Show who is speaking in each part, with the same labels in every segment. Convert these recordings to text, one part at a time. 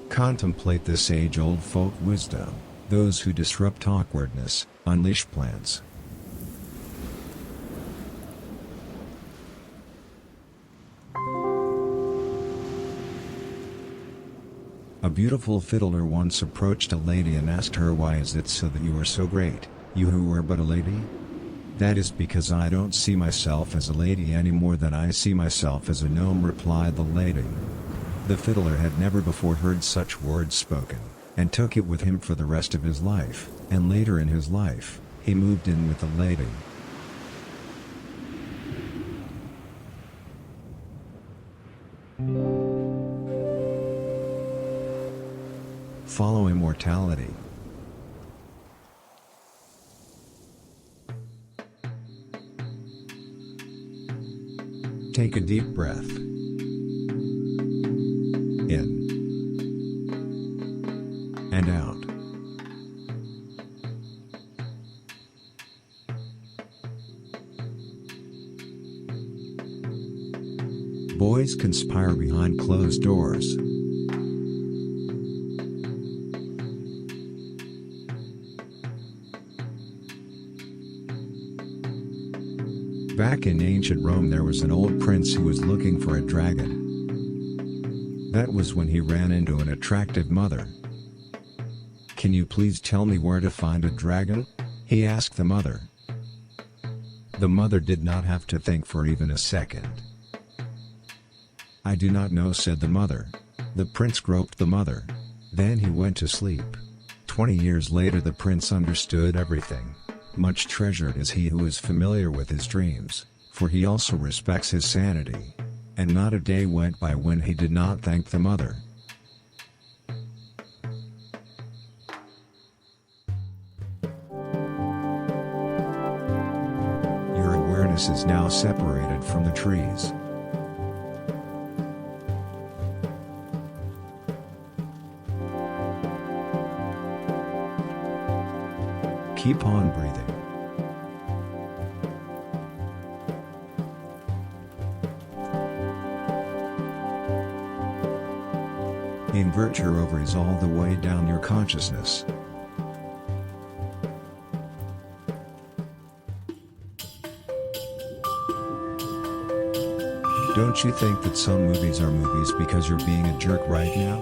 Speaker 1: Contemplate this age-old folk wisdom. Those who disrupt awkwardness, unleash plans. A beautiful fiddler once approached a lady and asked her, "Why is it so that you are so great, you who are but a lady?" "That is because I don't see myself as a lady any more than I see myself as a gnome," replied the lady. The fiddler had never before heard such words spoken, and took it with him for the rest of his life, and later in his life, he moved in with the lady. Follow immortality. Take a deep breath. In. And out. Boys conspire behind closed doors. Back in ancient Rome there was an old prince who was looking for a dragon. That was when he ran into an attractive mother. "Can you please tell me where to find a dragon?" he asked the mother. The mother did not have to think for even a second. "I do not know," said the mother. The prince groped the mother. Then he went to sleep. 20 years later the prince understood everything. Much treasured is he who is familiar with his dreams, for he also respects his sanity. And not a day went by when he did not thank the mother. Your awareness is now separated from the trees. Keep on breathing. Invert your ovaries all the way down your consciousness. Don't you think that some movies are movies because you're being a jerk right now?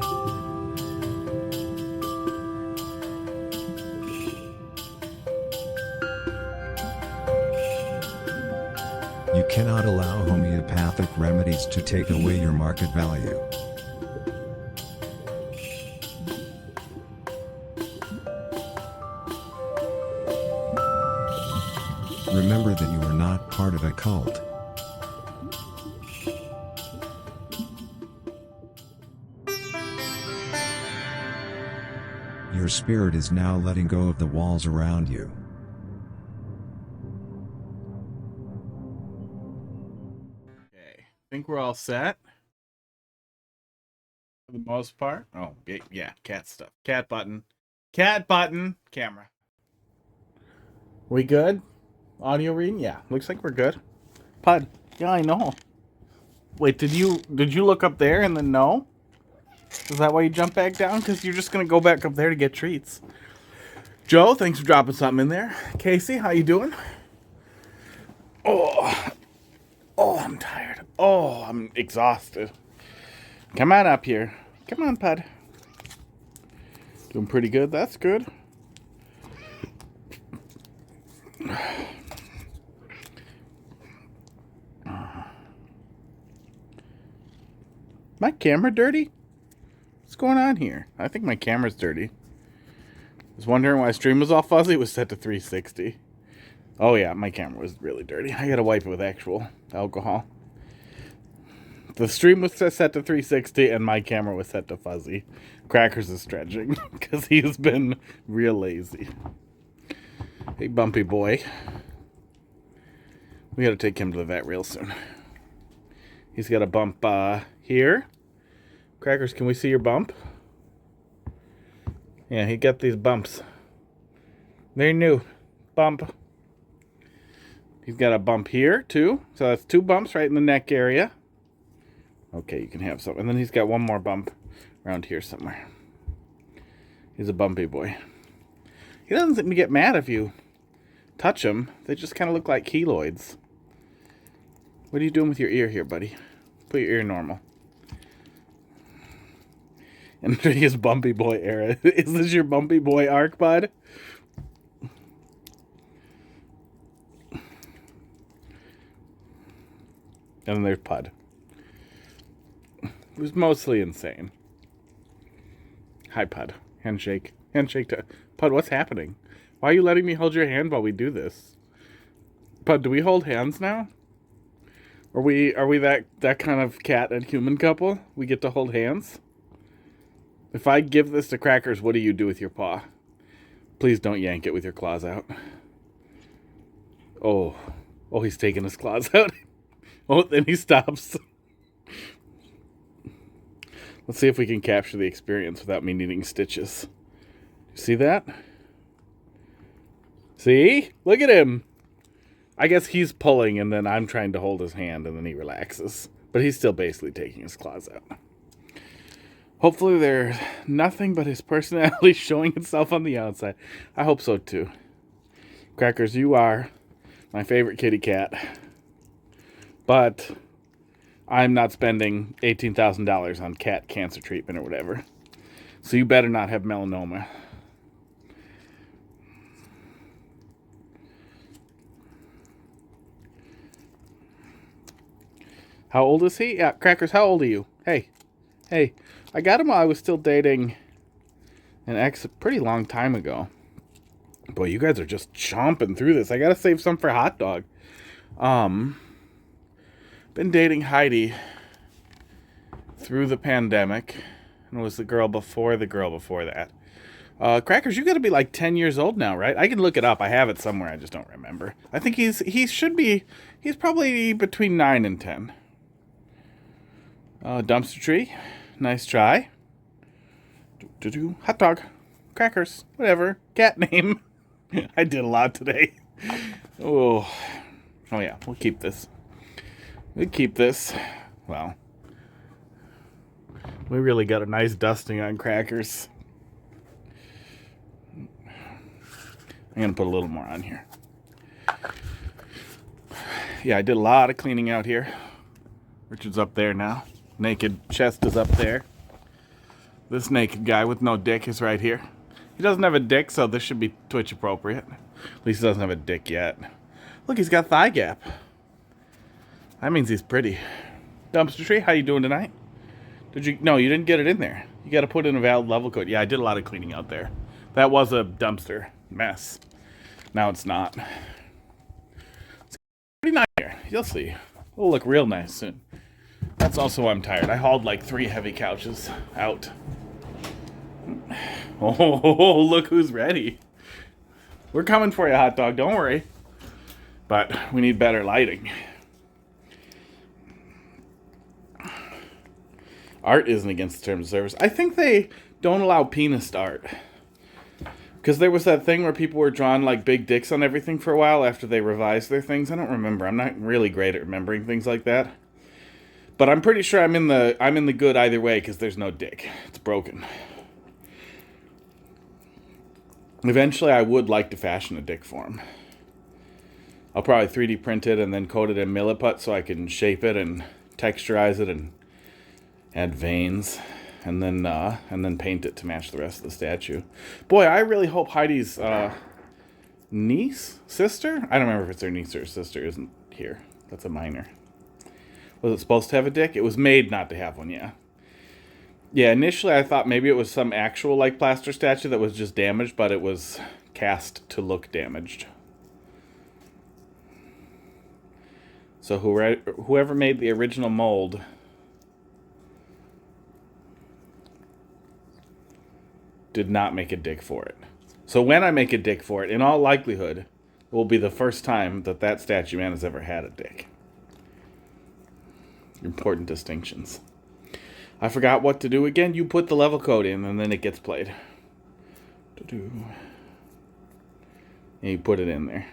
Speaker 1: You cannot allow homeopathic remedies to take away your market value. Remember that you are not part of a cult. Your spirit is now letting go of the walls around you.
Speaker 2: Okay, I think we're all set. For the most part. Oh, yeah, cat stuff. Cat button. Cat button. Camera. We good? Audio reading? Yeah, looks like we're good. Pud. Yeah, I know. Wait, did you look up there and then no? Is that why you jumped back down? Because you're just going to go back up there to get treats. Joe, thanks for dropping something in there. Casey, how you doing? Oh, I'm tired. Oh, I'm exhausted. Come on up here. Come on, Pud. Doing pretty good. That's good. My camera dirty? What's going on here? I think my camera's dirty. I was wondering why stream was all fuzzy. It was set to 360. Oh yeah, my camera was really dirty. I gotta wipe it with actual alcohol. The stream was set to 360 and my camera was set to fuzzy. Crackers is stretching because he's been real lazy. Hey, bumpy boy. We gotta take him to the vet real soon. He's got a bump here. Crackers, can we see your bump? Yeah, he got these bumps. Very new. Bump. He's got a bump here, too. So that's 2 bumps right in the neck area. Okay, you can have some. And then he's got one more bump around here somewhere. He's a bumpy boy. He doesn't seem to get mad if you touch him. They just kind of look like keloids. What are you doing with your ear here, buddy? Put your ear normal. Enter his bumpy boy era. Is this your bumpy boy arc, bud? And then there's Pud, who's mostly insane. Hi, Pud. Handshake. Handshake to... Pud, what's happening? Why are you letting me hold your hand while we do this? Pud, do we hold hands now? Are we that kind of cat and human couple? We get to hold hands? If I give this to Crackers, what do you do with your paw? Please don't yank it with your claws out. Oh. Oh, he's taking his claws out. Oh, then he stops. Let's see if we can capture the experience without me needing stitches. You see that? See? Look at him. I guess he's pulling and then I'm trying to hold his hand and then he relaxes. But he's still basically taking his claws out. Hopefully there's nothing but his personality showing itself on the outside. I hope so too. Crackers, you are my favorite kitty cat. But I'm not spending $18,000 on cat cancer treatment or whatever. So you better not have melanoma. How old is he? Yeah, Crackers, how old are you? Hey. Hey. I got him while I was still dating an ex a pretty long time ago. Boy, you guys are just chomping through this. I gotta save some for hot dog. Been dating Heidi through the pandemic. And it was the girl before that. Crackers, you gotta be like 10 years old now, right? I can look it up. I have it somewhere. I just don't remember. I think he's probably between 9 and 10. Dumpster tree. Nice try. Hot dog. Crackers. Whatever. Cat name. I did a lot today. Oh yeah. We'll keep this. Well, we really got a nice dusting on Crackers. I'm going to put a little more on here. Yeah, I did a lot of cleaning out here. Richard's up there now. Naked chest is up there. This naked guy with no dick is right here. He doesn't have a dick, so this should be Twitch appropriate. At least he doesn't have a dick yet. Look, he's got thigh gap. That means he's pretty. Dumpster tree, how you doing tonight? No, you didn't get it in there. You got to put in a valid level code. Yeah, I did a lot of cleaning out there. That was a dumpster mess. Now it's not. It's pretty nice here. You'll see. It'll look real nice soon. That's also why I'm tired. I hauled like 3 heavy couches out. Oh, look who's ready. We're coming for you, hot dog. Don't worry. But we need better lighting. Art isn't against the terms of service. I think they don't allow penis art. Because there was that thing where people were drawing like big dicks on everything for a while after they revised their things. I don't remember. I'm not really great at remembering things like that. But I'm pretty sure I'm in the good either way because there's no dick. It's broken. Eventually I would like to fashion a dick for him. I'll probably 3D print it and then coat it in Milliput so I can shape it and texturize it and add veins, and then paint it to match the rest of the statue. Boy, I really hope Heidi's sister? I don't remember if it's her niece or sister isn't here. That's a minor. Was it supposed to have a dick? It was made not to have one, yeah. Yeah, initially I thought maybe it was some actual like plaster statue that was just damaged, but it was cast to look damaged. So whoever made the original mold did not make a dick for it. So when I make a dick for it, in all likelihood, it will be the first time that that statue man has ever had a dick. Important distinctions. I forgot what to do again. You put the level code in and then it gets played. And you put it in there.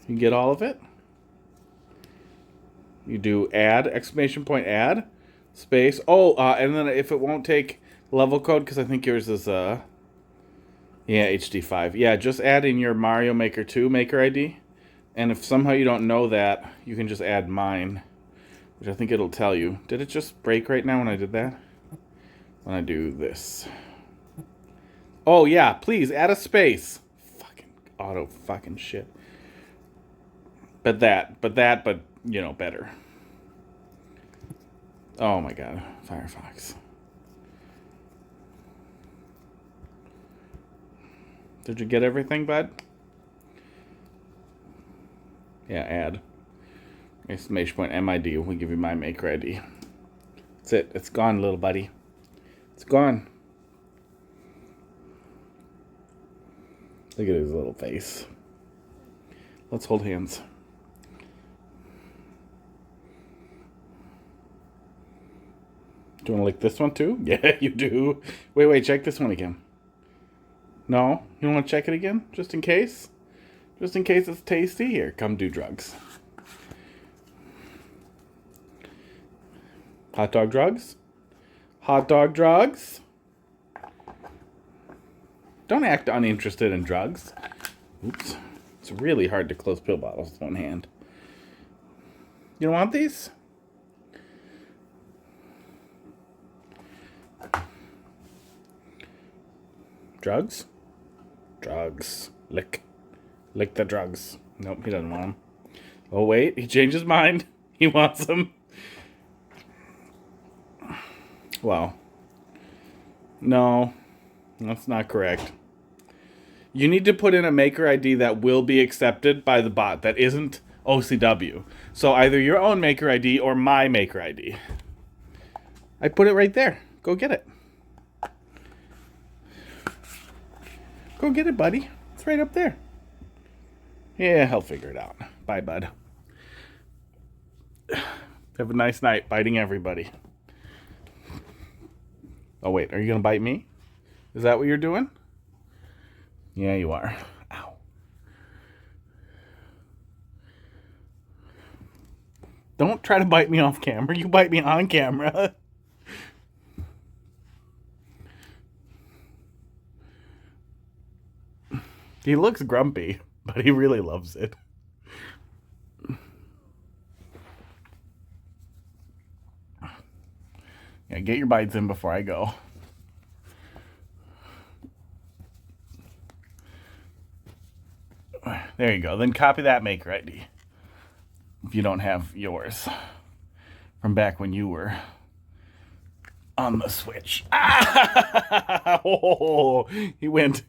Speaker 2: You get all of it? You do add, exclamation point add, space. Oh, and then if it won't take level code, because I think yours is, yeah, HD5. Yeah, just add in your Mario Maker 2 Maker ID. And if somehow you don't know that, you can just add mine, which I think it'll tell you. Did it just break right now when I did that? When I do this. Oh, yeah, please, add a space. Fucking auto fucking shit. But, you know, better. Oh my god, Firefox. Did you get everything, bud? Yeah, add. Exclamation point MID. We'll give you my Maker ID. That's it. It's gone, little buddy. It's gone. Look at his little face. Let's hold hands. Do you want to lick this one too? Yeah, you do. Wait, check this one again. No? You don't want to check it again? Just in case? Just in case it's tasty? Here, come do drugs. Hot dog drugs? Hot dog drugs? Don't act uninterested in drugs. Oops. It's really hard to close pill bottles with one hand. You don't want these? Drugs? Drugs. Lick the drugs. Nope, he doesn't want them. Oh, wait. He changed his mind. He wants them. Well. No. That's not correct. You need to put in a Maker ID that will be accepted by the bot that isn't OCW. So either your own Maker ID or my Maker ID. I put it right there. Go get it. Go get it, buddy. It's right up there. Yeah, I'll figure it out. Bye, bud. Have a nice night biting everybody. Oh, wait. Are you going to bite me? Is that what you're doing? Yeah, you are. Ow. Don't try to bite me off camera. You bite me on camera. He looks grumpy, but he really loves it. Yeah, get your bites in before I go. There you go. Then copy that Maker ID. If you don't have yours from back when you were on the Switch. Ah! Oh, he went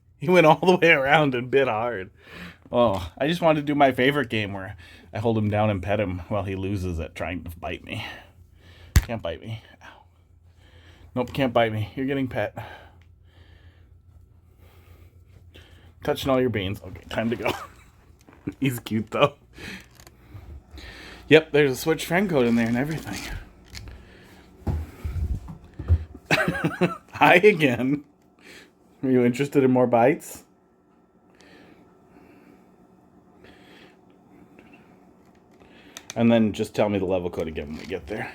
Speaker 2: all the way around and bit hard. Oh, I just wanted to do my favorite game where I hold him down and pet him while he loses at trying to bite me. Can't bite me. Ow. Nope, can't bite me. You're getting pet. Touching all your beans. Okay, time to go. He's cute, though. Yep, there's a Switch friend code in there and everything. Hi again. Are you interested in more bites? And then just tell me the level code again when we get there.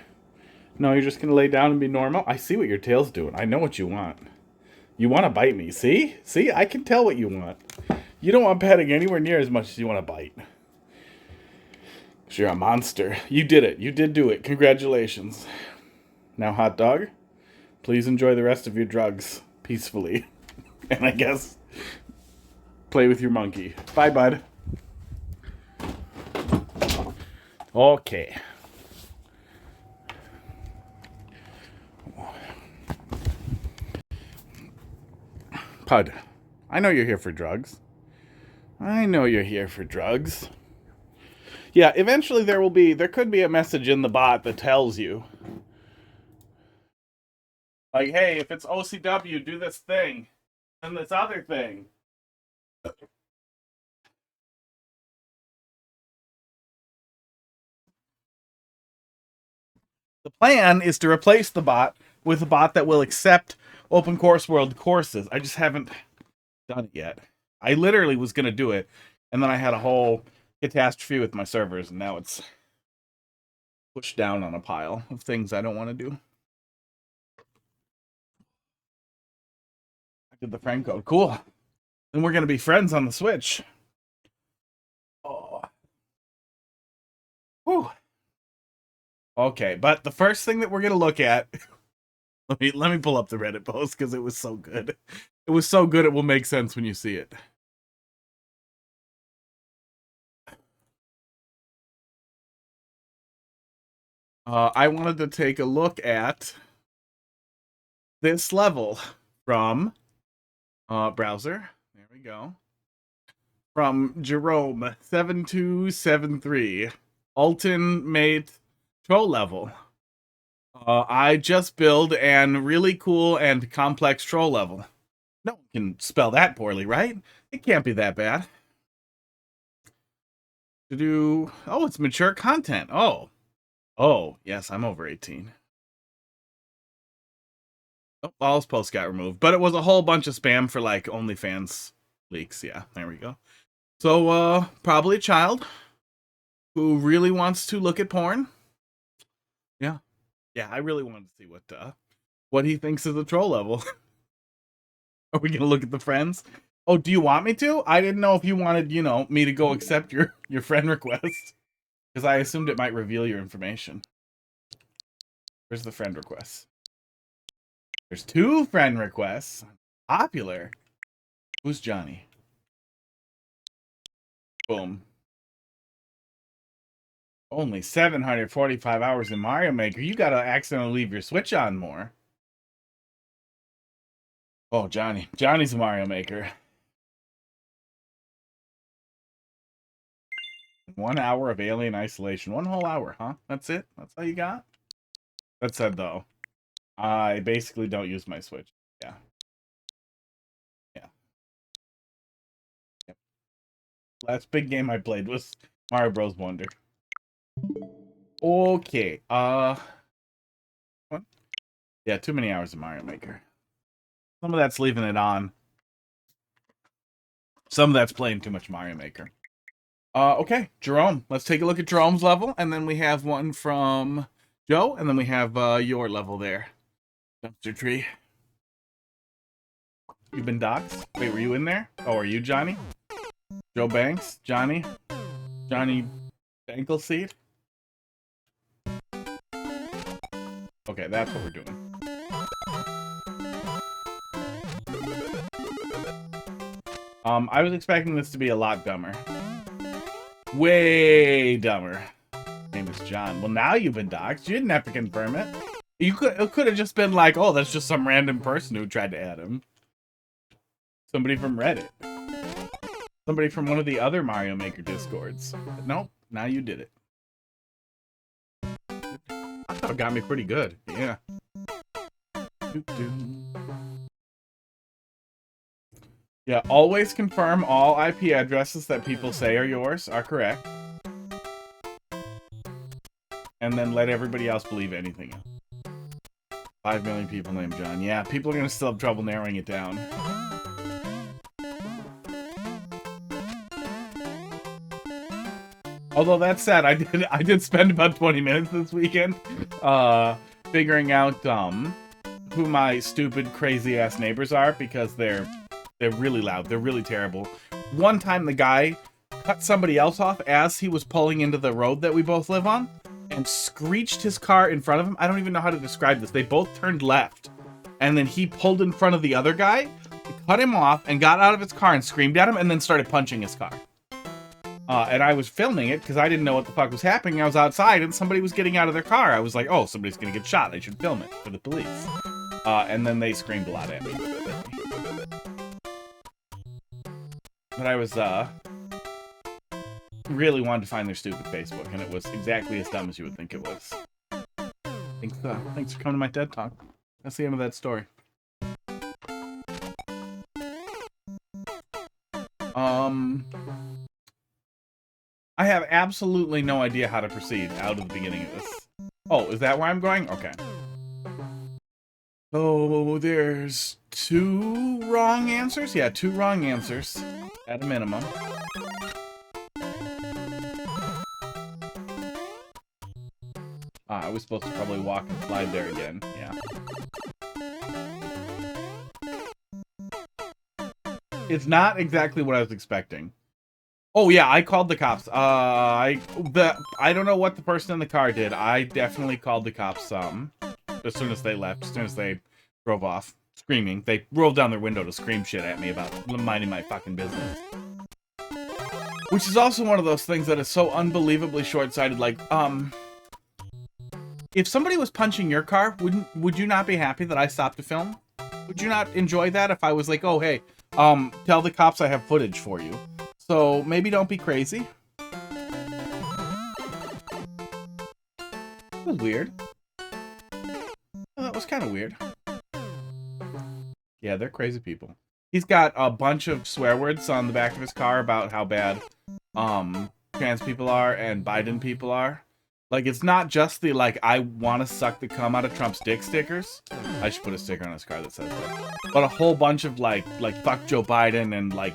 Speaker 2: No, you're just going to lay down and be normal? I see what your tail's doing. I know what you want. You want to bite me. See? See? I can tell what you want. You don't want petting anywhere near as much as you want to bite. Because you're a monster. You did it. You did do it. Congratulations. Now, hot dog, please enjoy the rest of your drugs peacefully. And I guess play with your monkey. Bye, bud. Okay. Pud, I know you're here for drugs. I know you're here for drugs. Yeah, eventually there could be a message in the bot that tells you. Like, hey, if it's OCW, do this thing. And this other thing. The plan is to replace the bot with a bot that will accept Open Course World courses. I just haven't done it yet. I literally was going to do it, and then I had a whole catastrophe with my servers, and now it's push down on a pile of things I don't want to do. I did the friend code. Cool. Then we're going to be friends on the Switch. Oh. Whew. Okay, but the first thing that we're going to look at... let me pull up the Reddit post because it was so good. It was so good it will make sense when you see it. I wanted to take a look at this level from browser. There we go. From Jerome 7273, ultimate troll level. I just build an really cool and complex troll level. No one can spell that poorly, right? It can't be that bad. Oh, it's mature content. Oh, yes, I'm over 18. Oh, all his posts got removed, but it was a whole bunch of spam for like OnlyFans leaks. Yeah, there we go. So, probably a child who really wants to look at porn. Yeah, I really wanted to see what he thinks is the troll level. Are we gonna look at the friends? Oh, do you want me to? I didn't know if you wanted, me to go accept your friend request. Because I assumed it might reveal your information. Where's the friend request? There's 2 friend requests. Popular. Who's Johnny? Boom. Only 745 hours in Mario Maker. You gotta accidentally leave your Switch on more. Oh, Johnny. Johnny's a Mario Maker. 1 hour of alien isolation. 1 whole hour, huh? That's it? That's all you got? That said, though, I basically don't use my Switch. Yeah. Yep. Last big game I played was Mario Bros. Wonder. Okay. What? Yeah, too many hours of Mario Maker. Some of that's leaving it on. Some of that's playing too much Mario Maker. Okay, Jerome. Let's take a look at Jerome's level, and then we have one from Joe, and then we have your level there. Dumpster tree. You've been doxxed? Wait, were you in there? Oh, are you Johnny? Joe Banks? Johnny ankle seat? Okay, that's what we're doing. I was expecting this to be a lot dumber. Way dumber. Name is John. Well, now you've been doxxed. You didn't have to confirm it. It could have just been like, oh, that's just some random person who tried to add him. Somebody from Reddit. Somebody from one of the other Mario Maker Discords. But nope, now you did it. I thought it got me pretty good. Yeah. Yeah, always confirm all IP addresses that people say are yours are correct. And then let everybody else believe anything else. 5 million people named John. Yeah, people are going to still have trouble narrowing it down. Although that said, I did spend about 20 minutes this weekend figuring out who my stupid, crazy-ass neighbors are, because they're really loud. They're really terrible. One time the guy cut somebody else off as he was pulling into the road that we both live on and screeched his car in front of him. I don't even know how to describe this. They both turned left, and then he pulled in front of the other guy, cut him off, and got out of his car and screamed at him, and then started punching his car. And I was filming it because I didn't know what the fuck was happening. I was outside and somebody was getting out of their car. I was like, oh, somebody's gonna get shot. I should film it for the police. And then they screamed a lot at me. But I was, really wanted to find their stupid Facebook, and it was exactly as dumb as you would think it was. Thanks for coming to my TED Talk. That's the end of that story. I have absolutely no idea how to proceed out of the beginning of this. Oh, is that where I'm going? Okay. Oh, there's 2 wrong answers? Yeah, 2 wrong answers at a minimum. I was supposed to probably walk and slide there again. Yeah. It's not exactly what I was expecting. Oh yeah, I called the cops. I don't know what the person in the car did. I definitely called the cops as soon as they left, as soon as they drove off, screaming. They rolled down their window to scream shit at me about minding my fucking business. Which is also one of those things that is so unbelievably short-sighted. Like, if somebody was punching your car, would you not be happy that I stopped to film? Would you not enjoy that if I was like, oh hey, tell the cops I have footage for you. So maybe don't be crazy. That was weird. That was kind of weird. Yeah, they're crazy people. He's got a bunch of swear words on the back of his car about how bad trans people are and Biden people are. Like, it's not just the, like, I want to suck the cum out of Trump's dick stickers. I should put a sticker on his car that says that. But a whole bunch of, like fuck Joe Biden and, like,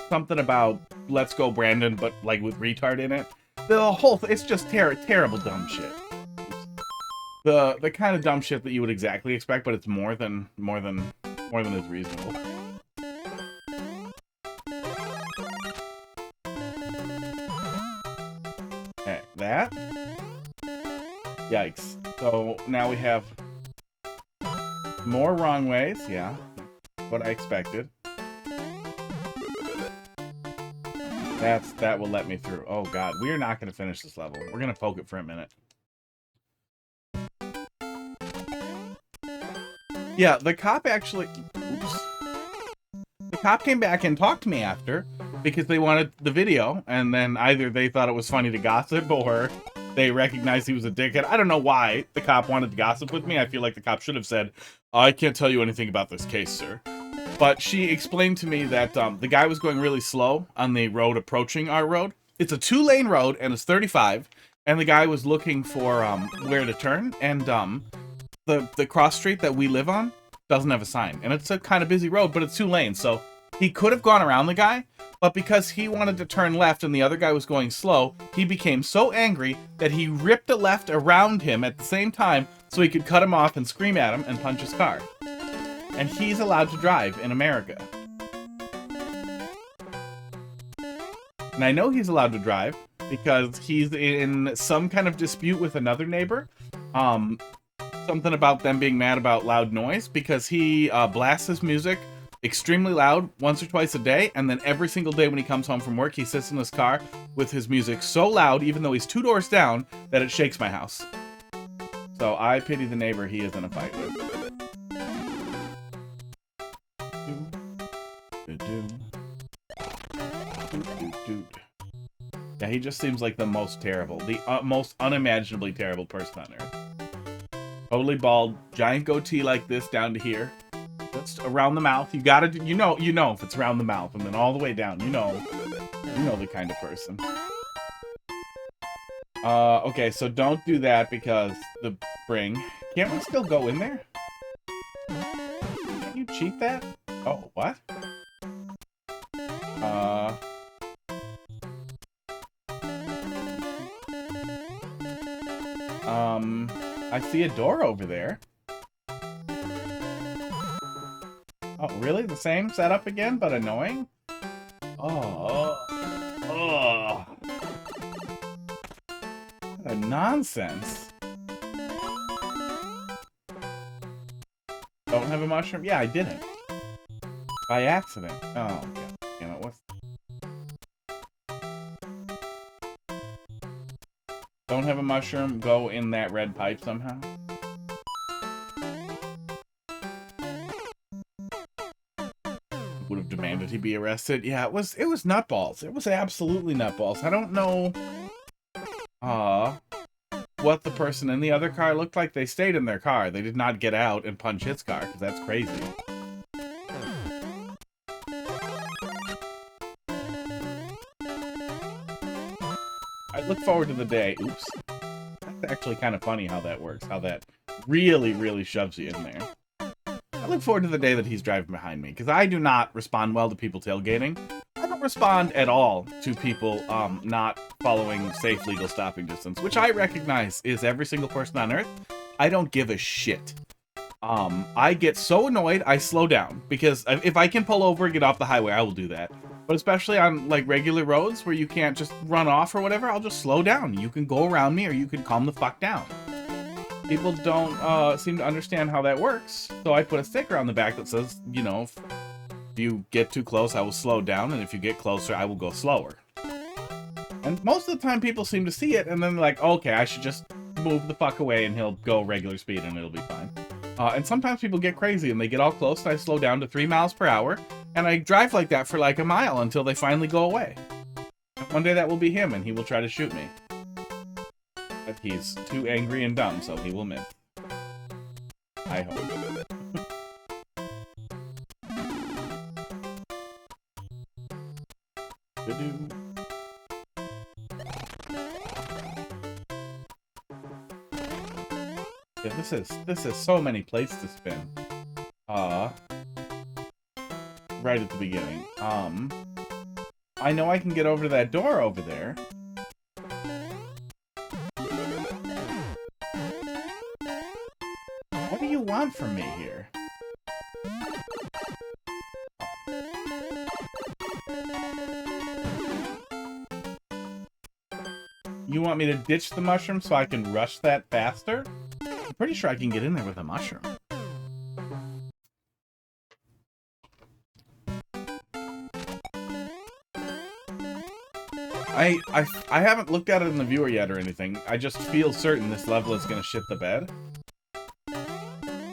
Speaker 2: something about let's go Brandon, but, like, with retard in it. The whole it's just terrible dumb shit. The kind of dumb shit that you would exactly expect, but it's more than is reasonable. Okay, that. Yikes. So now we have more wrong ways. Yeah, what I expected. That will let me through. Oh god, we are not going to finish this level. We're going to poke it for a minute. Yeah, the cop actually... Oops. The cop came back and talked to me after because they wanted the video, and then either they thought it was funny to gossip or they recognized he was a dickhead. I don't know why the cop wanted to gossip with me. I feel like the cop should have said, I can't tell you anything about this case, sir. But she explained to me that the guy was going really slow on the road approaching our road. It's a 2-lane road, and it's 35, and the guy was looking for where to turn, and the cross street that we live on doesn't have a sign. And it's a kind of busy road, but it's 2 lanes, so he could have gone around the guy, but because he wanted to turn left and the other guy was going slow, he became so angry that he ripped a left around him at the same time so he could cut him off and scream at him and punch his car. And he's allowed to drive in America. And I know he's allowed to drive because he's in some kind of dispute with another neighbor. Something about them being mad about loud noise because he blasts his music extremely loud once or twice a day, and then every single day when he comes home from work, he sits in his car with his music so loud, even though he's 2 doors down, that it shakes my house. So I pity the neighbor he is in a fight with. Yeah, he just seems like the most terrible, the most unimaginably terrible person on earth. Totally bald, giant goatee like this down to here, just around the mouth. You gotta, you know if it's around the mouth, and then all the way down. You know the kind of person. Okay, so don't do that because the spring. Can't we still go in there? Can't you cheat that? Oh, what? I see a door over there. Oh, really? The same setup again, but annoying? Oh. What a nonsense. Don't have a mushroom? Yeah, I didn't. By accident. Oh, god damn it. What's... Don't have a mushroom, go in that red pipe somehow. Would have demanded he be arrested. Yeah, it was nutballs. It was absolutely nutballs. I don't know what the person in the other car looked like. They stayed in their car. They did not get out and punch his car, because that's crazy. I look forward to the day. Oops. That's actually kind of funny how that works. How that really, really shoves you in there. I look forward to the day that he's driving behind me, because I do not respond well to people tailgating. I don't respond at all to people not following safe legal stopping distance, which I recognize is every single person on Earth. I don't give a shit. I get so annoyed, I slow down, because if I can pull over and get off the highway, I will do that. But especially on like regular roads where you can't just run off or whatever, I'll just slow down. You can go around me or you can calm the fuck down. People don't seem to understand how that works, so I put a sticker on the back that says, you know, if you get too close, I will slow down, and if you get closer, I will go slower. And most of the time people seem to see it, and then they're like, okay, I should just move the fuck away and he'll go regular speed and it'll be fine. And sometimes people get crazy and they get all close, and I slow down to 3 miles per hour, and I drive like that for like a mile until they finally go away. And one day that will be him, and he will try to shoot me. But he's too angry and dumb, so he will miss. I hope. Yeah, this is so many plates to spin. Right at the beginning. I know I can get over to that door over there. What do you want from me here? You want me to ditch the mushroom so I can rush that faster? I'm pretty sure I can get in there with a mushroom. I haven't looked at it in the viewer yet or anything. I just feel certain this level is gonna shit the bed.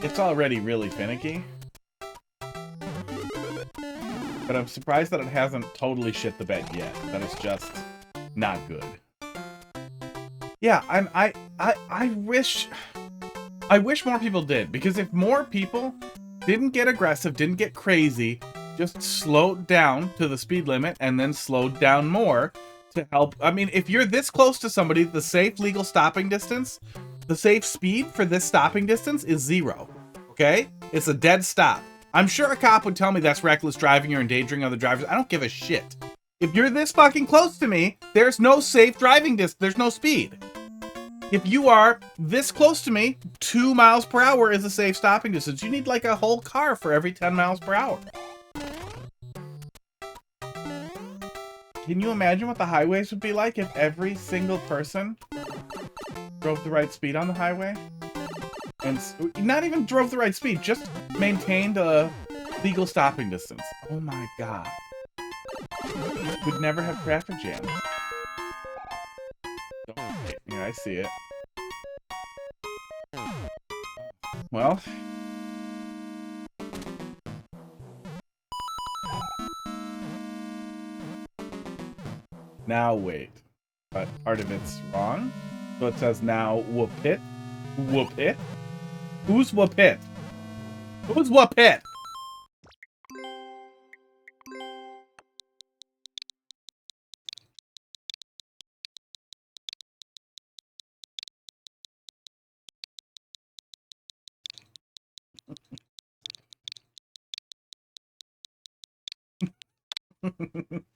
Speaker 2: It's already really finicky. But I'm surprised that it hasn't totally shit the bed yet. That it's just not good. Yeah, I wish more people did, because if more people didn't get aggressive, didn't get crazy, just slowed down to the speed limit and then slowed down more to help. I mean, if you're this close to somebody, the safe legal stopping distance, the safe speed for this stopping distance is 0. Okay? It's a dead stop. I'm sure a cop would tell me that's reckless driving or endangering other drivers. I don't give a shit. If you're this fucking close to me, there's no safe driving distance. There's no speed. If you are this close to me, 2 miles per hour is a safe stopping distance. You need like a whole car for every 10 miles per hour. Can you imagine what the highways would be like if every single person drove the right speed on the highway? And not even drove the right speed, just maintained a legal stopping distance. Oh my god. We'd never have traffic jams. Yeah, I see it. Well. Now wait. But part of it's wrong. So it says now whoop it. Whoop it? Who's whoop it? Who's whoop it?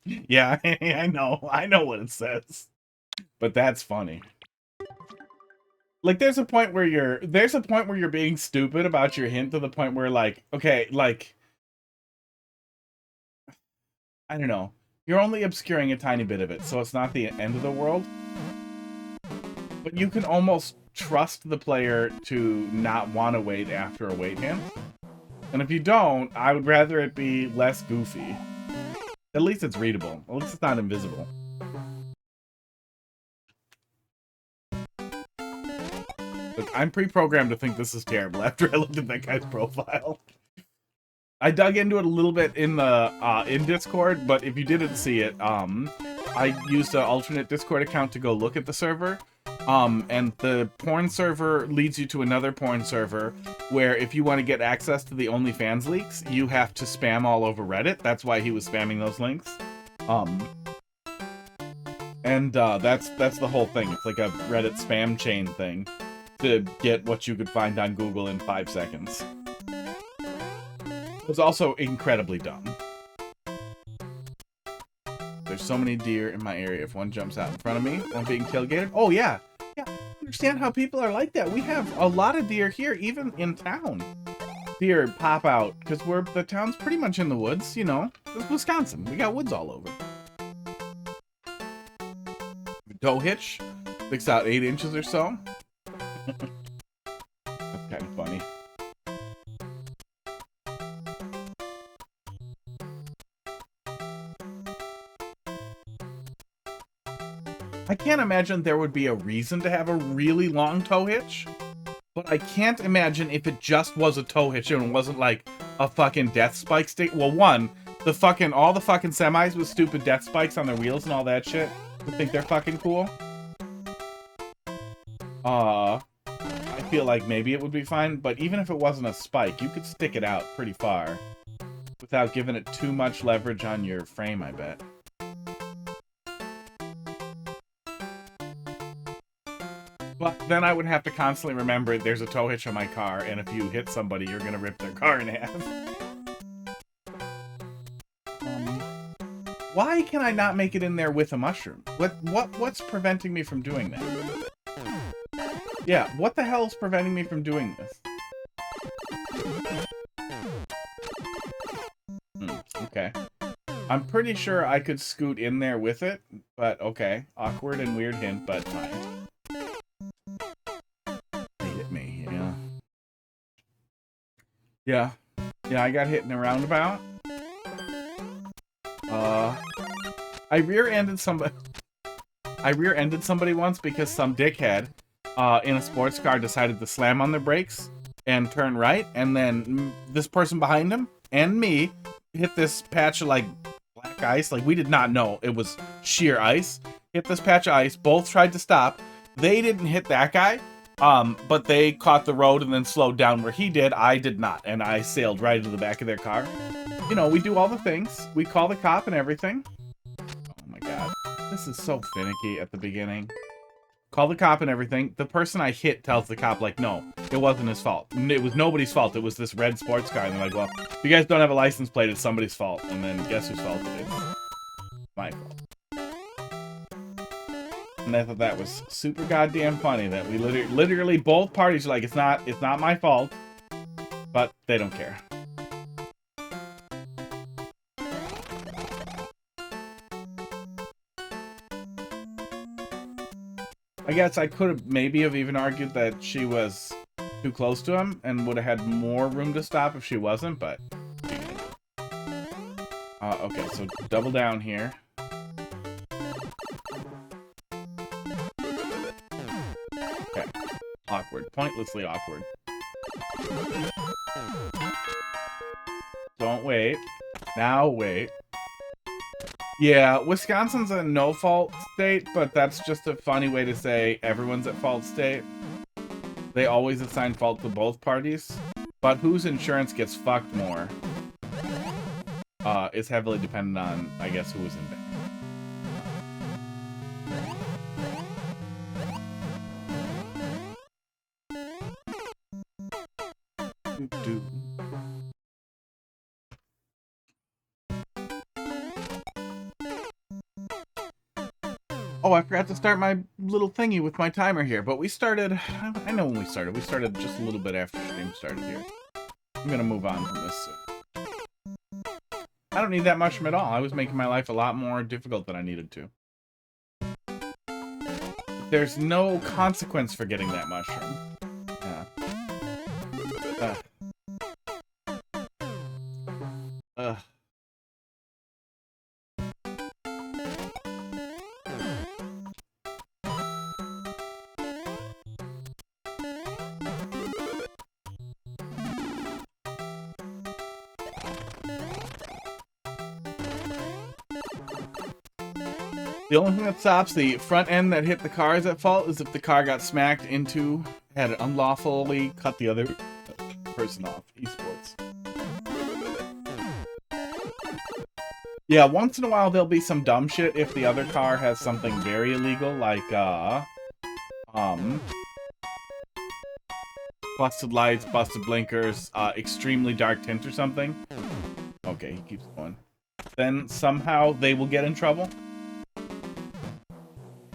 Speaker 2: Yeah, I know what it says. But that's funny. Like there's a point where you're being stupid about your hint to the point where like, okay, like I don't know. You're only obscuring a tiny bit of it, so it's not the end of the world. But you can almost trust the player to not want to wait after a wait hint. And if you don't, I would rather it be less goofy. At least it's readable. At least it's not invisible. Look, I'm pre-programmed to think this is terrible after I looked at that guy's profile. I dug into it a little bit in the in Discord, but if you didn't see it, I used an alternate Discord account to go look at the server. And the porn server leads you to another porn server where if you want to get access to the OnlyFans leaks, you have to spam all over Reddit. That's why he was spamming those links. That's the whole thing. It's like a Reddit spam chain thing to get what you could find on Google in 5 seconds. It was also incredibly dumb. There's so many deer in my area. If one jumps out in front of me, I'm being tailgated. Oh, yeah. Yeah, I understand how people are like that. We have a lot of deer here, even in town. Deer pop out, because the town's pretty much in the woods, you know. It's Wisconsin. We got woods all over. Tow hitch. Sticks out 8 inches or so. That's kind of funny. I can't imagine there would be a reason to have a really long tow hitch, but I can't imagine if it just was a tow hitch and it wasn't like a fucking death spike stick. Well, all the fucking semis with stupid death spikes on their wheels and all that shit. I think they're fucking cool. I feel like maybe it would be fine, but even if it wasn't a spike, you could stick it out pretty far without giving it too much leverage on your frame, I bet. But then I would have to constantly remember there's a tow hitch on my car, and if you hit somebody, you're gonna rip their car in half. Why can I not make it in there with a mushroom? What's preventing me from doing that? Yeah, what the hell is preventing me from doing this? Okay. I'm pretty sure I could scoot in there with it, but okay. Awkward and weird hint, but fine. Yeah. Yeah, I got hit in a roundabout. I rear-ended somebody once because some dickhead in a sports car decided to slam on the brakes and turn right, and then this person behind him and me hit this patch of like black ice. Like, we did not know it was sheer ice. Hit this patch of ice. Both tried to stop. They didn't hit that guy. But they caught the road and then slowed down where he did. I did not, and I sailed right into the back of their car. You know, we do all the things. We call the cop and everything. Oh my god. This is so finicky at the beginning. Call the cop and everything. The person I hit tells the cop, like, no, it wasn't his fault. It was nobody's fault. It was this red sports car. And they're like, well, if you guys don't have a license plate, it's somebody's fault. And then guess whose fault it is? My fault. And I thought that was super goddamn funny that we literally both parties are like, it's not my fault, but they don't care. I guess I could have maybe have even argued that she was too close to him and would have had more room to stop if she wasn't, but okay, so double down here. Awkward. Pointlessly awkward. Don't wait. Now wait. Yeah, Wisconsin's a no-fault state, but that's just a funny way to say everyone's at fault state. They always assign fault to both parties, but whose insurance gets fucked more is heavily dependent on, I guess, who was in bed. Oh, I forgot to start my little thingy with my timer here, but we started, I know when we started. We started just a little bit after stream started here. I'm gonna move on from this soon. I don't need that mushroom at all. I was making my life a lot more difficult than I needed to. There's no consequence for getting that mushroom. Yeah. The only thing that stops the front end that hit the car is at fault is if the car got smacked into, had unlawfully cut the other person off. Esports. Yeah, once in a while there'll be some dumb shit if the other car has something very illegal, like, busted lights, busted blinkers, extremely dark tint or something. Okay, he keeps going. Then somehow they will get in trouble.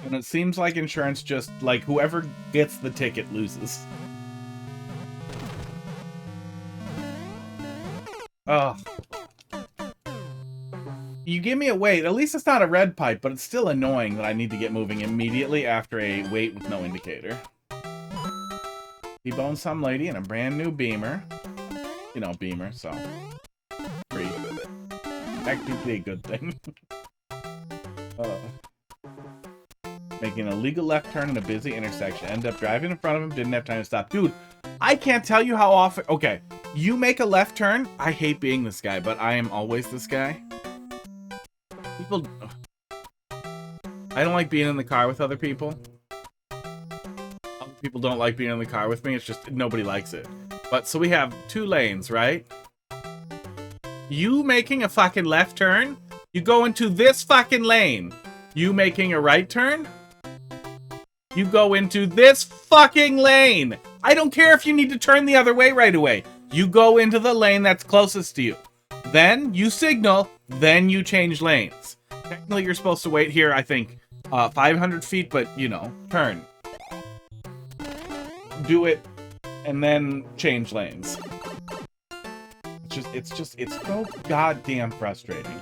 Speaker 2: And it seems like insurance just, like, whoever gets the ticket loses. Ugh. You give me a wait. At least it's not a red pipe, but it's still annoying that I need to get moving immediately after a wait with no indicator. T-bone some lady in a brand new Beamer. You know, Beamer, so. Free. Technically a good thing. Making a legal left turn in a busy intersection. Ended up driving in front of him, didn't have time to stop. Dude, I can't tell you how often... Okay, you make a left turn. I hate being this guy, but I am always this guy. People... I don't like being in the car with other people. Other people don't like being in the car with me. It's just nobody likes it. But so we have 2 lanes, right? You making a fucking left turn, you go into this fucking lane. You making a right turn, you go into this fucking lane. I don't care if you need to turn the other way right away. You go into the lane that's closest to you. Then you signal, then you change lanes. Technically, you're supposed to wait here, I think, 500 feet, but, you know, turn. Do it, and then change lanes. It's so goddamn frustrating.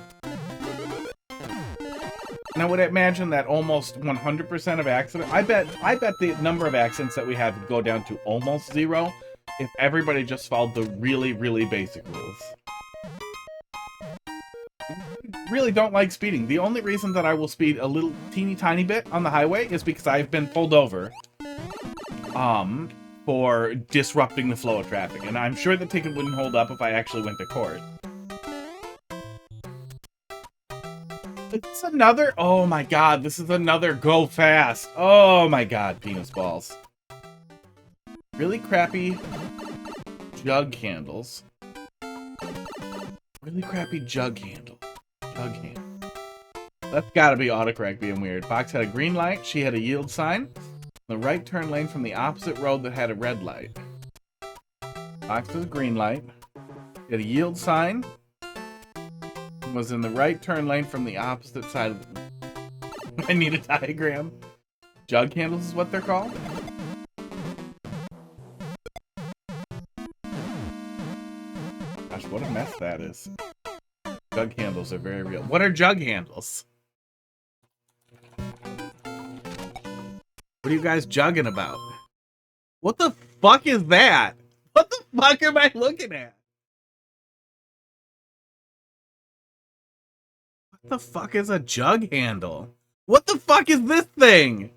Speaker 2: And I would imagine that almost 100% of accidents, I bet the number of accidents that we have would go down to almost 0 if everybody just followed the really, really basic rules. I really don't like speeding. The only reason that I will speed a little teeny tiny bit on the highway is because I've been pulled over for disrupting the flow of traffic. And I'm sure the ticket wouldn't hold up if I actually went to court. It's another... Oh my god, this is another go fast. Oh my god, penis balls. Really crappy jug handles. Really crappy jug handle. Jug handle. That's gotta be autocorrect being weird. Fox had a green light. She had a yield sign. The right turn lane from the opposite road that had a red light. Fox has a green light. She had a yield sign. Was in the right turn lane from the opposite side of the... I need a diagram. Jug handles is what they're called? Gosh, what a mess that is. Jug handles are very real. What are jug handles? What are you guys jugging about? What the fuck is that? What the fuck am I looking at? What the fuck is a jug handle? What the fuck is this thing?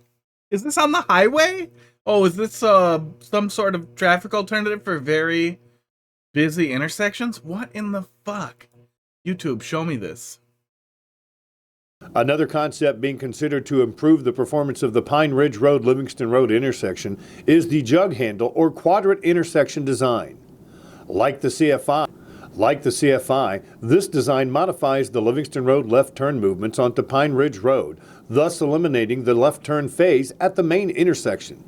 Speaker 2: Is this on the highway? Oh, is this some sort of traffic alternative for very busy intersections? What in the fuck? YouTube, show me this.
Speaker 3: Another concept being considered to improve the performance of the Pine Ridge Road Livingston Road intersection is the jug handle or quadrant intersection design. Like the CFI, this design modifies the Livingston Road left turn movements onto Pine Ridge Road, thus eliminating the left turn phase at the main intersection.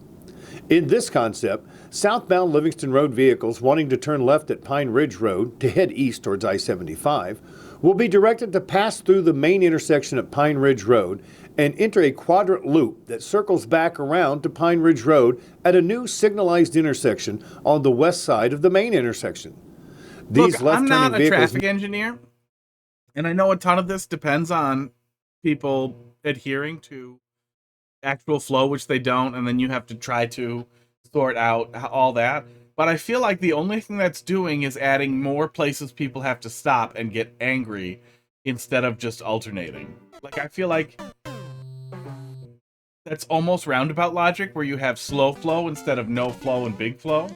Speaker 3: In this concept, southbound Livingston Road vehicles wanting to turn left at Pine Ridge Road to head east towards I-75 will be directed to pass through the main intersection at Pine Ridge Road and enter a quadrant loop that circles back around to Pine Ridge Road at a new signalized intersection on the west side of the main intersection.
Speaker 2: Look, I'm not a traffic engineer, and I know a ton of this depends on people adhering to actual flow, which they don't, and then you have to try to sort out all that. But I feel like the only thing that's doing is adding more places people have to stop and get angry instead of just alternating. Like, I feel like that's almost roundabout logic where you have slow flow instead of no flow and big flow.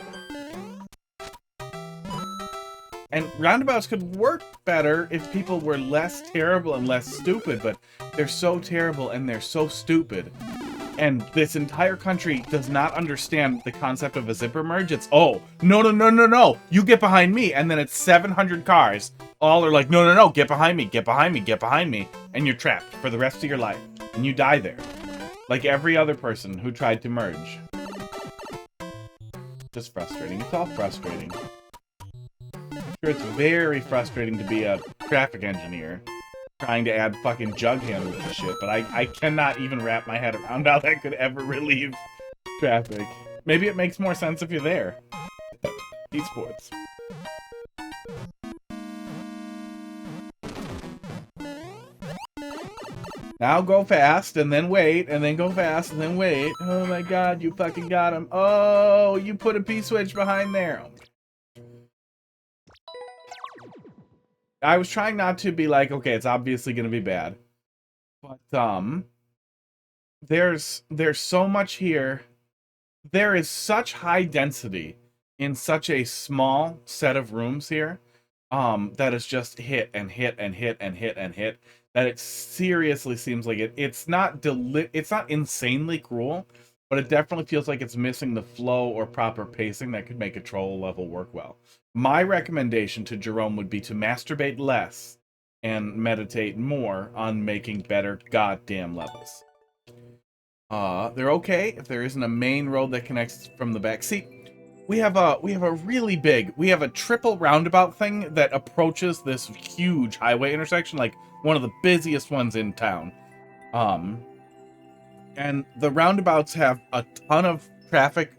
Speaker 2: And roundabouts could work better if people were less terrible and less stupid, but they're so terrible and they're so stupid. And this entire country does not understand the concept of a zipper merge. It's, oh, no, you get behind me. And then it's 700 cars. All are like, no, get behind me, get behind me, get behind me. And you're trapped for the rest of your life. And you die there. Like every other person who tried to merge. Just frustrating. It's all frustrating. I'm sure it's very frustrating to be a traffic engineer. trying to add fucking jug handles and shit, but I cannot even wrap my head around how that could ever relieve traffic. Maybe it makes more sense if you're there. Esports. Now go fast, and then wait, and then go fast, and then wait. Oh my god, you fucking got him. Oh, you put a P-switch behind there. I was trying not to be like, okay, it's obviously gonna be bad. But, there's so much here. There is such high density in such a small set of rooms here, that is just hit and hit and hit and hit and hit, that it seriously seems like it's not insanely cruel, but it definitely feels like it's missing the flow or proper pacing that could make a troll level work well. My recommendation to Jerome would be to masturbate less and meditate more on making better goddamn levels. They're okay if there isn't a main road that connects from the back. See, we have a triple roundabout thing that approaches this huge highway intersection, like one of the busiest ones in town. And the roundabouts have a ton of traffic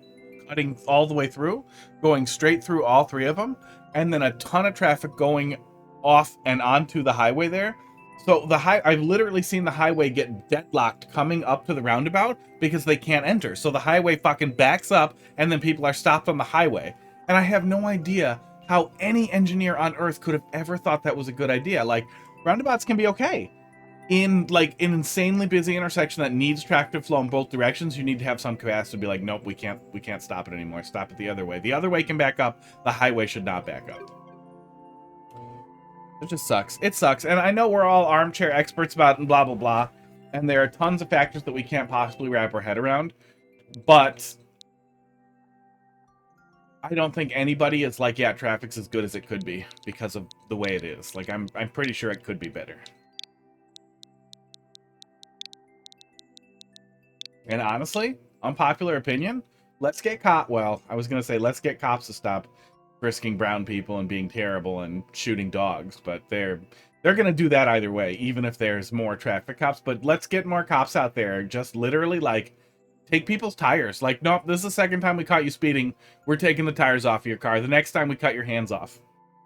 Speaker 2: cutting all the way through, going straight through all three of them, and then a ton of traffic going off and onto the highway there. So I've literally seen the highway get deadlocked coming up to the roundabout because they can't enter. So the highway fucking backs up, and then people are stopped on the highway. And I have no idea how any engineer on Earth could have ever thought that was a good idea. Like, roundabouts can be okay. In like an insanely busy intersection that needs traffic flow in both directions, you need to have some capacity to be like, nope, we can't stop it anymore. Stop it the other way. The other way can back up. The highway should not back up. It just sucks. It sucks. And I know we're all armchair experts about and blah, blah, blah. And there are tons of factors that we can't possibly wrap our head around. But I don't think anybody is like, yeah, traffic's as good as it could be because of the way it is. Like, I'm pretty sure it could be better. And honestly, unpopular opinion, let's get cops to stop risking brown people and being terrible and shooting dogs, but they're gonna do that either way, even if there's more traffic cops. But let's get more cops out there. Just literally, like, take people's tires. Like, nope, this is the second time we caught you speeding. We're taking the tires off of your car. The next time we cut your hands off.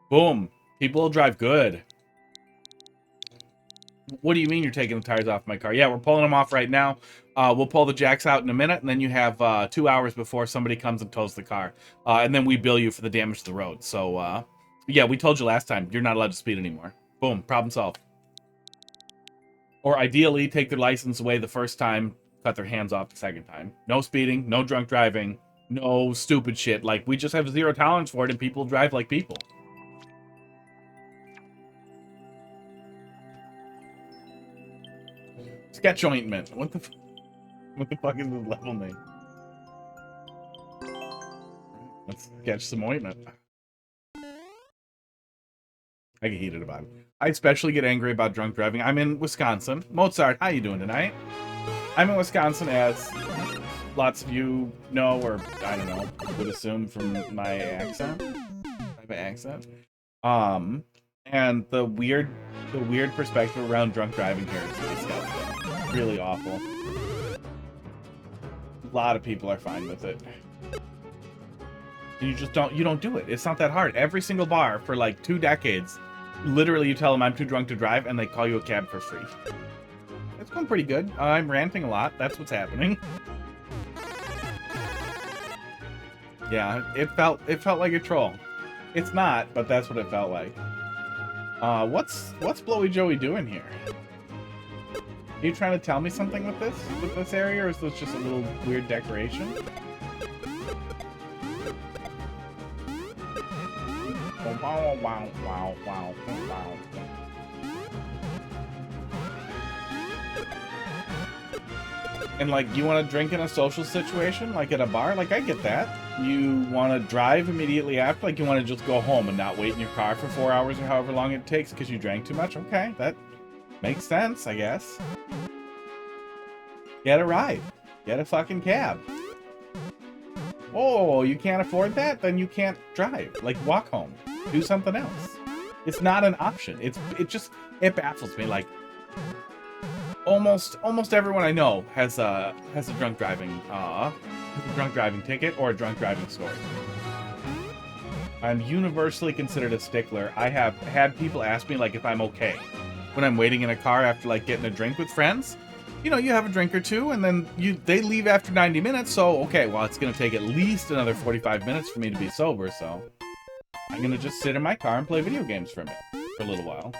Speaker 2: Boom. People will drive good. What do you mean you're taking the tires off my car? Yeah, we're pulling them off right now. We'll pull the jacks out in a minute, and then you have 2 hours before somebody comes and tows the car. And then we bill you for the damage to the road. So, yeah, we told you last time, you're not allowed to speed anymore. Boom, problem solved. Or ideally, take their license away the first time, cut their hands off the second time. No speeding, no drunk driving, no stupid shit. Like, we just have zero tolerance for it, and people drive like people. Sketch Ointment. What the fuck is this level name? Let's sketch some ointment. I get heated about it. I especially get angry about drunk driving. I'm in Wisconsin. Mozart, how you doing tonight? I'm in Wisconsin, as lots of you know, or I don't know, would assume from my accent. And the weird perspective around drunk driving here is disgusting. Really awful. A lot of people are fine with it. You don't do it. It's not that hard. Every single bar for like 2 decades, literally you tell them I'm too drunk to drive and they call you a cab for free. It's going pretty good. I'm ranting a lot. That's what's happening. Yeah, it felt like a troll. It's not, but that's what it felt like. What's Blowy Joey doing here? Are you trying to tell me something with this area, or is this just a little weird decoration? Wow. And like, you want to drink in a social situation, like at a bar? Like, I get that. You want to drive immediately after? Like, you want to just go home and not wait in your car for 4 hours or however long it takes because you drank too much? Okay, that makes sense, I guess. Get a ride. Get a fucking cab. Oh, you can't afford that? Then you can't drive. Like, walk home. Do something else. It's not an option. It baffles me. Like almost everyone I know has a drunk driving ticket or a drunk driving story. I'm universally considered a stickler. I have had people ask me like if I'm okay when I'm waiting in a car after like getting a drink with friends. You know, you have a drink or two and then they leave after 90 minutes. So, okay, well, it's going to take at least another 45 minutes for me to be sober. So I'm going to just sit in my car and play video games for a little while.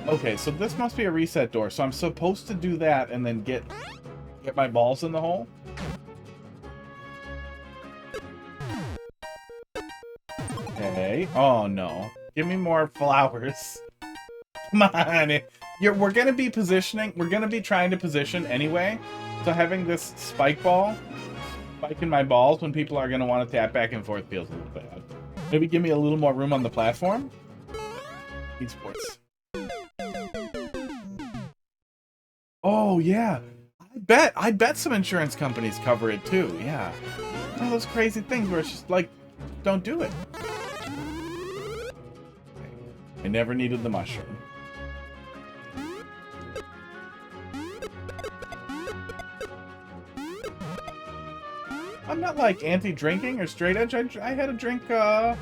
Speaker 2: Okay, so this must be a reset door. So I'm supposed to do that and then get my balls in the hole. Okay. Oh no. Give me more flowers. Come on. We're gonna be positioning. We're gonna be trying to position anyway. So having this spike ball spiking my balls when people are gonna want to tap back and forth feels a little bad. Maybe give me a little more room on the platform. Esports. Oh yeah. I bet some insurance companies cover it too. Yeah. One of those crazy things where it's just like, don't do it. I never needed the mushroom. I'm not like anti-drinking or straight edge. I had a drink over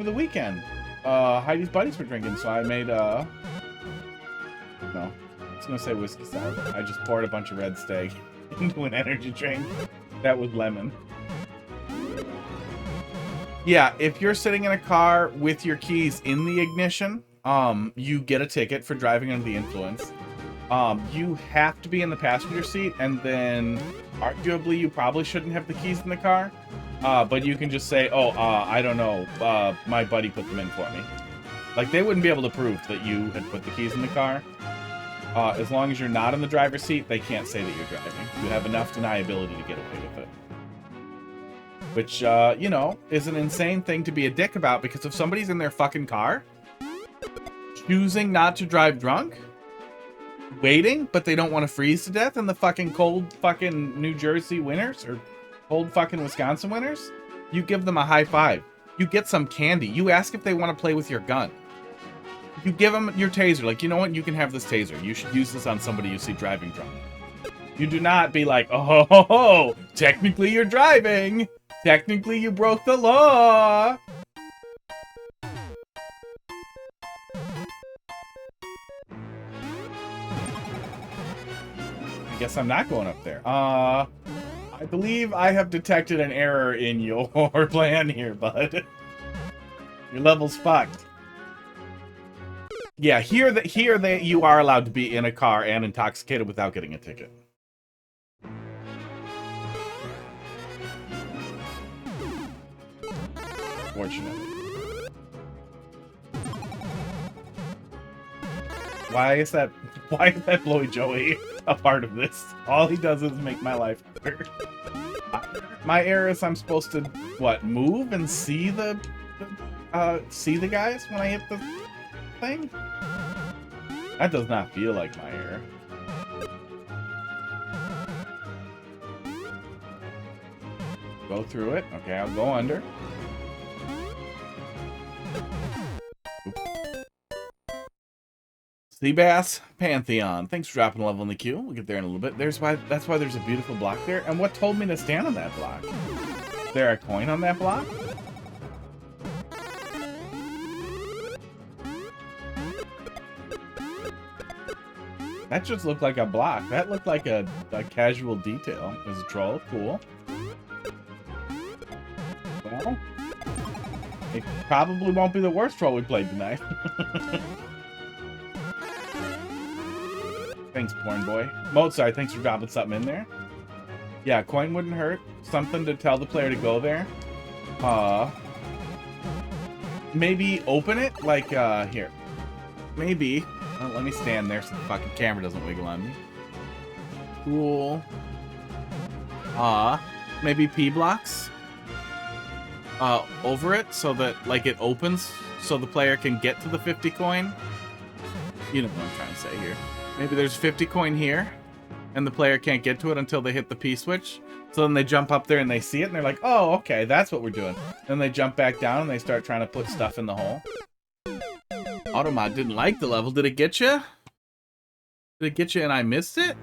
Speaker 2: the weekend. Heidi's buddies were drinking, so I made no. I was gonna say whiskey sour. I just poured a bunch of red steak into an energy drink. That was lemon. Yeah, if you're sitting in a car with your keys in the ignition, you get a ticket for driving under the influence. You have to be in the passenger seat, and then arguably you probably shouldn't have the keys in the car. But you can just say, oh, I don't know, my buddy put them in for me. Like, they wouldn't be able to prove that you had put the keys in the car. As long as you're not in the driver's seat, they can't say that you're driving. You have enough deniability to get away with it. Which, you know, is an insane thing to be a dick about, because if somebody's in their fucking car, choosing not to drive drunk, waiting, but they don't want to freeze to death in the fucking cold fucking New Jersey winters, or cold fucking Wisconsin winters, you give them a high five. You get some candy. You ask if they want to play with your gun. You give them your taser. Like, you know what? You can have this taser. You should use this on somebody you see driving drunk. You do not be like, oh, ho, ho, technically you're driving. Technically you broke the law. I guess I'm not going up there. I believe I have detected an error in your plan here, bud. Your level's fucked. Yeah, here you are allowed to be in a car and intoxicated without getting a ticket. Fortunately. Why is that Blowy Joey a part of this? All he does is make my life better. My error is I'm supposed to, what, move and see the guys when I hit the thing? That does not feel like my error. Go through it. Okay, I'll go under. Seabass Pantheon. Thanks for dropping a level in the queue. We'll get there in a little bit. That's why there's a beautiful block there. And what told me to stand on that block? Is there a coin on that block? That just looked like a block. That looked like a casual detail. There's a troll. Cool. Well, it probably won't be the worst troll we played tonight. Thanks, porn boy. Mozart, thanks for dropping something in there. Yeah, coin wouldn't hurt. Something to tell the player to go there. Maybe open it? Like, here. Maybe. Well, let me stand there so the fucking camera doesn't wiggle on me. Cool. Maybe P blocks? Over it so that, like, it opens so the player can get to the 50 coin. You know what I'm trying to say here. Maybe there's 50 coin here. and the player can't get to it until they hit the P switch. So then they jump up there and they see it and they're like, oh, okay, that's what we're doing. Then they jump back down and they start trying to put stuff in the hole. Automod didn't like the level. Did it get you? Did it get you and I missed it?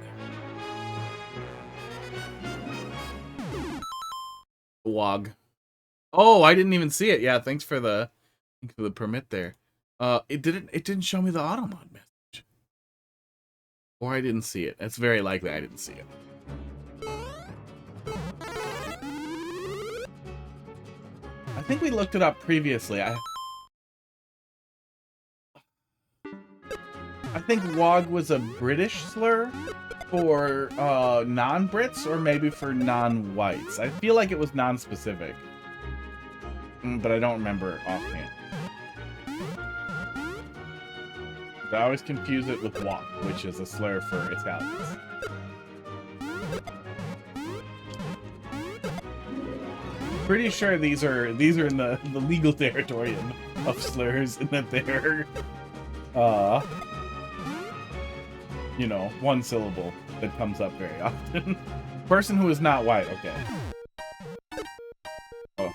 Speaker 2: Wog. Oh, I didn't even see it. Yeah, thanks for the permit there. It didn't show me the Automod message. Or I didn't see it. It's very likely I didn't see it. I think we looked it up previously. I think WOG was a British slur for non-Brits or maybe for non-whites. I feel like it was non-specific. But I don't remember offhand. I always confuse it with WOG, which is a slur for Italians. Pretty sure these are in the legal territory of slurs, and that they're you know, one syllable that comes up very often. Person who is not white, okay. Oh.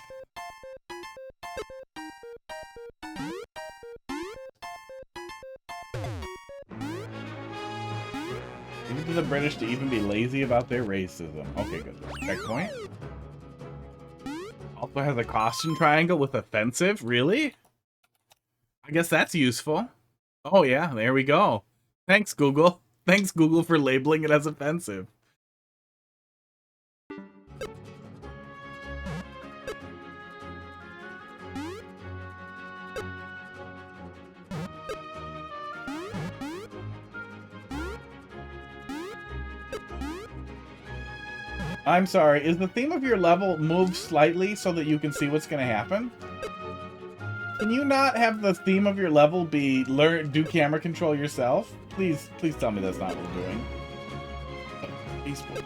Speaker 2: Even to the British to even be lazy about their racism. Okay, good. Checkpoint. Also has a caution triangle with offensive? Really? I guess that's useful. Oh yeah, there we go. Thanks, Google. Thanks, Google, for labeling it as offensive. I'm sorry, is the theme of your level moved slightly so that you can see what's going to happen? Can you not have the theme of your level be do camera control yourself? Please tell me that's not what we're doing. Peaceful.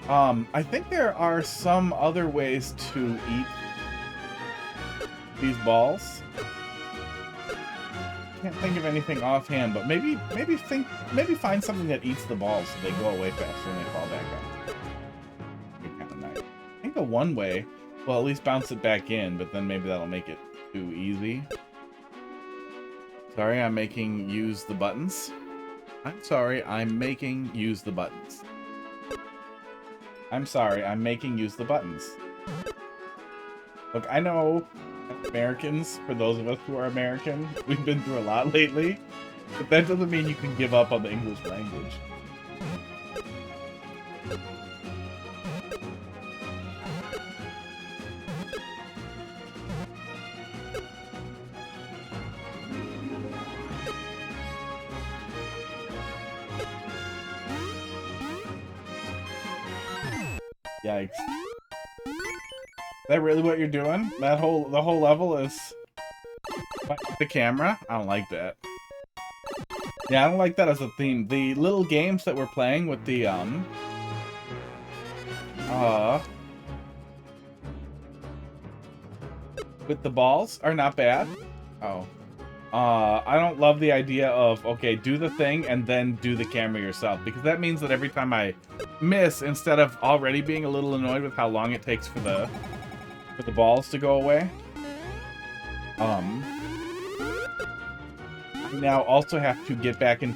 Speaker 2: I think there are some other ways to eat these balls. Can't think of anything offhand, but maybe find something that eats the balls so they go away faster and they fall back up. Be kind of nice. I think the one way, well, at least bounce it back in, but then maybe that'll make it too easy. Sorry, I'm making use the buttons. I'm sorry, I'm making use the buttons. I'm sorry, I'm making use the buttons. Look, I know Americans, for those of us who are American, we've been through a lot lately, but that doesn't mean you can give up on the English language. Yikes. Is that really what you're doing? The whole level is the camera? I don't like that. Yeah, I don't like that as a theme. The little games that we're playing with the with the balls are not bad. Oh. I don't love the idea of, okay, do the thing and then do the camera yourself, because that means that every time I miss, instead of already being a little annoyed with how long it takes for the balls to go away, I now also have to get back in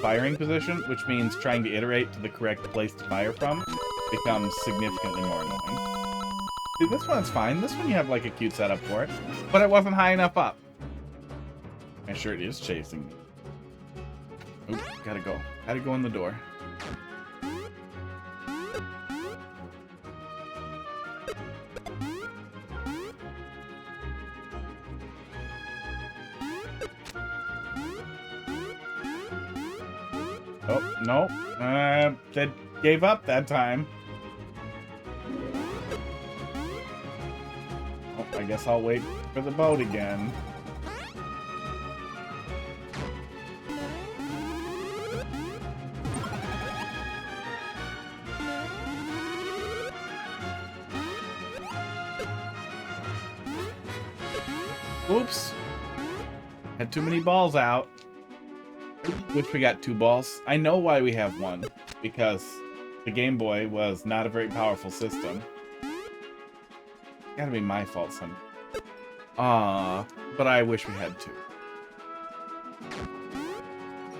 Speaker 2: firing position, which means trying to iterate to the correct place to fire from becomes significantly more annoying. Dude, this one's fine. This one you have like a cute setup for it, but it wasn't high enough up. My shirt is chasing me. Oop, gotta go. Gotta go in the door. Oh, no. That gave up that time. Oh, I guess I'll wait for the boat again. Oops. Had too many balls out. Wish we got 2 balls. I know why we have 1. Because the Game Boy was not a very powerful system. Gotta be my fault someday. But I wish we had 2.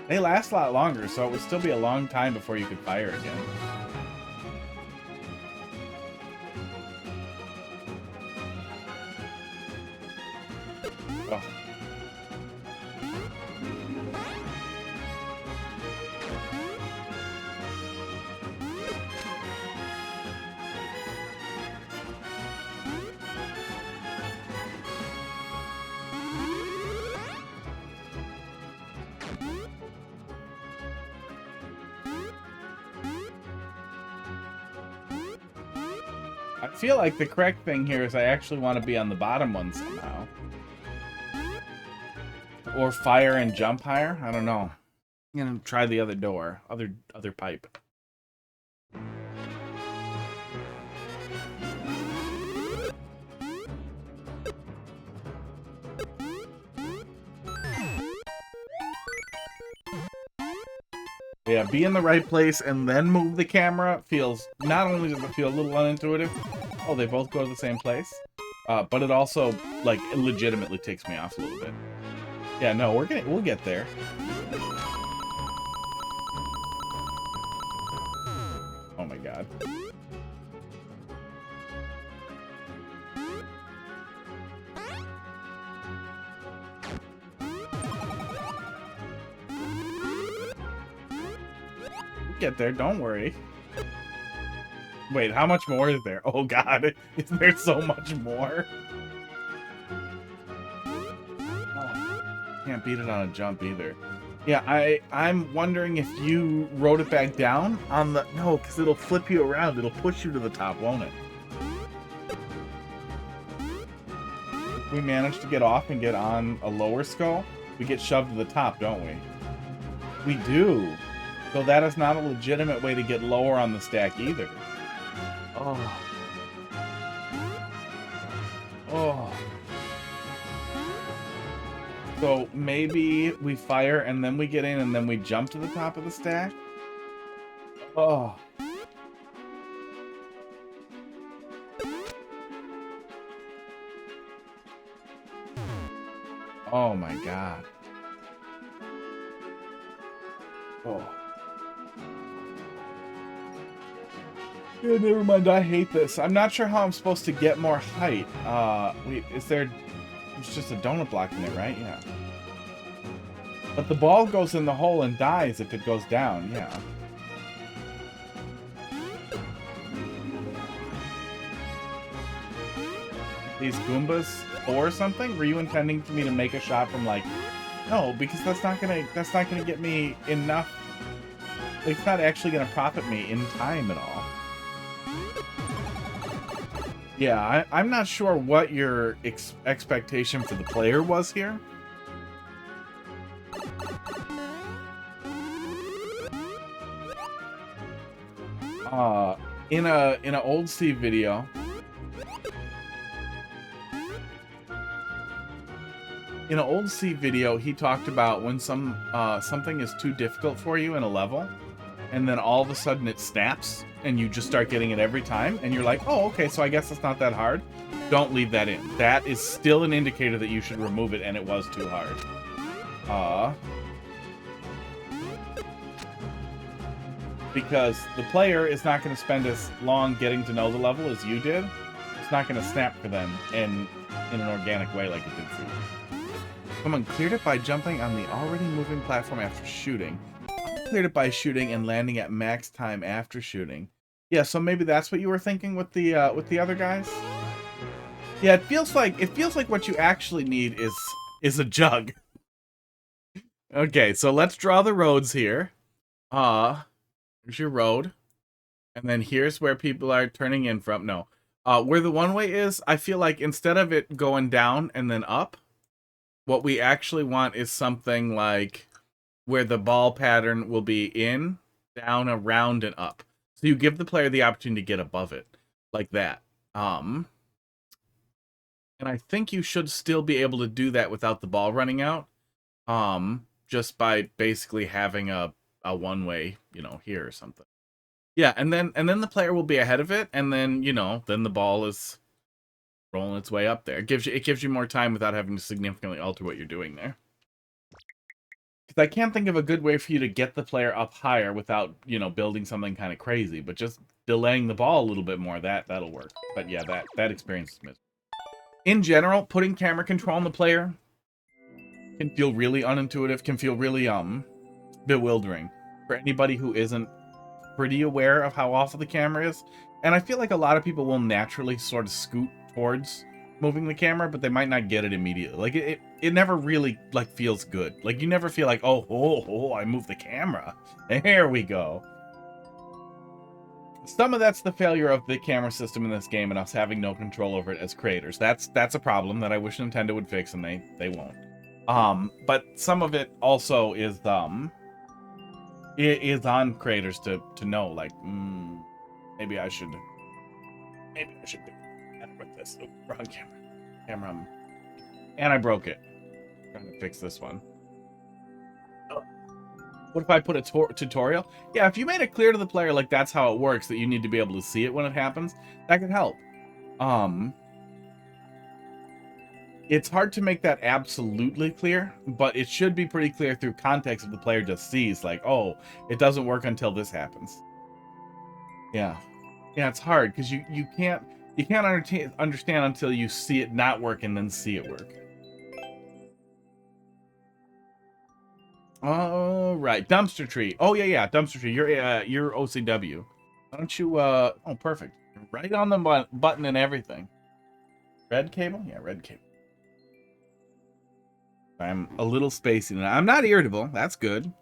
Speaker 2: They last a lot longer, so it would still be a long time before you could fire again. Oh. I feel like the correct thing here is I actually want to be on the bottom one somehow. Or fire and jump higher? I don't know. I'm gonna try the other door. Other pipe. Yeah, be in the right place and then move the camera feels, not only does it feel a little unintuitive, oh, they both go to the same place, but it also, like, it legitimately takes me off a little bit. Yeah, no, we'll get there. Oh my god. Get there, don't worry. Wait, how much more is there? Oh god, is there so much more? Oh, can't beat it on a jump either. Yeah, I'm wondering if you wrote it back down on the... No, because it'll flip you around. It'll push you to the top, won't it? If we manage to get off and get on a lower skull, we get shoved to the top, don't we? We do. So that is not a legitimate way to get lower on the stack either. Oh. Oh. So maybe we fire and then we get in and then we jump to the top of the stack? Oh. Oh my god. Oh. Yeah, never mind, I hate this. I'm not sure how I'm supposed to get more height. Wait, is there... It's just a donut block in it, right? Yeah. But the ball goes in the hole and dies if it goes down, yeah. These Goombas or something? Were you intending for me to make a shot from, like... No, because that's not gonna get me enough... Like, it's not actually gonna profit me in time at all. Yeah, I'm not sure what your expectation for the player was here. In an old C video, he talked about when something is too difficult for you in a level, and then all of a sudden it snaps, and you just start getting it every time, and you're like, oh, okay, so I guess it's not that hard. Don't leave that in. That is still an indicator that you should remove it, and it was too hard. Because the player is not going to spend as long getting to know the level as you did. It's not going to snap for them in an organic way like it did for you. Someone cleared it by jumping on the already moving platform after shooting. Cleared it by shooting and landing at max time after shooting. Yeah, so maybe that's what you were thinking with the other guys. Yeah, it feels like what you actually need is a jug. Okay, so let's draw the roads here. Here's your road, and then here's where people are turning in from. No, where the one-way is, I feel like instead of it going down and then up, what we actually want is something like where the ball pattern will be in, down, around, and up. So you give the player the opportunity to get above it, like that. And I think you should still be able to do that without the ball running out. just by basically having a one-way, you know, here or something. Yeah, and then the player will be ahead of it, and then, you know, then the ball is rolling its way up there. It gives you more time without having to significantly alter what you're doing there. Because I can't think of a good way for you to get the player up higher without, you know, building something kind of crazy, but just delaying the ball a little bit more, that'll work. But yeah, that experience is missing. In general, putting camera control on the player can feel really unintuitive, can feel really bewildering for anybody who isn't pretty aware of how awful the camera is. And I feel like a lot of people will naturally sort of scoot towards moving the camera, but they might not get it immediately. Like it never really like feels good. Like you never feel like, oh, I moved the camera. There we go. Some of that's the failure of the camera system in this game and us having no control over it as creators. That's a problem that I wish Nintendo would fix, and they won't. But some of it also is it is on creators to know, like, maybe I should be better with this. Oh, wrong camera. And I broke it. I'm trying to fix this one. What if I put a tutorial? Yeah, if you made it clear to the player, like, that's how it works, that you need to be able to see it when it happens, that could help. It's hard to make that absolutely clear, but it should be pretty clear through context if the player just sees, like, oh, it doesn't work until this happens. Yeah. Yeah, it's hard, because you can't understand until you see it not work and then see it work. All right, dumpster tree. Oh yeah, dumpster tree. You're OCW. Why don't you? Oh, perfect. Right on the button and everything. Red cable? Yeah, red cable. I'm a little spacey now. I'm not irritable. That's good.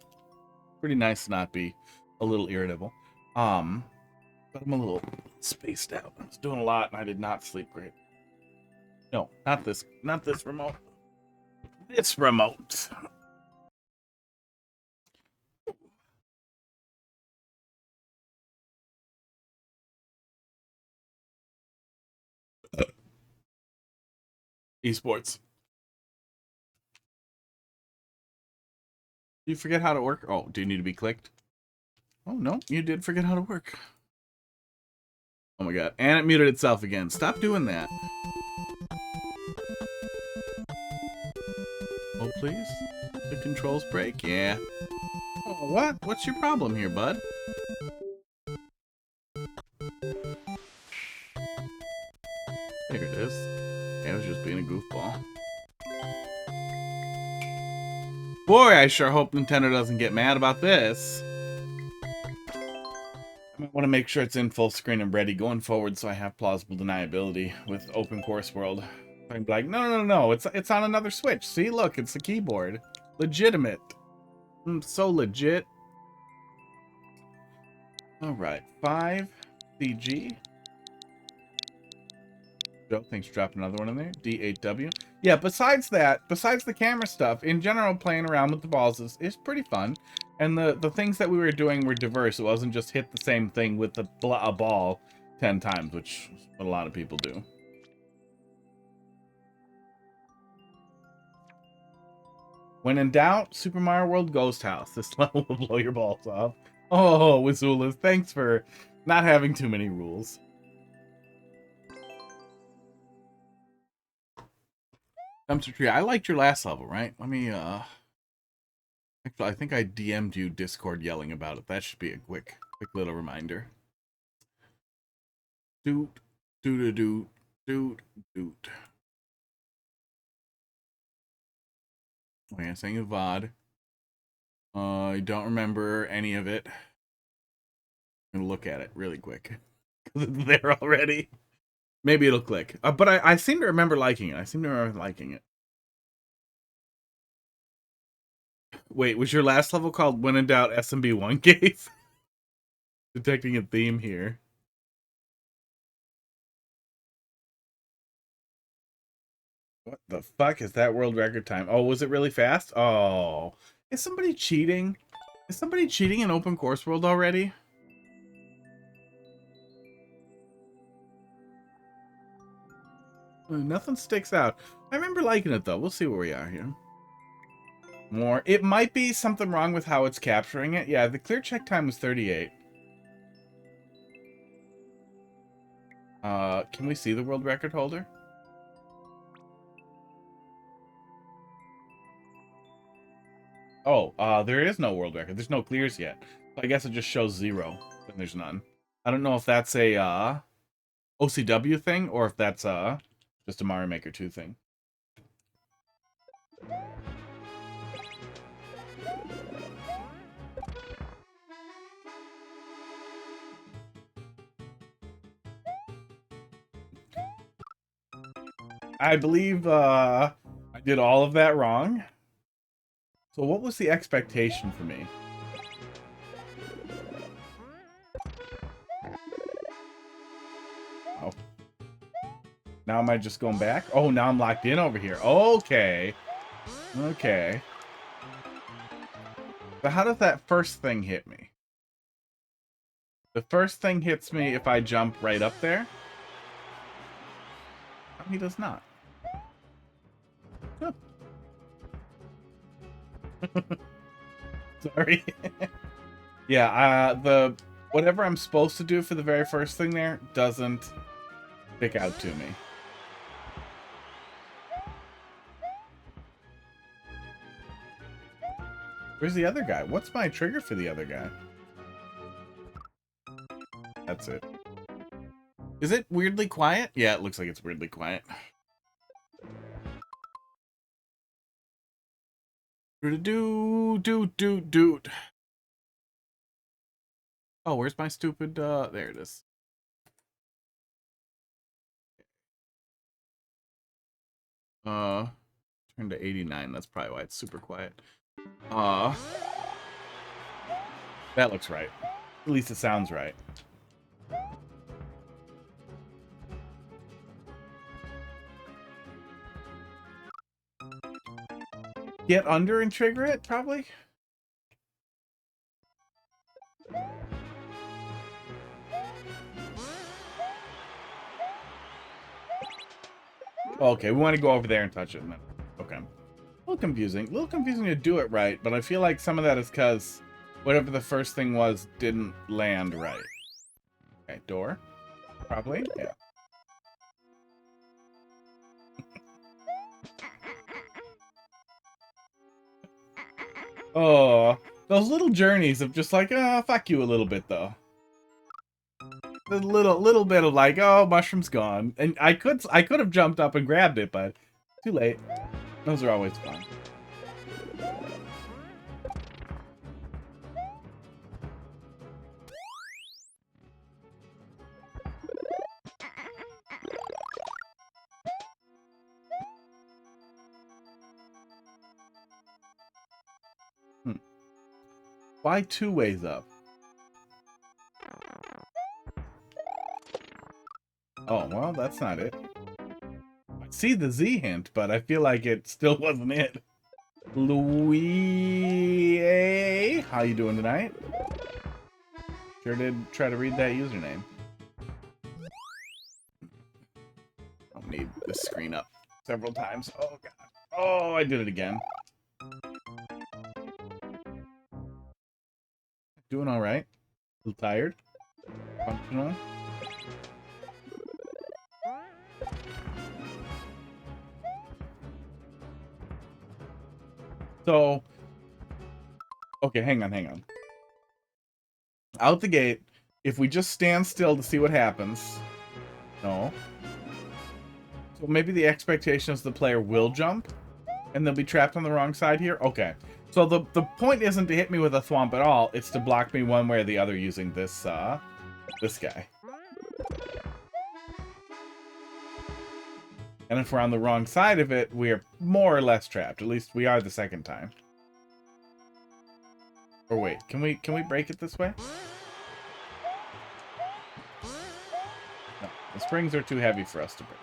Speaker 2: Pretty nice to not be a little irritable. But I'm a little spaced out. I was doing a lot and I did not sleep great. No, not this remote. This remote. Esports. You forget how to work? Oh, do you need to be clicked? Oh, no, you did forget how to work. Oh my god. And it muted itself again. Stop doing that. Oh, please? The controls break? Yeah. Oh, what? What's your problem here, bud? There it is. Yeah, I was just being a goofball. Boy, I sure hope Nintendo doesn't get mad about this. I want to make sure it's in full screen and ready going forward so I have plausible deniability with Open Course World. I can be like, no, it's on another Switch. See, look, it's the keyboard. Legitimate. So legit. Alright, 5CG. Joe, thanks for dropping another one in there. D8W. Yeah, besides the camera stuff, in general, playing around with the balls is pretty fun. And the things that we were doing were diverse. It wasn't just hit the same thing with a ball 10 times, which is what a lot of people do. When in doubt, Super Mario World Ghost House. This level will blow your balls off. Oh, Wazoolas, thanks for not having too many rules. Dumpster tree. I liked your last level, right? Let me, actually, I think I DM'd you Discord yelling about it. That should be a quick little reminder. Doot. Oh yeah, saying a VOD. I don't remember any of it. I'm gonna look at it really quick. Because it's there already. Maybe it'll click. But I seem to remember liking it. Wait, was your last level called When in Doubt SMB1 Cave? Detecting a theme here. What the fuck is that world record time? Oh, was it really fast? Oh. Is somebody cheating? Is somebody cheating in Open Course World already? Nothing sticks out. I remember liking it though. We'll see where we are here. More. It might be something wrong with how it's capturing it. Yeah, the clear check time was 38. Can we see the world record holder? Oh, there is no world record. There's no clears yet. So I guess it just shows 0 when there's none. I don't know if that's a OCW thing or if that's just a Mario Maker 2 thing. I believe I did all of that wrong. So what was the expectation for me? Oh. Now am I just going back? Oh, now I'm locked in over here. Okay. Okay. But how does that first thing hit me? The first thing hits me if I jump right up there? Oh, he does not. Oh. Sorry. Yeah, the whatever I'm supposed to do for the very first thing there doesn't stick out to me. Where's the other guy? What's my trigger for the other guy? That's it. Is it weirdly quiet? Yeah, it looks like it's weirdly quiet. Do. Oh, where's my stupid, there it is. Turn to 89, that's probably why it's super quiet. That looks right. At least it sounds right. Get under and trigger it, probably? Okay, we want to go over there and touch it. Okay. A little confusing. A little confusing to do it right, but I feel like some of that is because whatever the first thing was didn't land right. Okay, door. Probably, yeah. Oh, those little journeys of just like, fuck you a little bit, though. The little bit of like, oh, mushroom's gone. And I could have jumped up and grabbed it, but too late. Those are always fun. Why 2 ways up? Oh, well, that's not it. I see the Z hint, but I feel like it still wasn't it. Louis, how you doing tonight? Sure did try to read that username. I'll need this screen up several times. Oh, God. Oh, I did it again. Doing all right. A little tired. Functional. So, okay, hang on. Out the gate, if we just stand still to see what happens. No. So maybe the expectation is the player will jump, and they'll be trapped on the wrong side here? Okay. So the point isn't to hit me with a thwomp at all, it's to block me one way or the other using this, this guy. And if we're on the wrong side of it, we're more or less trapped. At least we are the second time. Or wait, can we break it this way? No, the springs are too heavy for us to break.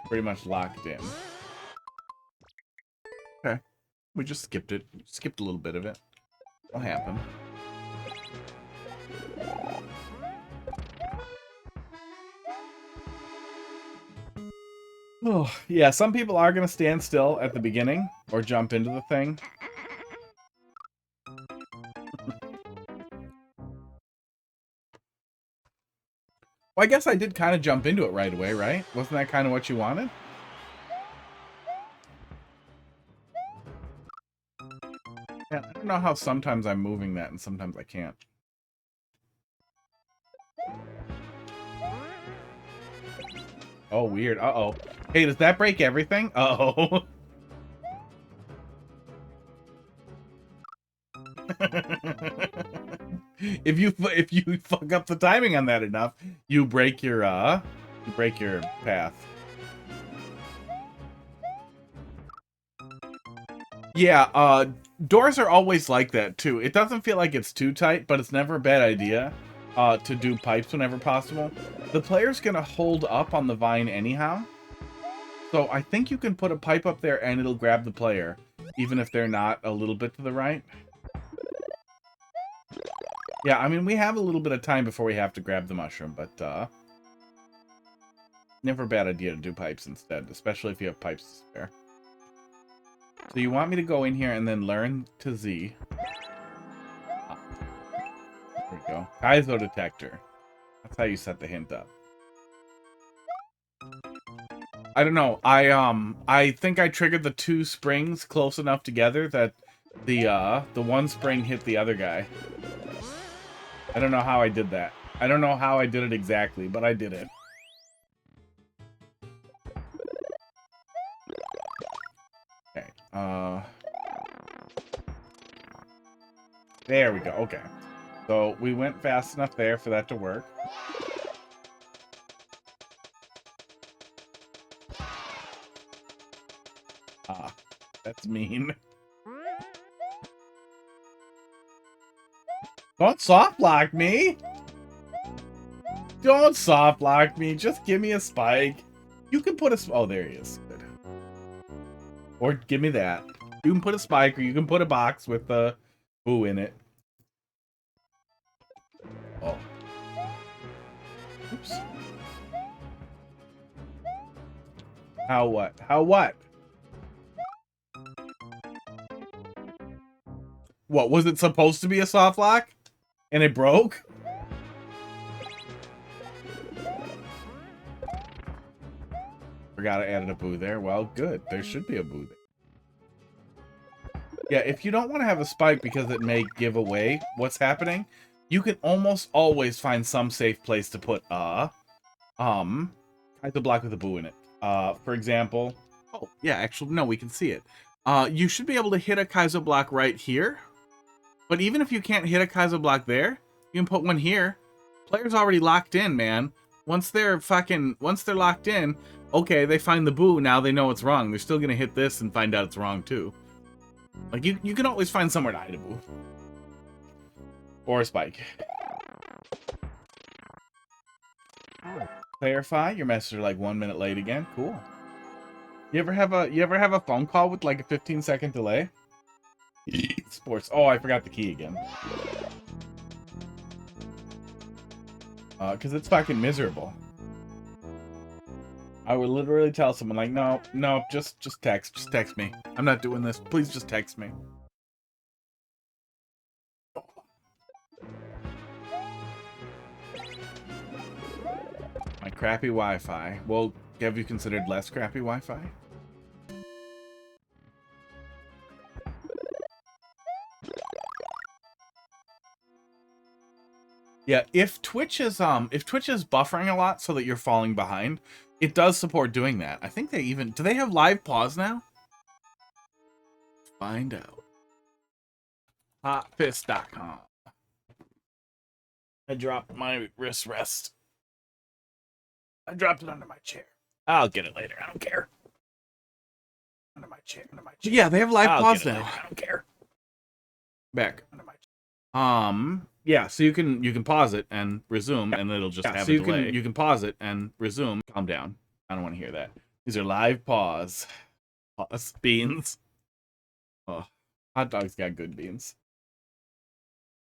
Speaker 2: Pretty much locked in. Okay. We just skipped it. Skipped a little bit of it. What happened? Oh, yeah, some people are going to stand still at the beginning, Or jump into the thing. Well, I guess I did kind of jump into it right away, right? Wasn't that kind of what you wanted? Yeah, I don't know how sometimes I'm moving that and sometimes I can't. Oh, weird. Uh-oh. Hey, does that break everything? Uh-oh. If you fuck up the timing on that enough, you break your path. Yeah, doors are always like that too. It doesn't feel like it's too tight, but it's never a bad idea to do pipes whenever possible. The player's gonna hold up on the vine anyhow. So I think you can put a pipe up there and it'll grab the player, even if they're not a little bit to the right. Yeah, I mean, we have a little bit of time before we have to grab the mushroom, but never a bad idea to do pipes instead, especially if you have pipes to spare. So you want me to go in here and then learn to Z. There we go. Kaizo detector. That's how you set the hint up. I don't know. I think I triggered the two springs close enough together that the one spring hit the other guy. I don't know how I did that. I don't know how I did it exactly, but I did it. Okay. There we go. Okay. So we went fast enough there for that to work. Ah, that's mean. Don't soft lock me! Don't soft lock me. Just give me a spike. You can put a... Oh, there he is. Good. Or give me that. You can put a spike, or you can put a box with the boo in it. Oh. Oops. How what? How what? What, was it supposed to be a soft lock? And it broke? Forgot I added a boo there. Well, good. There should be a boo there. Yeah, if you don't want to have a spike because it may give away what's happening, you can almost always find some safe place to put kThe block with a boo in it. For example, oh yeah, actually no, we can see it. You should be able to hit a kThe block right here. But even if you can't hit a kThe block there, you can put one here. Player's already locked in, man. Once they're locked in, okay, they find the boo, now they know it's wrong. They're still gonna hit this and find out it's wrong too. Like, you can always find somewhere to hide a boo. Or a spike. Clarify, your messages are like 1 minute late again. Cool. You ever have a phone call with like a 15-second delay? Sports. Oh, I forgot the key again. Because it's fucking miserable. I would literally tell someone like, no, just text me. I'm not doing this. Please just text me. My crappy Wi-Fi. Well, have you considered less crappy Wi-Fi? Yeah, if Twitch is buffering a lot so that you're falling behind, it does support doing that. I think they even... Do they have live pause now? Find out. Hotfist.com. I dropped my wrist rest. I dropped it under my chair. I'll get it later. I don't care. Under my chair. Yeah, they have live pause now. I don't care. Back. Under my chair. Yeah, so you can pause it and resume, and it'll just have a delay. You can pause it and resume. Calm down. I don't want to hear that. These are live pause. Pause. Beans. Oh, hot dog's got good beans.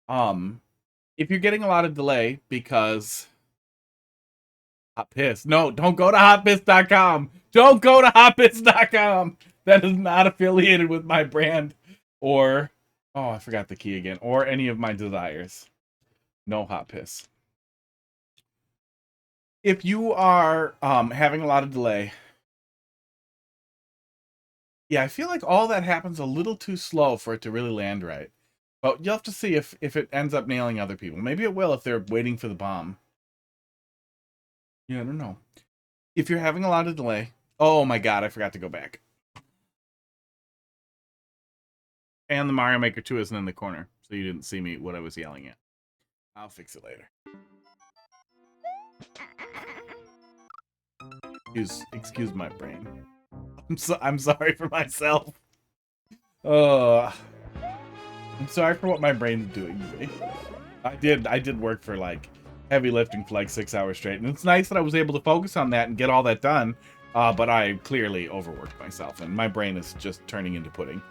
Speaker 2: If you're getting a lot of delay because... Hot piss. No, don't go to hotpiss.com. Don't go to hotpiss.com. That is not affiliated with my brand or, oh, I forgot the key again, or any of my desires. No hot piss. If you are having a lot of delay, yeah, I feel like all that happens a little too slow for it to really land right. But you'll have to see if it ends up nailing other people. Maybe it will if they're waiting for the bomb. Yeah, I don't know. If you're having a lot of delay, oh my god, I forgot to go back. And the Mario Maker 2 isn't in the corner, so you didn't see me what I was yelling at. I'll fix it later. Excuse my brain. I'm sorry for myself. I'm sorry for what my brain is doing to me. I did work for like heavy lifting for like 6 hours straight, and it's nice that I was able to focus on that and get all that done. But I clearly overworked myself, and my brain is just turning into pudding.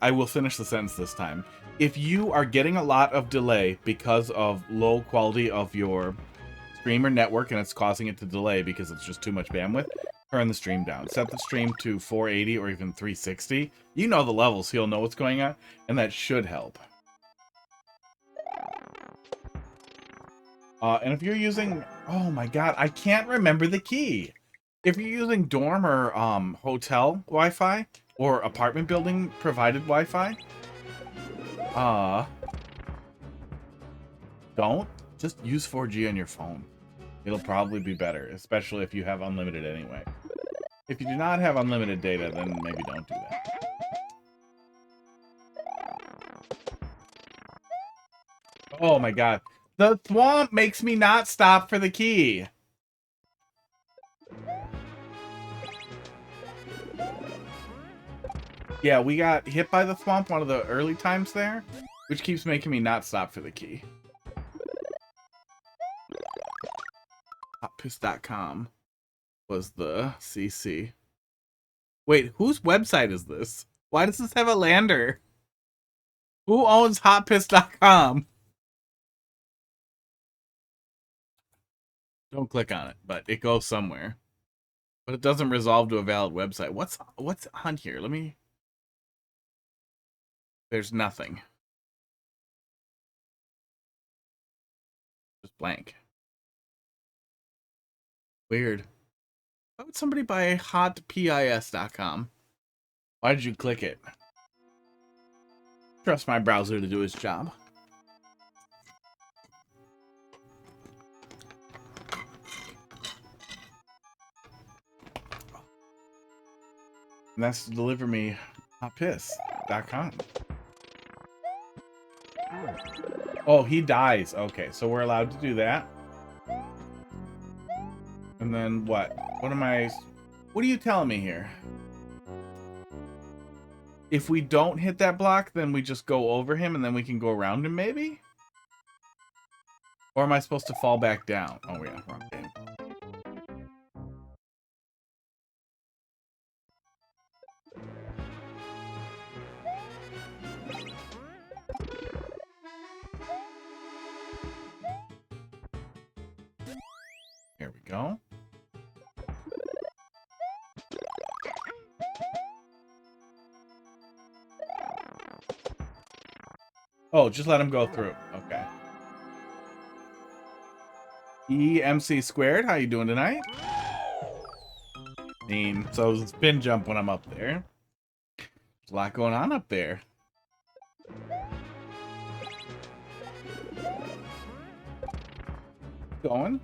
Speaker 2: I will finish the sentence this time. If you are getting a lot of delay because of low quality of your stream or network, and it's causing it to delay because it's just too much bandwidth, turn the stream down. Set the stream to 480 or even 360. You know the levels, so you'll know what's going on, and that should help. And if you're using... Oh my god, I can't remember the key. If you're using dorm or hotel Wi-Fi, or apartment building provided Wi-Fi, don't. Just use 4G on your phone. It'll probably be better, especially if you have unlimited anyway. If you do not have unlimited data, then maybe don't do that. Oh my god. The swamp makes me not stop for the key. Yeah, we got hit by the swamp one of the early times there, which keeps making me not stop for the key. Hotpiss.com was the CC. Wait, whose website is this? Why does this have a lander? Who owns hotpiss.com? Don't click on it, but it goes somewhere. But it doesn't resolve to a valid website. What's on here? Let me... There's nothing. Just blank. Weird. Why would somebody buy hotpis.com? Why did you click it? Trust my browser to do its job. And that's to deliver me hotpiss.com. Oh, he dies. Okay, so we're allowed to do that. And then what? What are you telling me here? If we don't hit that block, then we just go over him and then we can go around him, maybe? Or am I supposed to fall back down? Oh, yeah, wrong game. Here we go. Oh, just let him go through. Okay. EMC squared, how you doing tonight? So spin jump when I'm up there. There's a lot going on up there. Going.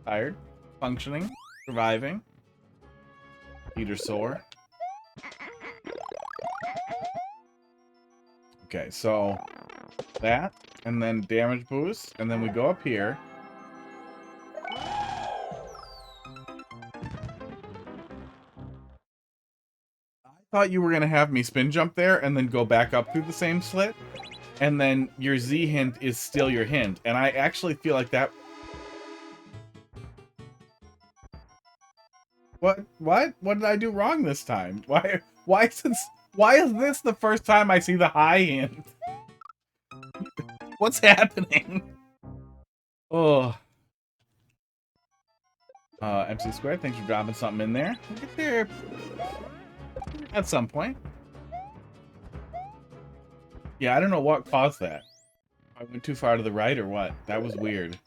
Speaker 2: Tired. Functioning. Surviving. Feet are sore. Okay, so that, and then damage boost, and then we go up here. I thought you were going to have me spin jump there and then go back up through the same slit, and then your Z hint is still your hint, and I actually feel like that... What did I do wrong this time? Why is this the first time I see the high hint? What's happening? Oh. MC Squared, thanks for dropping something in there. We'll get there at some point. Yeah, I don't know what caused that. I went too far to the right or what? That was weird.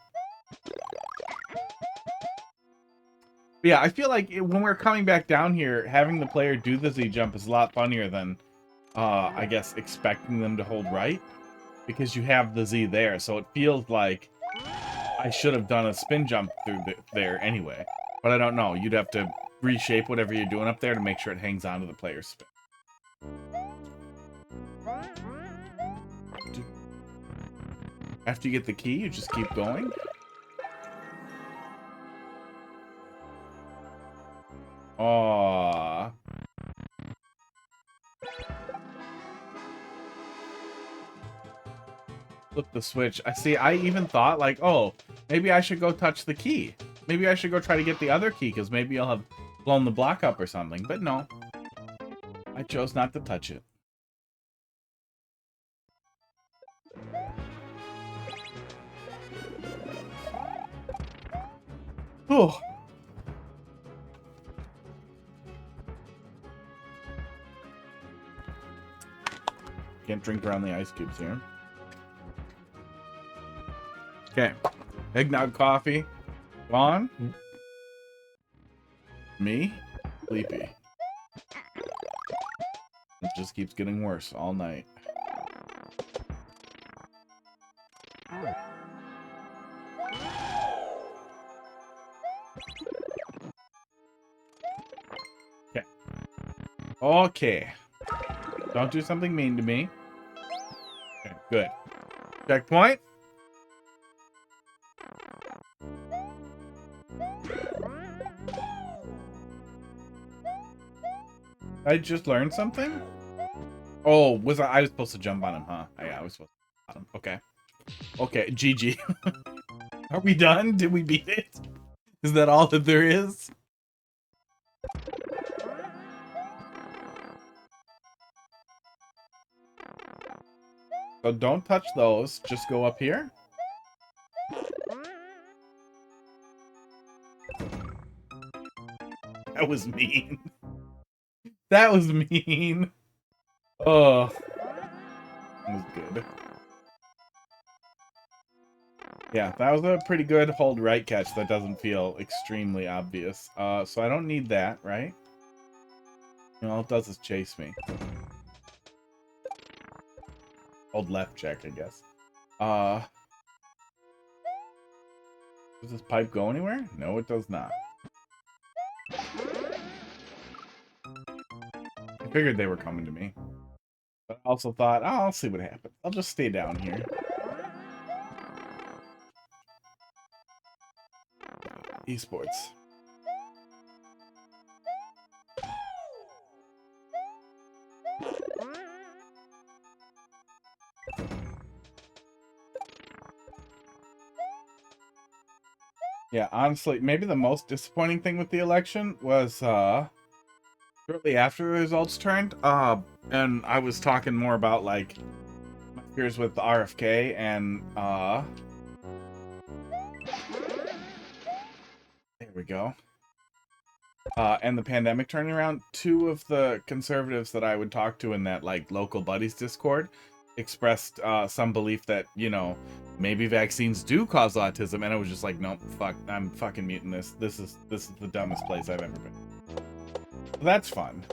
Speaker 2: But yeah, I feel like when we're coming back down here, having the player do the Z jump is a lot funnier than, I guess, expecting them to hold right. Because you have the Z there, so it feels like I should have done a spin jump through there anyway. But I don't know. You'd have to reshape whatever you're doing up there to make sure it hangs on to the player's spin. After you get the key, you just keep going. Aww. Flip the switch. I even thought, like, oh, maybe I should go touch the key. Maybe I should go try to get the other key, because maybe I'll have blown the block up or something. But no. I chose not to touch it. Oh. Can't drink around the ice cubes here. Okay. Eggnog coffee. Gone. Me? Sleepy. It just keeps getting worse all night. Okay. Okay. Don't do something mean to me. Okay, good. Checkpoint. I just learned something? Oh, was I was supposed to jump on him, huh? Yeah, I was supposed to jump on him. Okay. Okay, GG. Are we done? Did we beat it? Is that all that there is? So don't touch those. Just go up here. That was mean. That was mean. Oh. That was good. Yeah, that was a pretty good hold right catch that doesn't feel extremely obvious. So I don't need that, right? You know, all it does is chase me. Hold left check, I guess. Does this pipe go anywhere? No, it does not. I figured they were coming to me. But I also thought, oh, I'll see what happens. I'll just stay down here. Esports. Yeah, honestly, maybe the most disappointing thing with the election was shortly after the results turned, and I was talking more about like my fears with the RFK and there we go. And the pandemic turning around. Two of the conservatives that I would talk to in that like local buddies Discord expressed some belief that, you know, maybe vaccines do cause autism, and I was just like, nope, fuck, I'm fucking muting this. This is the dumbest place I've ever been. So that's fun.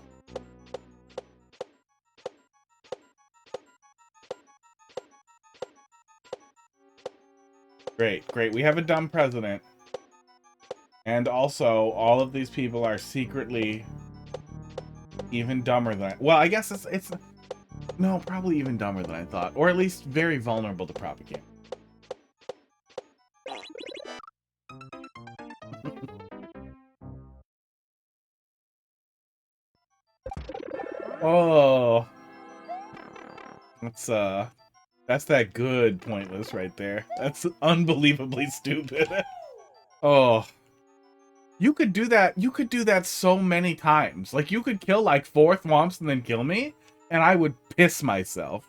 Speaker 2: Great, great. We have a dumb president. And also, all of these people are secretly even dumber than well, I guess it's no, probably even dumber than I thought, or at least very vulnerable to propaganda. Oh, that's that good pointless right there. That's unbelievably stupid. Oh, you could do that. You could do that so many times. Like, you could kill like 4 thwomps and then kill me, and I would piss myself.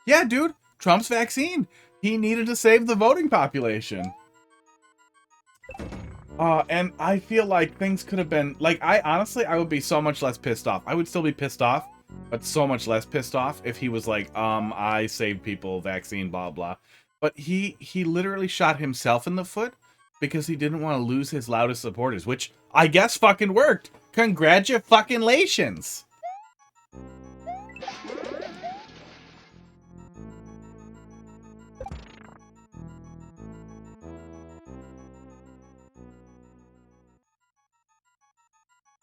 Speaker 2: Yeah, dude, Trump's vaccine. He needed to save the voting population. And I feel like things could have been like I would be so much less pissed off. I would still be pissed off, but so much less pissed off if he was like, I saved people, vaccine, blah blah. But he literally shot himself in the foot because he didn't want to lose his loudest supporters, which I guess fucking worked. Congratulations.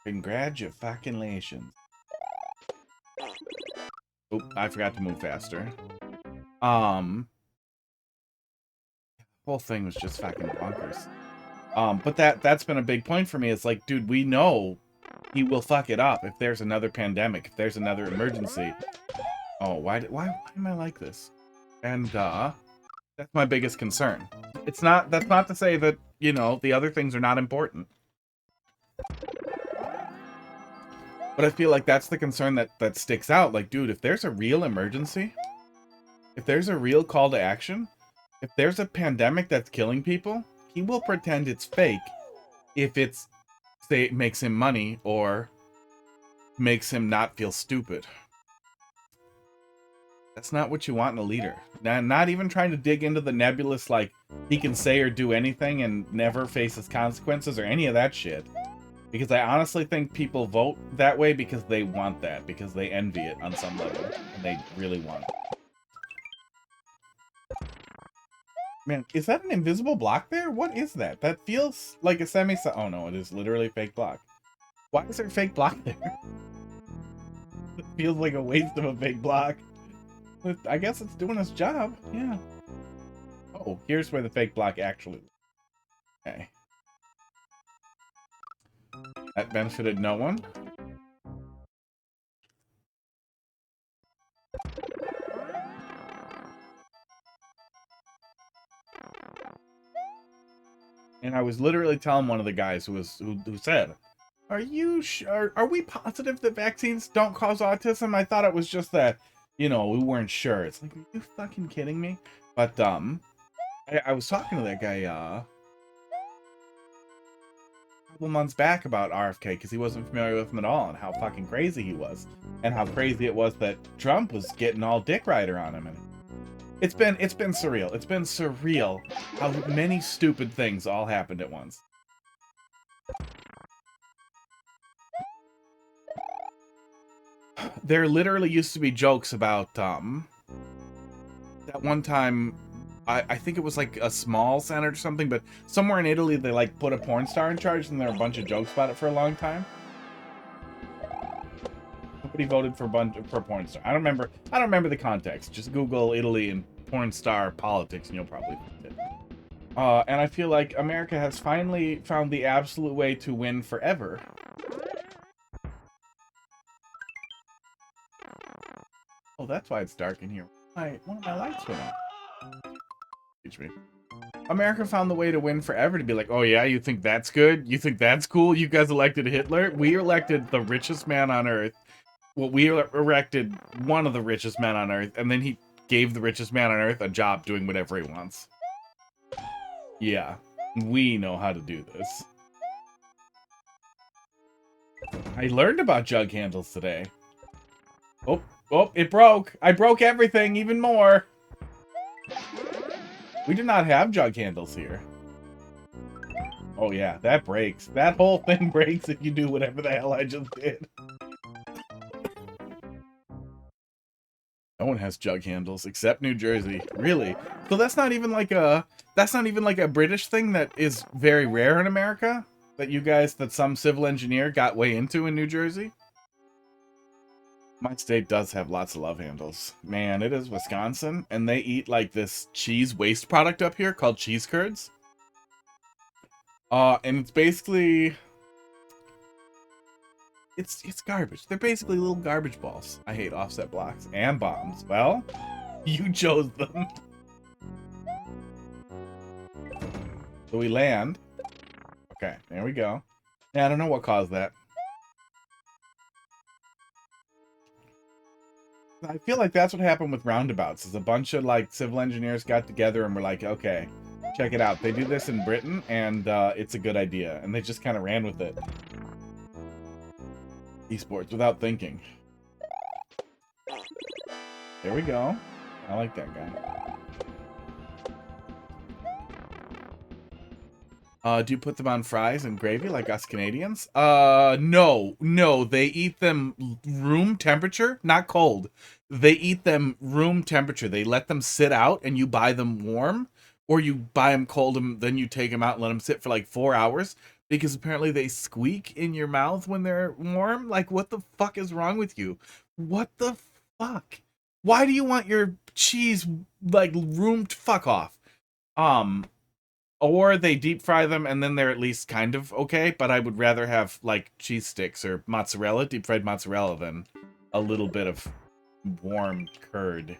Speaker 2: Congratulations. Oop, I forgot to move faster. Whole thing was just fucking bonkers. But that's been a big point for me. It's like, dude, we know he will fuck it up if there's another pandemic, if there's another emergency. Oh, why am I like this? And that's my biggest concern. That's not to say that, you know, the other things are not important. But I feel like that's the concern that sticks out. Like, dude, if there's a real emergency, if there's a real call to action, if there's a pandemic that's killing people, he will pretend it's fake if it's, say, it makes him money or makes him not feel stupid. That's not what you want in a leader. Not even trying to dig into the nebulous, like, he can say or do anything and never faces consequences or any of that shit. Because I honestly think people vote that way because they want that, because they envy it on some level, and they really want it. Man, is that an invisible block there? What is that? That feels like a oh no, it is literally a fake block. Why is there a fake block there? It feels like a waste of a fake block. But I guess it's doing its job, yeah. Oh, here's where the fake block actually... Okay. That benefited no one. And I was literally telling one of the guys who said, "Are you sure? Are we positive that vaccines don't cause autism? I thought it was just that, you know, we weren't sure." It's like, are you fucking kidding me? But I was talking to that guy a couple months back about RFK because he wasn't familiar with him at all and how fucking crazy he was, and how crazy it was that Trump was getting all dick rider on him. And it's been surreal. It's been surreal how many stupid things all happened at once. There literally used to be jokes about that one time, I think it was like a small senate or something, but somewhere in Italy they like put a porn star in charge, and there were a bunch of jokes about it for a long time. Nobody voted for porn star. I don't remember the context. Just Google Italy and porn star politics, and you'll probably find it. And I feel like America has finally found the absolute way to win forever. Oh, that's why it's dark in here. One of my lights went out. Excuse me. America found the way to win forever, to be like, oh yeah, you think that's good? You think that's cool? You guys elected Hitler? We elected the richest man on earth. Well, we elected one of the richest men on earth, and then he gave the richest man on earth a job doing whatever he wants. Yeah, we know how to do this. I learned about jug handles today. Oh, it broke. I broke everything even more. We do not have jug handles here. Oh yeah, that breaks. That whole thing breaks if you do whatever the hell I just did. No one has jug handles except New Jersey. Really? So that's not even like a British thing that is very rare in America? That some civil engineer got way into in New Jersey? My state does have lots of love handles. Man, it is Wisconsin, and they eat like this cheese waste product up here called cheese curds. And it's basically... It's garbage. They're basically little garbage balls. I hate offset blocks and bombs. Well, you chose them. So we land. Okay, there we go. Yeah, I don't know what caused that. I feel like that's what happened with roundabouts, is a bunch of like civil engineers got together and were like, okay, Check it out. They do this in Britain, and it's a good idea. And they just kind of ran with it. Esports without thinking. There we go. I like that guy. Do you put them on fries and gravy like us Canadians? No. They eat them room temperature, not cold. They eat them room temperature. They let them sit out and you buy them warm, or you buy them cold and then you take them out and let them sit for like 4 hours because apparently they squeak in your mouth when they're warm. Like, what the fuck is wrong with you? What the fuck? Why do you want your cheese like roomed? Fuck off. Or they deep fry them and then they're at least kind of okay, but I would rather have like cheese sticks or mozzarella, deep fried mozzarella, than a little bit of warm curd.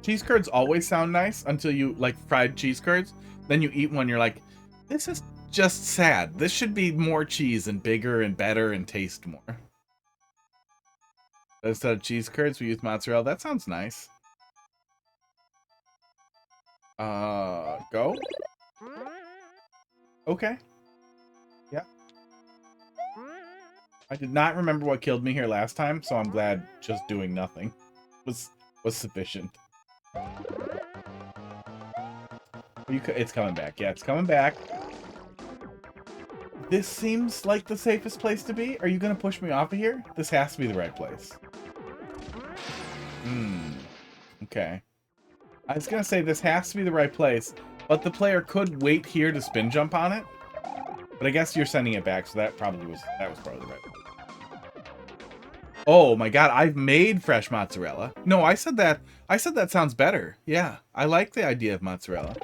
Speaker 2: Cheese curds always sound nice until you like fried cheese curds. Then you eat one, you're like, this is just sad. This should be more cheese and bigger and better and taste more. Instead of cheese curds, we use mozzarella. That sounds nice. Go? Okay. Yeah. I did not remember what killed me here last time, so I'm glad just doing nothing was sufficient. It's coming back. Yeah, it's coming back. This seems like the safest place to be. Are you gonna push me off of here? This has to be the right place. Okay. I was gonna say this has to be the right place, but the player could wait here to spin jump on it. But I guess you're sending it back, so that was probably the right place. Oh my god, I've made fresh mozzarella. No, I said that sounds better. Yeah, I like the idea of mozzarella.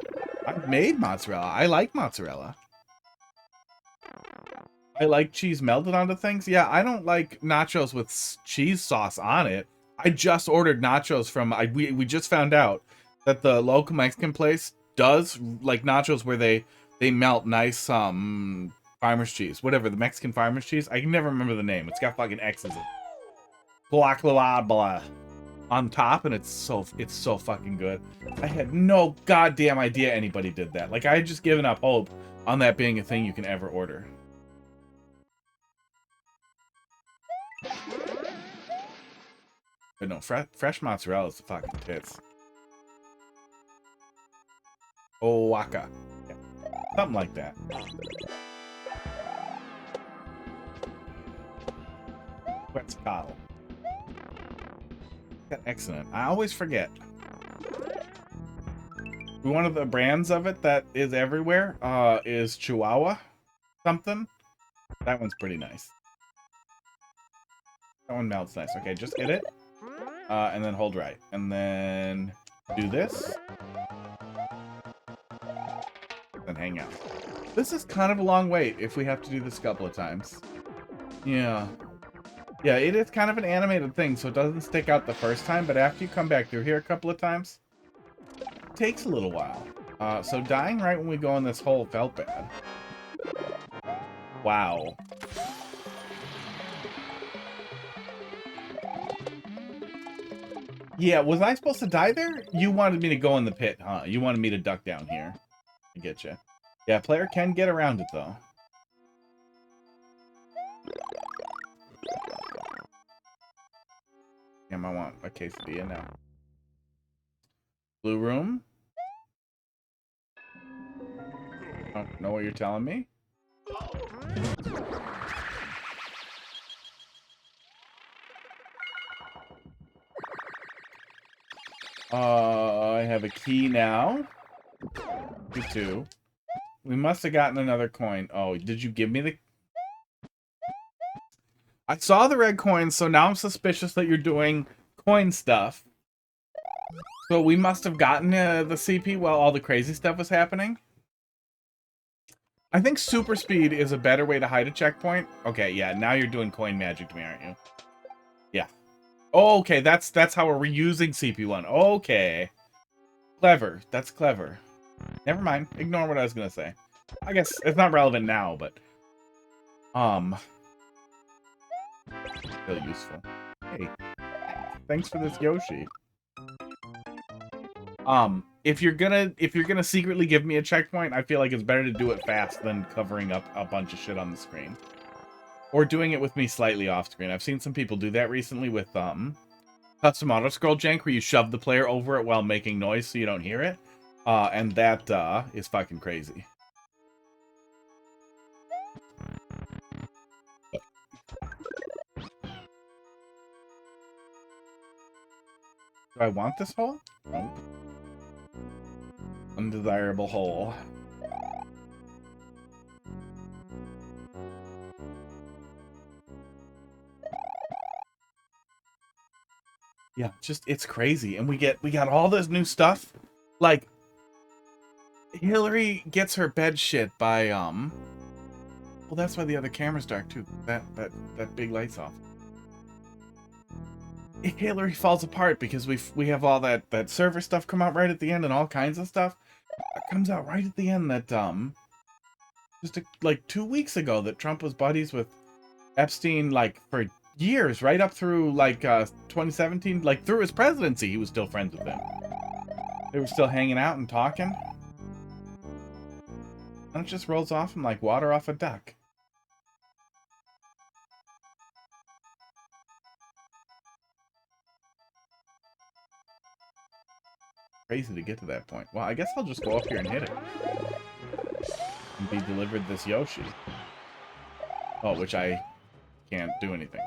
Speaker 2: I've made mozzarella. I like mozzarella. I like cheese melted onto things. Yeah, I don't like nachos with cheese sauce on it. I just ordered nachos from, we just found out that the local Mexican place does like nachos where they melt nice farmer's cheese, whatever, the Mexican farmer's cheese. I can never remember the name. It's got fucking X's in it. Blah blah blah on top, and it's so fucking good. I had no goddamn idea anybody did that. Like, I had just given up hope on that being a thing you can ever order. But no, fresh mozzarella is the fucking tits. Oaxaca. Yeah. Something like that. Quetzal. Excellent. I always forget. One of the brands of it that is everywhere is Chihuahua something. That one's pretty nice. That one melts nice. Okay, just hit it. And then hold right. And then do this. Then hang out. This is kind of a long wait if we have to do this a couple of times. Yeah. Yeah, it is kind of an animated thing, so it doesn't stick out the first time, but after you come back through here a couple of times, it takes a little while. So dying right when we go in this hole felt bad. Wow. Yeah, was I supposed to die there? You wanted me to go in the pit, huh? You wanted me to duck down here. I get you. Yeah, player can get around it, though. Damn, I want a quesadilla now. Blue room? Don't know what you're telling me? I have a key now. You too. We must have gotten another coin. Oh, did you give me the... I saw the red coins, so now I'm suspicious that you're doing coin stuff. So we must have gotten the CP while all the crazy stuff was happening. I think super speed is a better way to hide a checkpoint. Okay, yeah, now you're doing coin magic to me, aren't you? Yeah. Oh, okay, that's how we're reusing CP1. Okay. Clever. That's clever. Never mind. Ignore what I was gonna say. I guess it's not relevant now, but still useful. Hey, thanks for this Yoshi. If you're gonna secretly give me a checkpoint, I feel like it's better to do it fast than covering up a bunch of shit on the screen. Or doing it with me slightly off screen. I've seen some people do that recently with custom auto scroll jank where you shove the player over it while making noise so you don't hear it. And that is fucking crazy. Do I want this hole? Nope. Undesirable hole. Yeah, just it's crazy. And we got all this new stuff. Like Hillary gets her bed shit by well, that's why the other camera's dark too. That big light's off. Hillary falls apart because we have all that server stuff come out right at the end and all kinds of stuff. It comes out right at the end that just like 2 weeks ago that Trump was buddies with Epstein like for years, right up through like 2017, like through his presidency, he was still friends with them. They were still hanging out and talking. And it just rolls off him like water off a duck. Crazy to get to that point. Well, I guess I'll just go up here and hit it. And be delivered this Yoshi. Oh, which I can't do anything.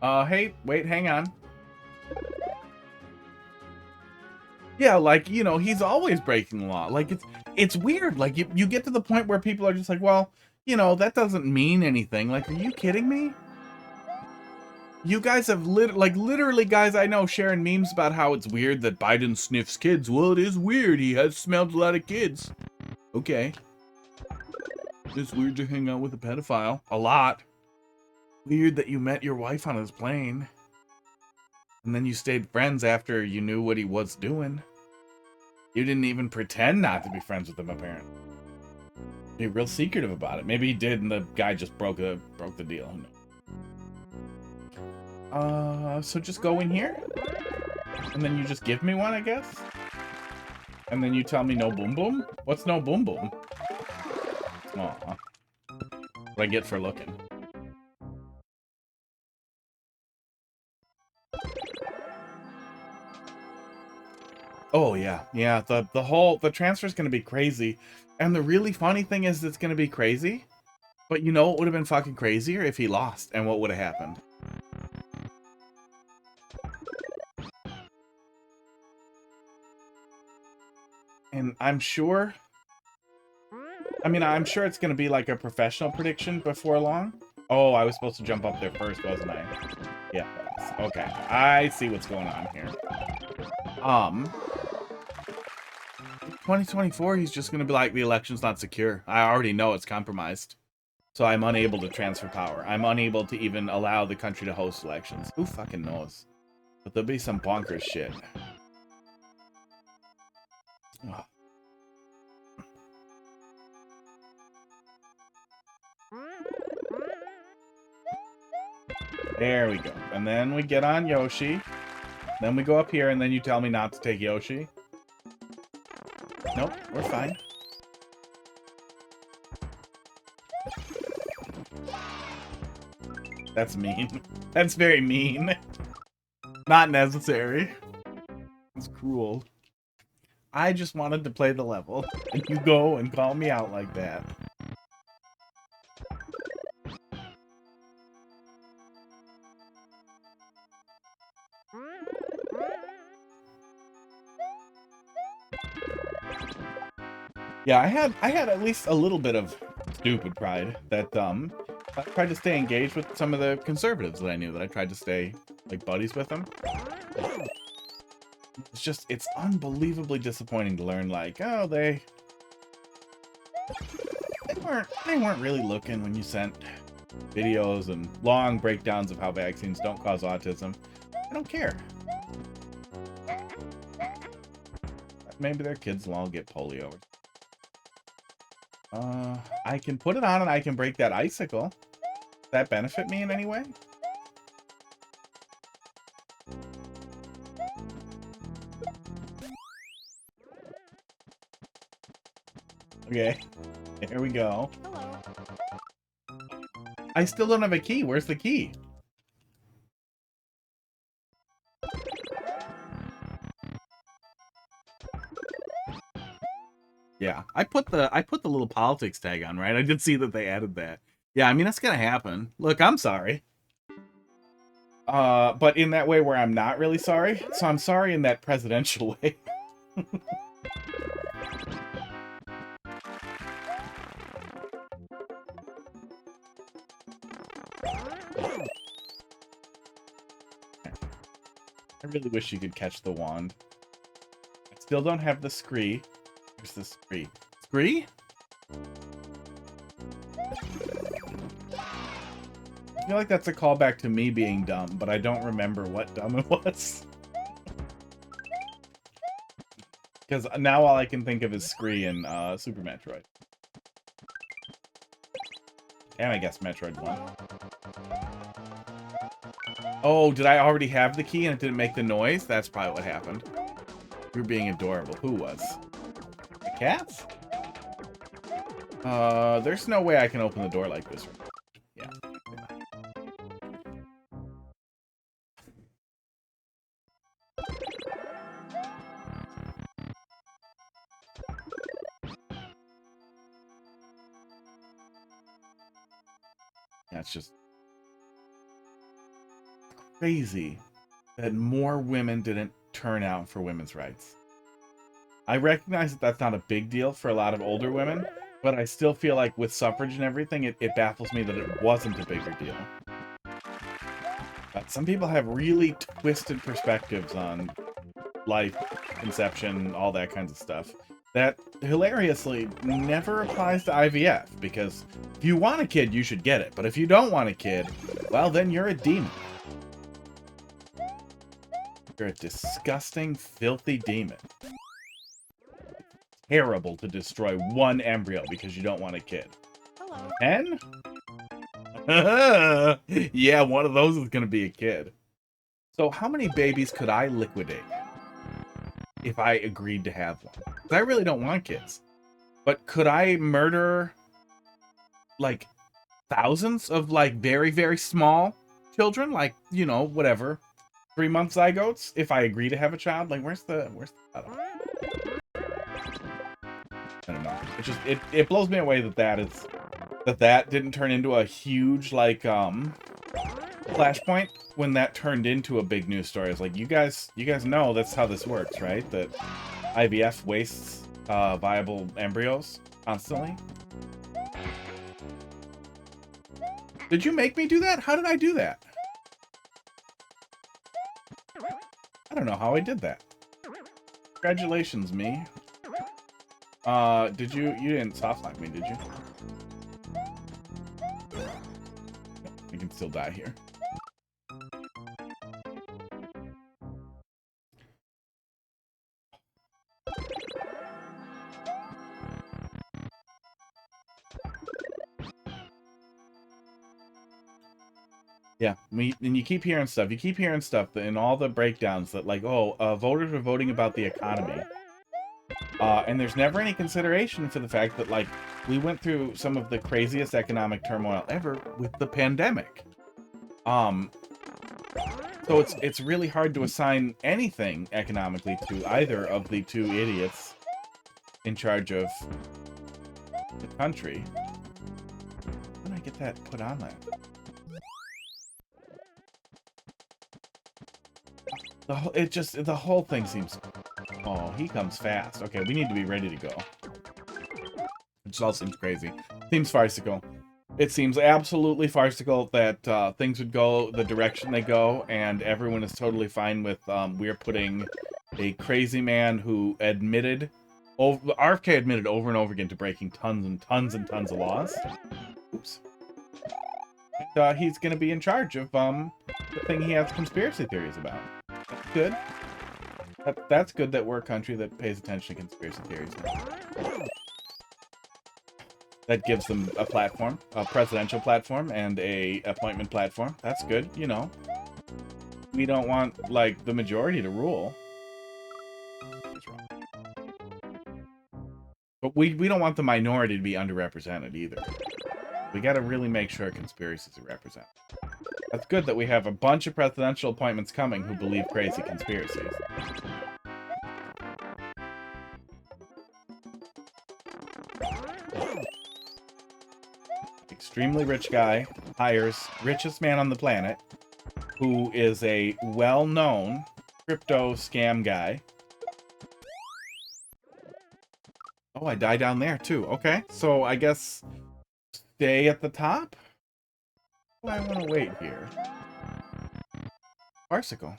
Speaker 2: Hey, wait, hang on. Yeah, like, you know, he's always breaking the law. Like, it's weird. Like, you get to the point where people are just like, well, you know, that doesn't mean anything. Like, are you kidding me? You guys have literally guys I know sharing memes about how it's weird that Biden sniffs kids. Well, it is weird. He has smelled a lot of kids. Okay. It's weird to hang out with a pedophile. A lot. Weird that you met your wife on his plane. And then you stayed friends after you knew what he was doing. You didn't even pretend not to be friends with him, apparently. Be real secretive about it. Maybe he did and the guy just broke the deal. Who knows? So just go in here? And then you just give me one, I guess? And then you tell me no boom boom? What's no boom boom? Aw. What I get for looking. Oh yeah. Yeah, the transfer's gonna be crazy. And the really funny thing is it's gonna be crazy. But you know what would have been fucking crazier if he lost and what would have happened? And I'm sure it's going to be like a professional prediction before long. Oh, I was supposed to jump up there first, wasn't I? Yeah. Okay. I see what's going on here. 2024, he's just going to be like, the election's not secure. I already know it's compromised. So I'm unable to transfer power. I'm unable to even allow the country to host elections. Who fucking knows? But there'll be some bonkers shit. Oh. There we go. And then we get on Yoshi. Then we go up here, and then you tell me not to take Yoshi. Nope, we're fine. That's mean. That's very mean. Not necessary. It's cruel. I just wanted to play the level, and you go and call me out like that. Yeah, I had at least a little bit of stupid pride that I tried to stay engaged with some of the conservatives that I knew, that I tried to stay like buddies with them. It's unbelievably disappointing to learn like, oh, they weren't really looking when you sent videos and long breakdowns of how vaccines don't cause autism. I don't care. Maybe their kids will all get polio. I can put it on and I can break that icicle. Does that benefit me in any way? Okay. Here we go.
Speaker 4: Hello.
Speaker 2: I still don't have a key. Where's the key? Yeah, I put the little politics tag on, right? I did see that they added that. Yeah, I mean that's gonna happen. Look, I'm sorry. But in that way where I'm not really sorry. So I'm sorry in that presidential way. I really wish you could catch the wand. I still don't have the scree. Where's the scree? Scree? I feel like that's a callback to me being dumb, but I don't remember what dumb it was. Because now all I can think of is Scree and Super Metroid. And I guess Metroid 1. Oh, did I already have the key and it didn't make the noise? That's probably what happened. You're being adorable. Who was? The cats? There's no way I can open the door like this. Yeah. Yeah, it's just crazy that more women didn't turn out for women's rights. I recognize that that's not a big deal for a lot of older women, but I still feel like with suffrage and everything, it baffles me that it wasn't a bigger deal. But some people have really twisted perspectives on life, conception, all that kinds of stuff. That hilariously never applies to IVF, because if you want a kid, you should get it. But if you don't want a kid, well, then you're a demon. You're a disgusting, filthy demon. Terrible to destroy one embryo because you don't want a kid.
Speaker 4: Hello.
Speaker 2: 10? Yeah, one of those is going to be a kid. So how many babies could I liquidate if I agreed to have one? Because I really don't want kids. But could I murder, like, thousands of, like, very, very small children? Like, you know, whatever. 3-month zygotes if I agree to have a child? Like, where's the cutoff? I don't know. It just it blows me away that didn't turn into a huge like flashpoint when that turned into a big news story. It's like you guys know that's how this works, right? That IVF wastes viable embryos constantly. Did you make me do that? How did I do that? I don't know how I did that. Congratulations, me. You didn't softlock me, did you? You can still die here. Yeah, and you keep hearing stuff. You keep hearing stuff in all the breakdowns that like, oh, voters are voting about the economy. And there's never any consideration for the fact that, like, we went through some of the craziest economic turmoil ever with the pandemic. So it's really hard to assign anything economically to either of the two idiots in charge of the country. How did I get that put on there? The whole thing seems... Oh, he comes fast. Okay, we need to be ready to go. It just all seems crazy. Seems farcical. It seems absolutely farcical that things would go the direction they go, and everyone is totally fine with we're putting a crazy man who admitted... RFK admitted over and over again to breaking tons and tons and tons of laws. Oops. And, he's going to be in charge of the thing he has conspiracy theories about. That's good. That's good that we're a country that pays attention to conspiracy theories. That gives them a platform, a presidential platform, and a appointment platform. That's good, you know. We don't want, like, the majority to rule. But we don't want the minority to be underrepresented either. We got to really make sure conspiracies are represented. That's good that we have a bunch of presidential appointments coming who believe crazy conspiracies. Extremely rich guy hires richest man on the planet, who is a well-known crypto scam guy. Oh, I die down there too. Okay, so I guess stay at the top? Oh, I want to wait here. Farcical.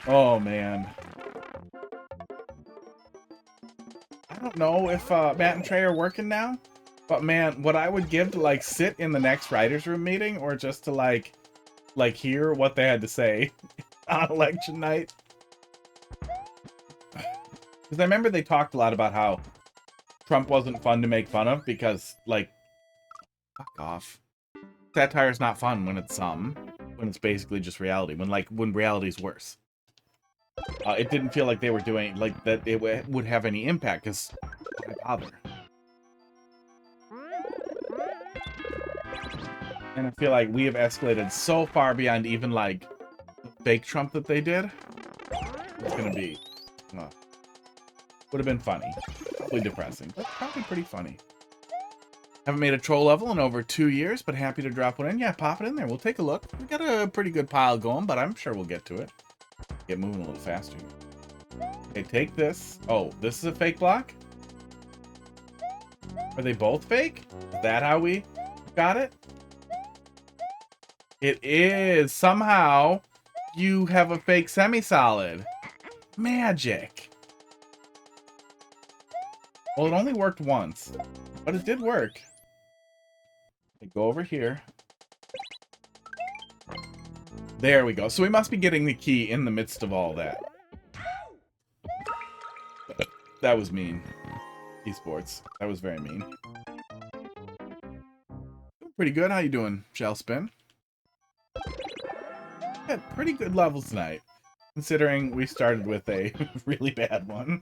Speaker 2: Oh, man. I don't know if Matt and Trey are working now, but man, what I would give to like sit in the next writers' room meeting or just to like hear what they had to say on election night. Because I remember they talked a lot about how Trump wasn't fun to make fun of because, like, fuck off. Satire's not fun when it's basically just reality. When reality's worse. It didn't feel like they were doing, like, that it would have any impact, because why bother? And I feel like we have escalated so far beyond even, like, the fake Trump that they did. It's gonna be, would have been funny. Probably depressing, but probably pretty funny. Haven't made a troll level in over 2 years, but happy to drop one in. Yeah, pop it in there. We'll take a look. We got a pretty good pile going, but I'm sure we'll get to it. Get moving a little faster. Okay, take this. Oh, this is a fake block? Are they both fake? Is that how we got it? It is. Somehow, you have a fake semi-solid. Magic. Well, it only worked once, but it did work. Go over here. There we go. So we must be getting the key in the midst of all that. That was mean. Esports. That was very mean. Pretty good. How you doing, Shell Spin? Had pretty good levels tonight, considering we started with a really bad one.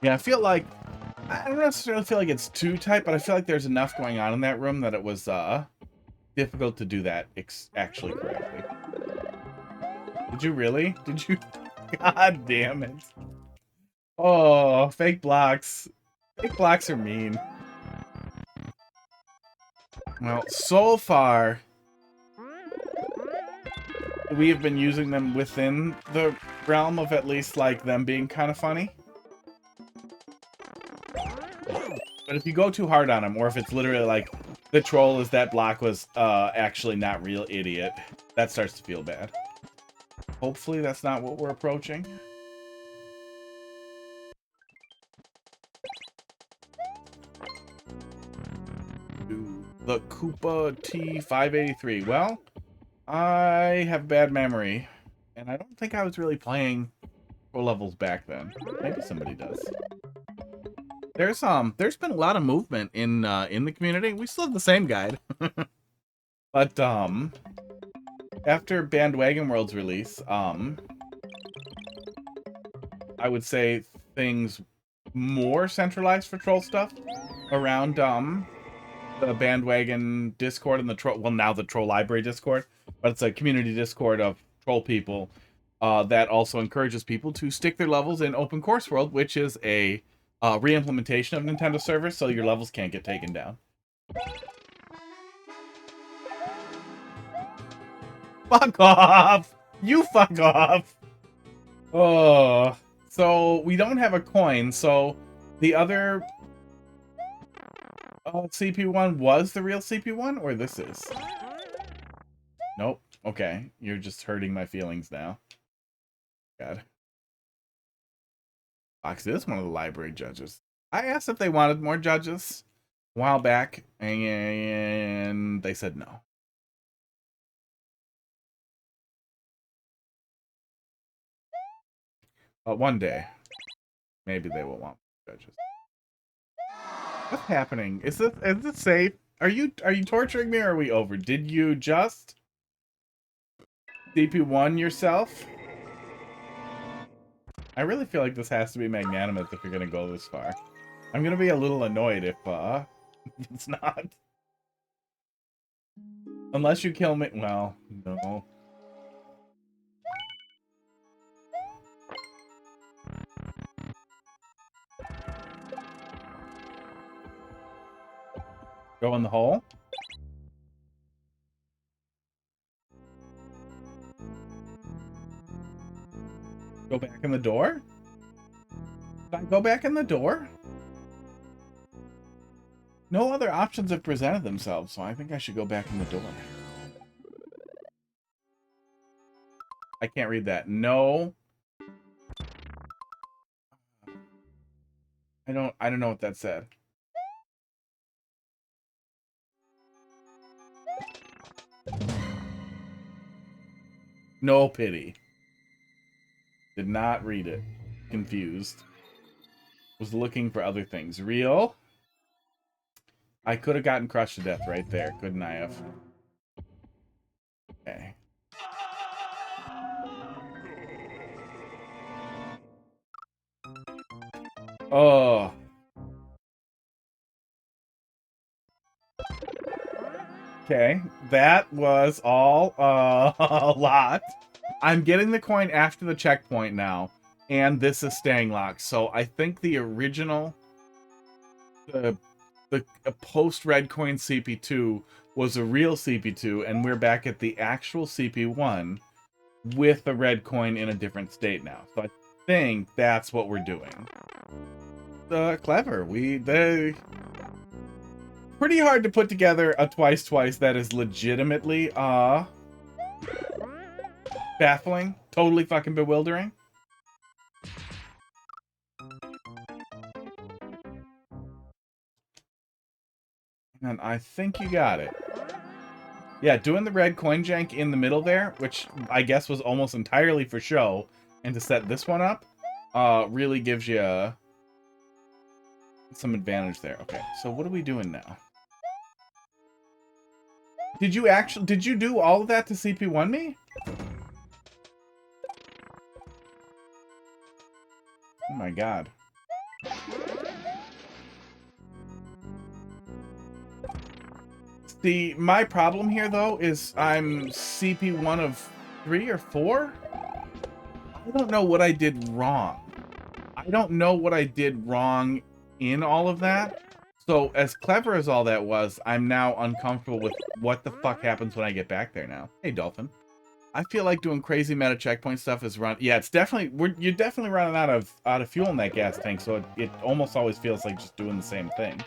Speaker 2: Yeah, I feel like, I don't necessarily feel like it's too tight, but I feel like there's enough going on in that room that it was difficult to do that actually correctly. Did you really? Did you? God damn it. Oh, fake blocks. Fake blocks are mean. Well, so far, we have been using them within the realm of at least, like, them being kind of funny. But if you go too hard on them, or if it's literally like, the troll is that block was actually not real idiot, that starts to feel bad. Hopefully that's not what we're approaching. The Koopa T583. Well, I have bad memory, and I don't think I was really playing pro levels back then. Maybe somebody does. There's been a lot of movement in the community. We still have the same guide. But after Bandwagon World's release, I would say things more centralized for troll stuff around the Bandwagon Discord and the troll, well, now the Troll Library Discord, but it's a community Discord of troll people that also encourages people to stick their levels in Open Course World, which is a re-implementation of Nintendo servers, so your levels can't get taken down. Fuck off! You fuck off! Oh, so we don't have a coin, so the other CP1 was the real CP1, or this is? Nope. Okay, you're just hurting my feelings now. God. Fox is one of the library judges. I asked if they wanted more judges. a while back, and they said no. But one day, maybe they will want judges. What's happening? Is this safe? Are you torturing me, or are we over? Did you just CP1 yourself? I really feel like this has to be magnanimous if you're gonna go this far. I'm gonna be a little annoyed if it's not. Unless you kill me. Well, no. Go in the hole. Go back in the door? Did I go back in the door? No other options have presented themselves, so I think I should go back in the door. I can't read that. No. I don't know what that said. No pity. Did not read it. Confused. Was looking for other things. Real? I could have gotten crushed to death right there, couldn't I have? Okay. Oh. Okay. That was all a lot. I'm getting the coin after the checkpoint now, and this is staying locked. So I think the original, the post-red coin CP2 was a real CP2, and we're back at the actual CP1 with the red coin in a different state now. So I think that's what we're doing. Clever. They pretty hard to put together a twice that is legitimately baffling, totally fucking bewildering. And I think you got it. Yeah, doing the red coin jank in the middle there, which I guess was almost entirely for show, and to set this one up, really gives you some advantage there. Okay, so what are we doing now? Did you do all of that to CP1 me? Oh my god. My problem here, though, is I'm CP1 of 3 or 4? I don't know what I did wrong. I don't know what I did wrong in all of that. So, as clever as all that was, I'm now uncomfortable with what the fuck happens when I get back there now. Hey, Dolphin. I feel like doing crazy meta checkpoint stuff is run. Yeah, it's definitely you're definitely running out of fuel in that gas tank, so it almost always feels like just doing the same thing.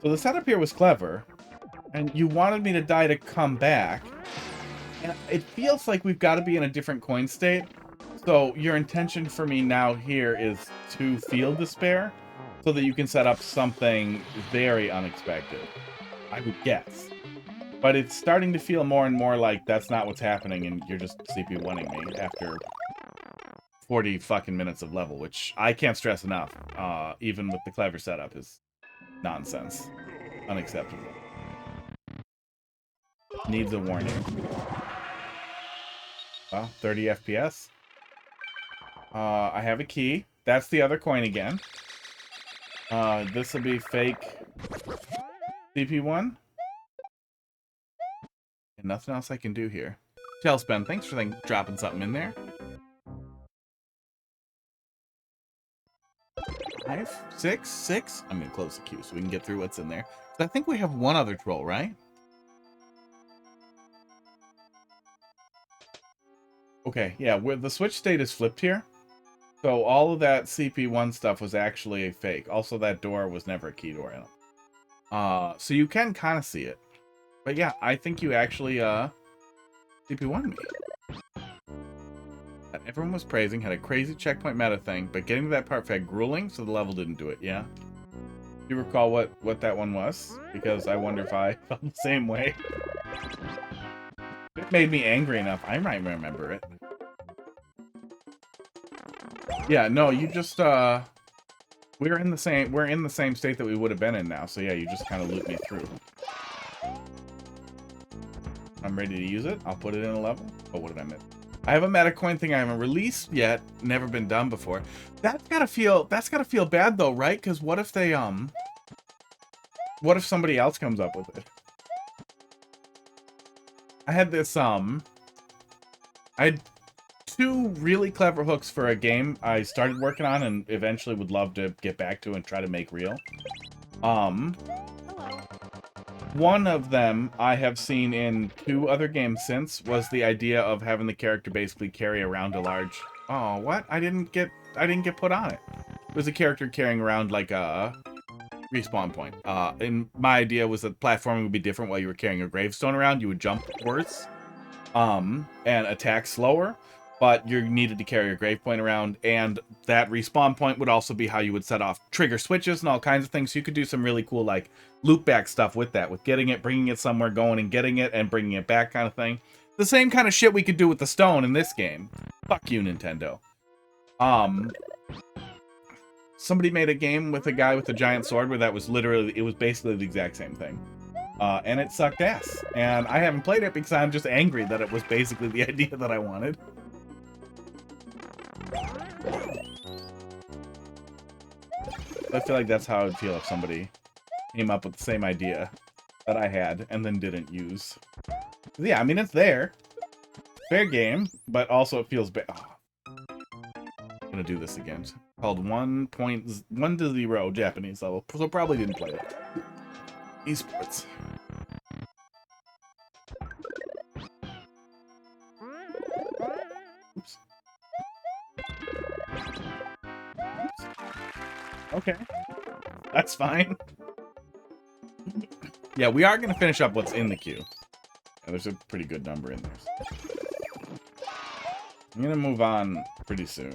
Speaker 2: So the setup here was clever, and you wanted me to die to come back. And it feels like we've got to be in a different coin state. So your intention for me now here is to field despair, so that you can set up something very unexpected. I would guess. But it's starting to feel more and more like that's not what's happening, and you're just CP1ing me after 40 fucking minutes of level, which I can't stress enough, even with the clever setup, is nonsense. Unacceptable. Needs a warning. Well, 30 FPS. I have a key. That's the other coin again. This will be fake CP1. And nothing else I can do here. Tailspin, thanks for dropping something in there. 5, 6, 6. I'm gonna close the queue so we can get through what's in there. So I think we have one other troll, right? Okay, yeah, where the switch state is flipped here. So all of that CP1 stuff was actually a fake. Also, that door was never a key door in it. So you can kind of see it. But yeah, I think you actually CP1 me. That Everyone was praising, had a crazy checkpoint meta thing, but getting to that part felt grueling, so the level didn't do it. Yeah. Do you recall what that one was? Because I wonder if I felt the same way. It made me angry enough. I might remember it. Yeah, no, you just we're in the same state that we would have been in now. So yeah, you just kind of loop me through. I'm ready to use it. I'll put it in a level. Oh, what did I miss? I have a meta coin thing I haven't released yet. Never been done before. That's gotta feel bad though, right? Because what if they what if somebody else comes up with it? I had this I had 2 really clever hooks for a game I started working on and eventually would love to get back to and try to make real. One of them I have seen in 2 other games since was the idea of having the character basically carry around a large... Oh, what? I didn't get put on it. It was a character carrying around like a respawn point. And my idea was that platforming would be different while you were carrying a gravestone around. You would jump worse, and attack slower, but you needed to carry a grave point around, and that respawn point would also be how you would set off trigger switches and all kinds of things. So you could do some really cool, like, loop back stuff with that, with getting it, bringing it somewhere, going and getting it, and bringing it back kind of thing. The same kind of shit we could do with the stone in this game. Fuck you, Nintendo. Somebody made a game with a guy with a giant sword where that was literally, it was basically the exact same thing. And it sucked ass. And I haven't played it because I'm just angry that it was basically the idea that I wanted. I feel like that's how I would feel if somebody came up with the same idea that I had and then didn't use. Yeah, I mean, it's there. Fair game, but also it feels bad. Oh. I'm gonna do this again. It's called 1.1 Japanese level, so probably didn't play it. Esports. Oops. Oops. Okay. That's fine. Yeah, we are going to finish up what's in the queue. Yeah, there's a pretty good number in there. I'm going to move on pretty soon.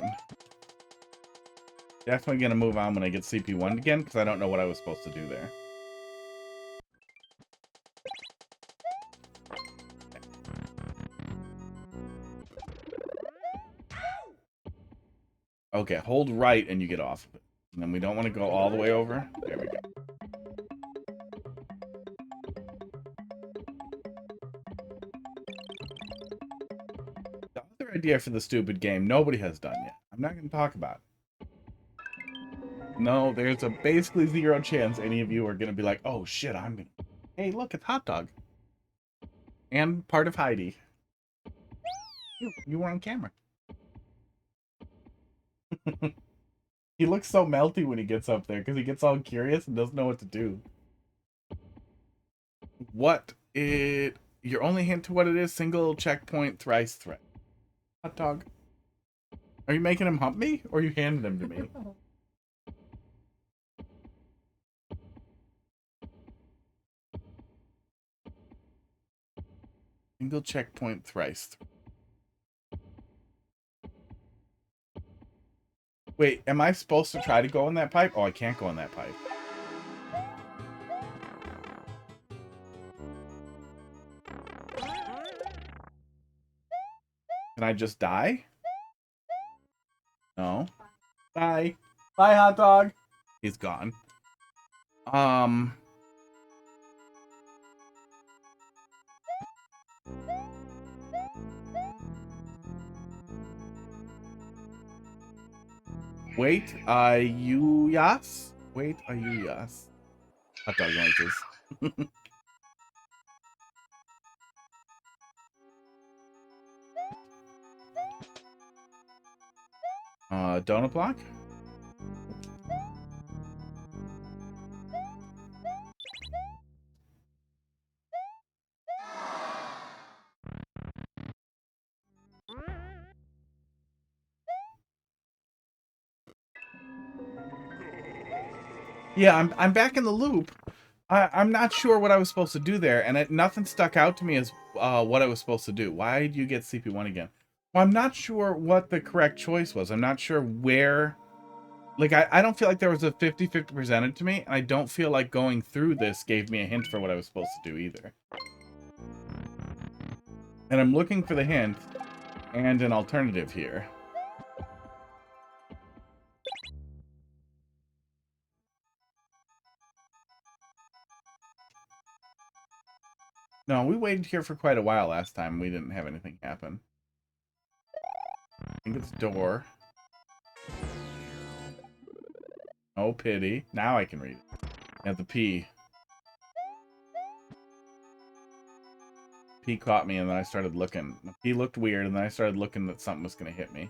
Speaker 2: Definitely going to move on when I get CP1 again, because I don't know what I was supposed to do there. Okay, hold right and you get off of it. And then we don't want to go all the way over. There we go. The other idea for the stupid game nobody has done yet. I'm not going to talk about it. No, there's a basically 0 chance any of you are going to be like, oh shit, I'm going to... Hey, look, it's Hot Dog. And part of Heidi. You were on camera. He looks so melty when he gets up there because he gets all curious and doesn't know what to do. Your only hint to what it is? Single checkpoint, thrice threat. Hot Dog. Are you making him hump me or are you handing him to me? Single checkpoint, thrice threat. Wait, am I supposed to try to go in that pipe? Oh, I can't go in that pipe. Can I just die? No. Bye. Bye, Hot Dog. He's gone. Wait, you yas? Wait, you yas? Hot Dog noises. Donut block? Yeah, I'm back in the loop. I'm not sure what I was supposed to do there, and nothing stuck out to me as what I was supposed to do. Why do you get CP1 again? Well, I'm not sure what the correct choice was. I'm not sure where... Like, I don't feel like there was a 50-50 presented to me, and I don't feel like going through this gave me a hint for what I was supposed to do either. And I'm looking for the hint and an alternative here. No, we waited here for quite a while last time. We didn't have anything happen. I think it's door. Oh, pity. Now I can read it. I have the P. P caught me, and then I started looking. The P looked weird, and then I started looking that something was going to hit me.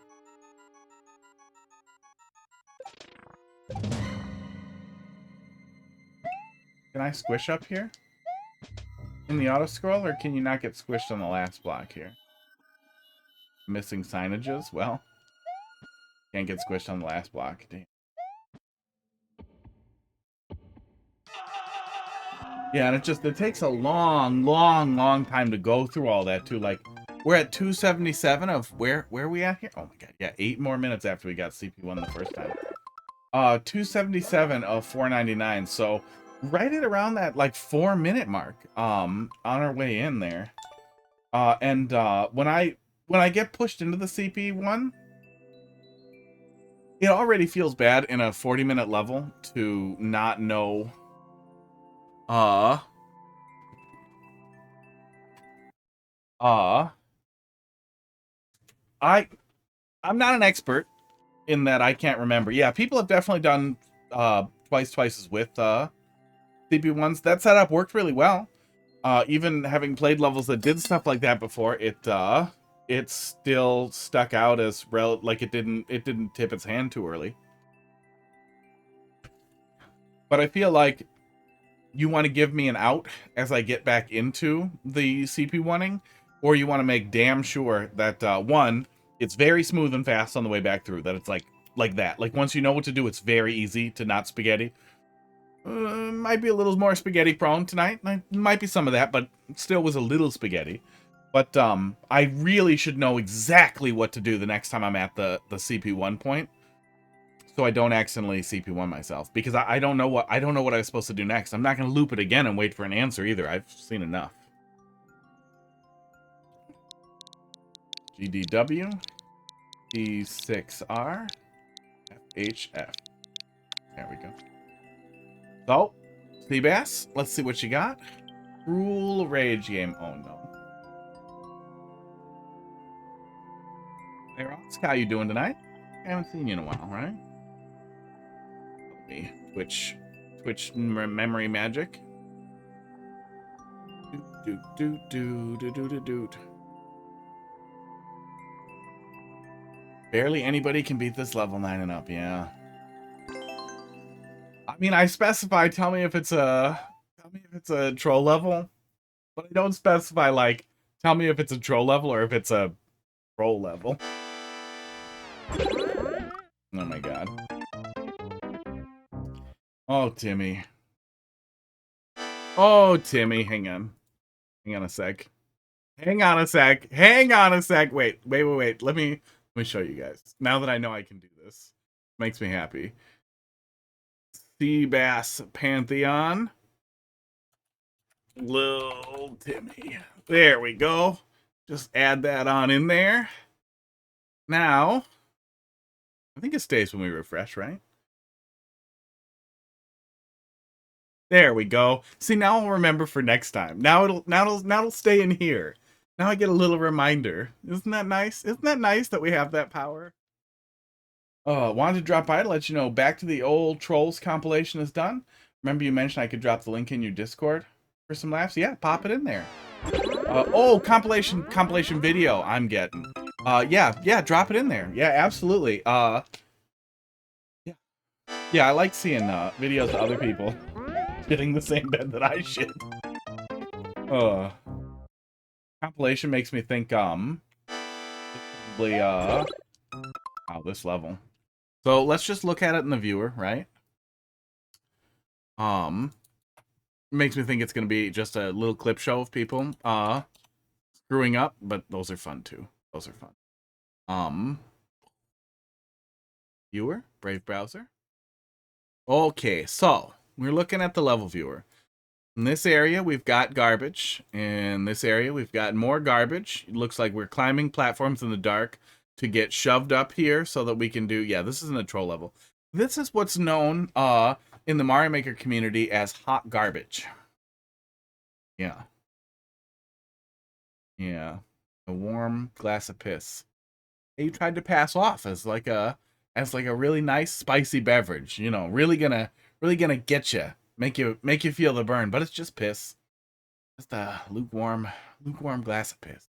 Speaker 2: Can I squish up here? In the auto scroll, or can you not get squished on the last block here? Missing signages? Well, can't get squished on the last block. Damn. Yeah, and it takes a long time to go through all that too. Like, we're at 277 of where are we at here? Oh my god, yeah, 8 more minutes after we got CP1 the first time. 277 of 499, so right at around that like 4-minute mark. On our way in there. When I get pushed into the CP1, it already feels bad in a 40-minute level to not know. I'm not an expert in that. I can't remember. Yeah, people have definitely done twices with CP1s. That setup worked really well. Even having played levels that did stuff like that before, it still stuck out as like it didn't tip its hand too early. But I feel like you want to give me an out as I get back into the CP1ing, or you want to make damn sure that one, it's very smooth and fast on the way back through, that it's like that. Like once you know what to do, it's very easy to not spaghetti. Might be a little more spaghetti prone tonight. Might be some of that, but still was a little spaghetti. But I really should know exactly what to do the next time I'm at the CP1 point, so I don't accidentally CP1 myself, because I don't know what I was supposed to do next. I'm not going to loop it again and wait for an answer either. I've seen enough. GDW E6R FHF. There we go. So, Seabass, let's see what you got. Troll rage game. Oh no. Hey Ross, how you doing tonight? I haven't seen you in a while, right? Twitch memory magic. Barely anybody can beat this level 9 and up, yeah. I mean, I specify, tell me if it's a troll level, but I don't specify, like, tell me if it's a troll level or if it's a troll level. Oh my god. Oh, Timmy. Oh, Timmy, hang on. Hang on a sec. Hang on a sec. Hang on a sec. Wait. Let me show you guys. Now that I know I can do this. Makes me happy. Seabass Pantheon. Little Timmy. There we go. Just add that on in there. Now, I think it stays when we refresh, right? There we go. See, now I'll remember for next time. Now it'll stay in here. Now I get a little reminder. Isn't that nice? Isn't that nice that we have that power? Wanted to drop by to let you know Back to the Old Trolls compilation is done. Remember you mentioned I could drop the link in your Discord for some laughs? Yeah, pop it in there. Oh, compilation video I'm getting. Yeah, drop it in there. Yeah, absolutely. Yeah, I like seeing videos of other people shitting the same bed that I shit. Compilation makes me think probably oh, this level. So let's just look at it in the viewer, right? Makes me think it's gonna be just a little clip show of people screwing up, but those are fun too. Those are fun. Viewer, Brave browser. Okay, so we're looking at the level viewer. In this area, we've got garbage. In this area, we've got more garbage. It looks like we're climbing platforms in the dark to get shoved up here so that we can do... Yeah, this isn't a troll level. This is what's known in the Mario Maker community as hot garbage. Yeah. Yeah. A warm glass of piss. You tried to pass off as like a really nice spicy beverage, you know, really gonna get you, make you feel the burn, but it's just piss. Just a lukewarm glass of piss.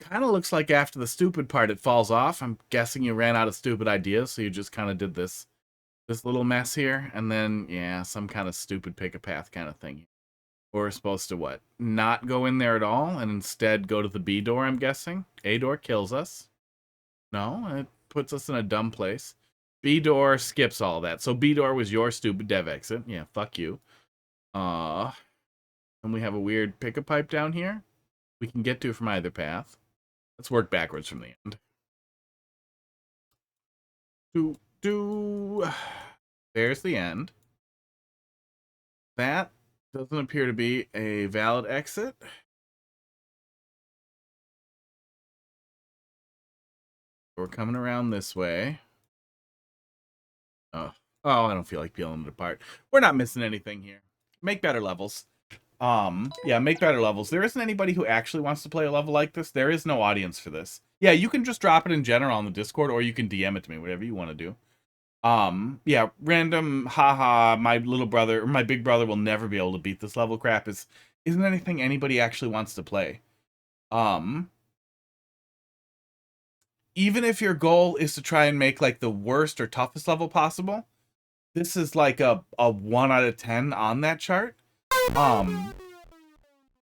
Speaker 2: Kind of looks like after the stupid part it falls off. I'm guessing you ran out of stupid ideas, so you just kind of did this little mess here, and then yeah, some kind of stupid pick a path kind of thing. Or we're supposed to what? Not go in there at all and instead go to the B door, I'm guessing. A door kills us. No, it puts us in a dumb place. B door skips all that. So B door was your stupid dev exit. Yeah, fuck you. And we have a weird pick a pipe down here. We can get to from either path. Let's work backwards from the end. There's the end. That doesn't appear to be a valid exit. We're coming around this way. Oh, I don't feel like peeling it apart. We're not missing anything here. Make better levels. Yeah, make better levels. There isn't anybody who actually wants to play a level like this. There is no audience for this. Yeah, you can just drop it in general on the Discord, or you can DM it to me, whatever you want to do. Yeah, random haha, my little brother or my big brother will never be able to beat this level crap isn't anything anybody actually wants to play. Even if your goal is to try and make like the worst or toughest level possible, this is like a 1 out of 10 on that chart.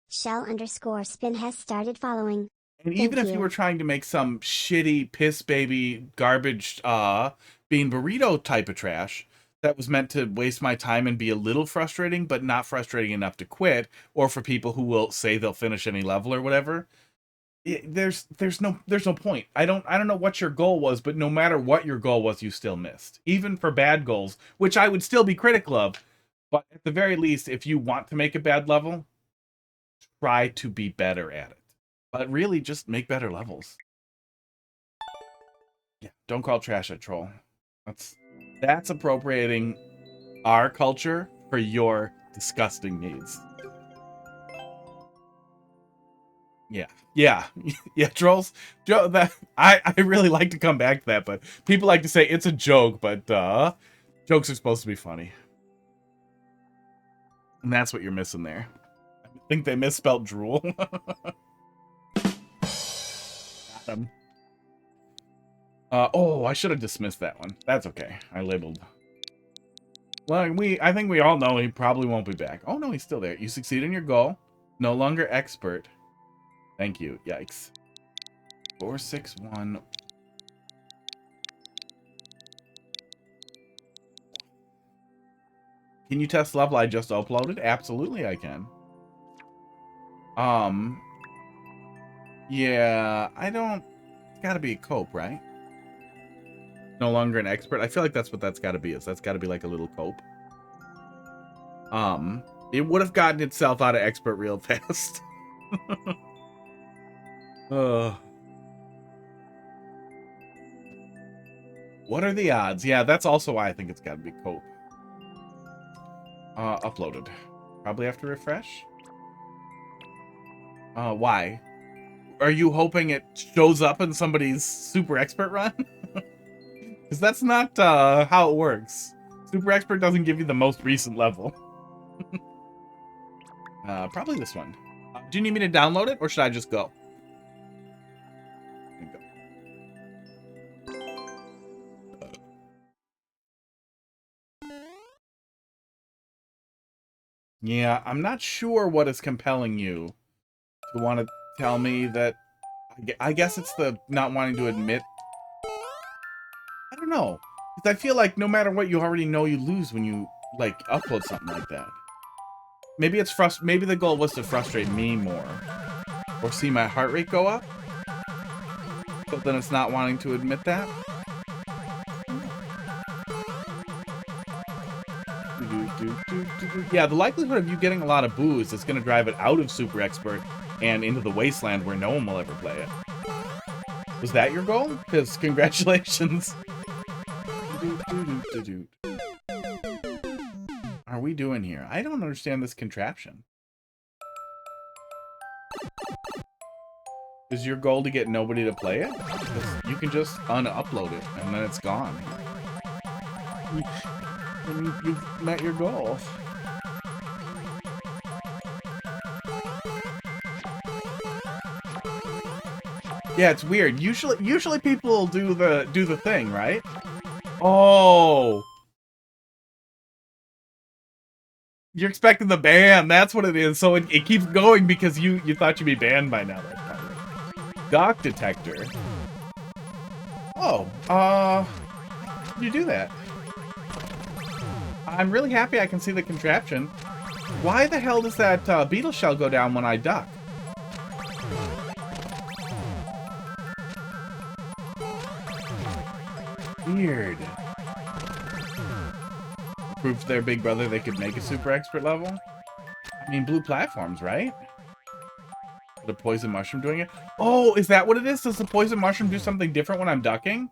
Speaker 4: Shell_spin has started following.
Speaker 2: And even if you were trying to make some shitty piss baby garbage bean burrito type of trash that was meant to waste my time and be a little frustrating, but not frustrating enough to quit, or for people who will say they'll finish any level or whatever, there's no point. I don't know what your goal was, but no matter what your goal was, you still missed. Even for bad goals, which I would still be critical of, but at the very least, if you want to make a bad level, try to be better at it. But really, just make better levels. Yeah, don't call trash a troll. That's appropriating our culture for your disgusting needs. Yeah, trolls. I really like to come back to that, but people like to say it's a joke, but jokes are supposed to be funny. And that's what you're missing there. I think they misspelled drool. Got him. Oh, I should have dismissed that one. That's okay. I labeled. Well, I think we all know he probably won't be back. Oh, no, he's still there. You succeed in your goal. No longer expert. Thank you. Yikes. 461. Can you test level I just uploaded? Absolutely, I can. Yeah, I don't... It's gotta be a cope, right? No longer an expert. I feel like that's what that's gotta be. That's gotta be like a little cope. It would have gotten itself out of expert real fast. What are the odds? Yeah, that's also why I think it's gotta be cope. Uploaded. Probably have to refresh. Why? Are you hoping it shows up in somebody's super expert run? Because that's not how it works. Super expert doesn't give you the most recent level. Probably this one. Do you need me to download it, or should I just go? Yeah, I'm not sure what is compelling you to want to tell me that. I guess it's the not wanting to admit. I don't know. Because I feel like no matter what, you already know you lose when you, like, upload something like that. Maybe it's maybe the goal was to frustrate me more. Or see my heart rate go up. But then it's not wanting to admit that. Yeah, the likelihood of you getting a lot of boos is going to drive it out of Super Expert and into the wasteland where no one will ever play it. Was that your goal? Because congratulations. Are we doing here? I don't understand this contraption. Is your goal to get nobody to play it? You can just un-upload it and then it's gone. You've met your goal. Yeah, it's weird. Usually people do the thing, right? Oh. You're expecting the ban. That's what it is. So it keeps going because you thought you'd be banned by now. Dock detector. Oh, you do that. I'm really happy I can see the contraption. Why the hell does that beetle shell go down when I duck? Weird. Proof to their big brother they could make a super expert level? I mean, blue platforms, right? The poison mushroom doing it? Oh, is that what it is? Does the poison mushroom do something different when I'm ducking?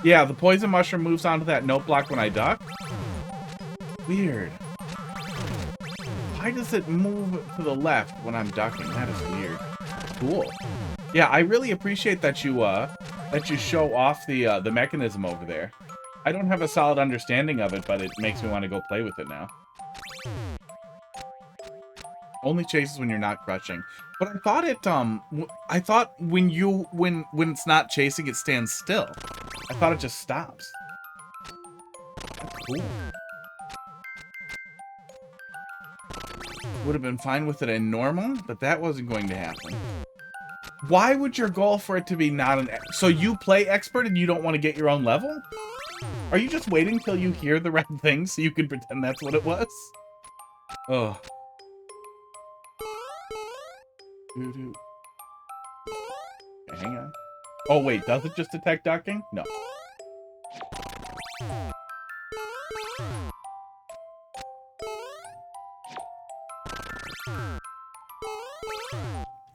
Speaker 2: Yeah, the poison mushroom moves onto that note block when I duck. Weird. Why does it move to the left when I'm ducking? That is weird. Cool. Yeah, I really appreciate that you show off the mechanism over there. I don't have a solid understanding of it, but it makes me want to go play with it now. Only chases when you're not crushing. But I thought when it's not chasing, it stands still. I thought it just stops. That's cool. Would have been fine with it in normal, but that wasn't going to happen. Why would your goal for it to be not an... So you play expert and you don't want to get your own level? Are you just waiting till you hear the right thing so you can pretend that's what it was? Ugh. Okay, hang on. Oh, wait, does it just detect ducking? No.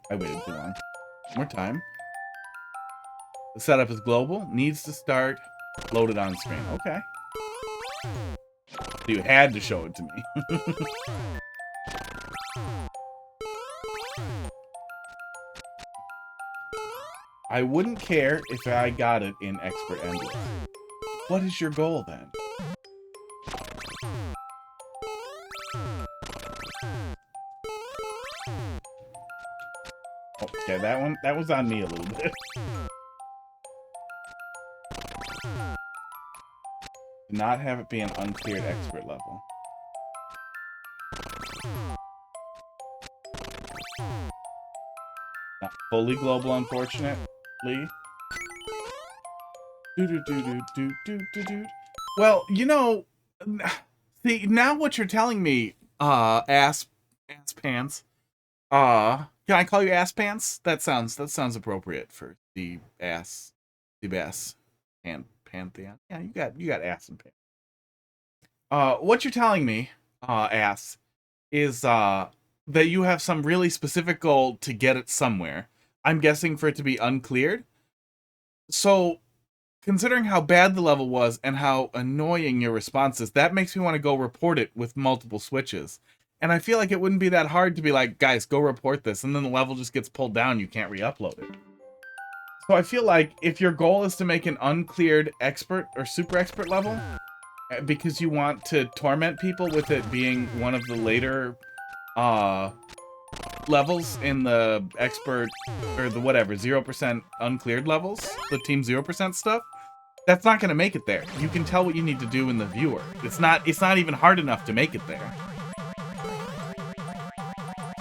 Speaker 2: I waited too long. More time. The setup is global. Needs to start. Loaded on screen. Okay. You had to show it to me. I wouldn't care if I got it in expert endless. What is your goal then? Okay, that was on me a little bit. Not have it be an uncleared expert level. Not fully global, unfortunately. Well, you know, see, now what you're telling me, ass pants. Can I call you ass pants? That sounds appropriate for the bass and pantheon. Yeah, you got ass and pants. What you're telling me, ass, is that you have some really specific goal to get it somewhere. I'm guessing for it to be uncleared. So, considering how bad the level was and how annoying your response is, that makes me want to go report it with multiple switches. And I feel like it wouldn't be that hard to be like, guys, go report this, and then the level just gets pulled down, you can't re-upload it. So I feel like if your goal is to make an uncleared expert or super expert level, because you want to torment people with it being one of the later levels in the expert, or the whatever, 0% uncleared levels, the team 0% stuff, that's not going to make it there. You can tell what you need to do in the viewer. It's not even hard enough to make it there.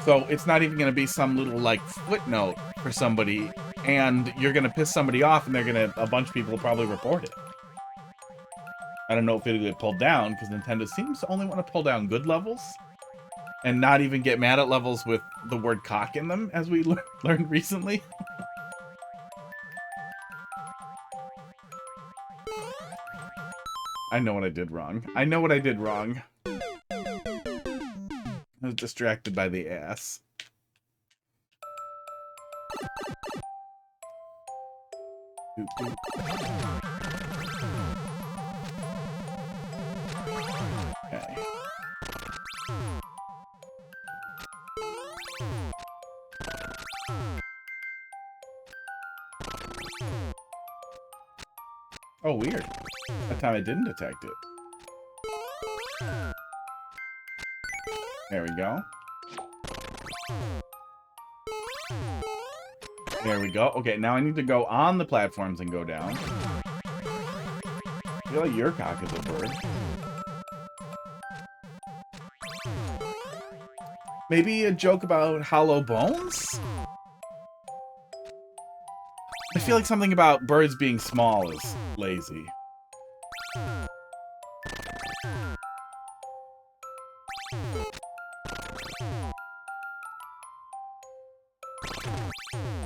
Speaker 2: So it's not even going to be some little like footnote for somebody, and you're going to piss somebody off, and a bunch of people will probably report it. I don't know if it'll get pulled down, because Nintendo seems to only want to pull down good levels. and not even get mad at levels with the word cock in them, as we learned recently. I know what I did wrong. I know what I did wrong. I was distracted by the ass. Doop, doop. Okay. Oh, weird. That time I didn't detect it. There we go. There we go. Okay, now I need to go on the platforms and go down. I feel like your cock is a bird. Maybe a joke about hollow bones? I feel like something about birds being small is lazy.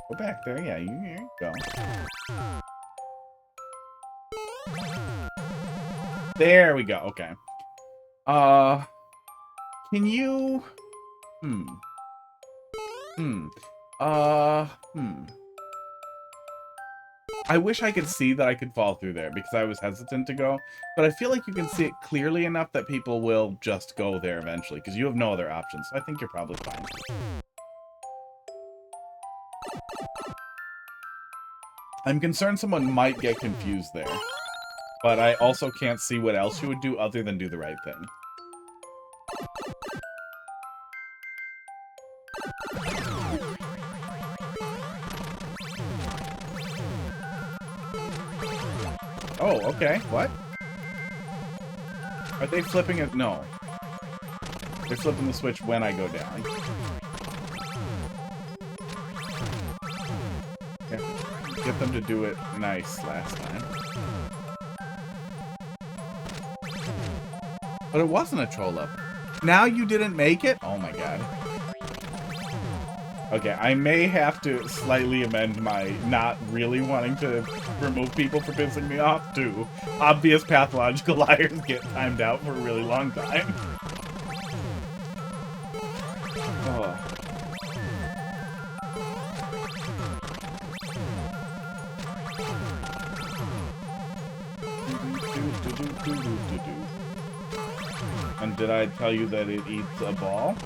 Speaker 2: Go back there, yeah, here you go. There we go, okay. Can you... I wish I could see that I could fall through there because I was hesitant to go, but I feel like you can see it clearly enough that people will just go there eventually because you have no other options, so I think you're probably fine. I'm concerned someone might get confused there, but I also can't see what else you would do other than do the right thing. Oh, okay. What? Are they flipping it? No. They're flipping the switch when I go down. Okay. Get them to do it nice last time. But it wasn't a troll up. Now you didn't make it? Oh my god. Okay, I may have to slightly amend my not really wanting to remove people for pissing me off to obvious pathological liars get timed out for a really long time. Oh. And did I tell you that it eats a ball?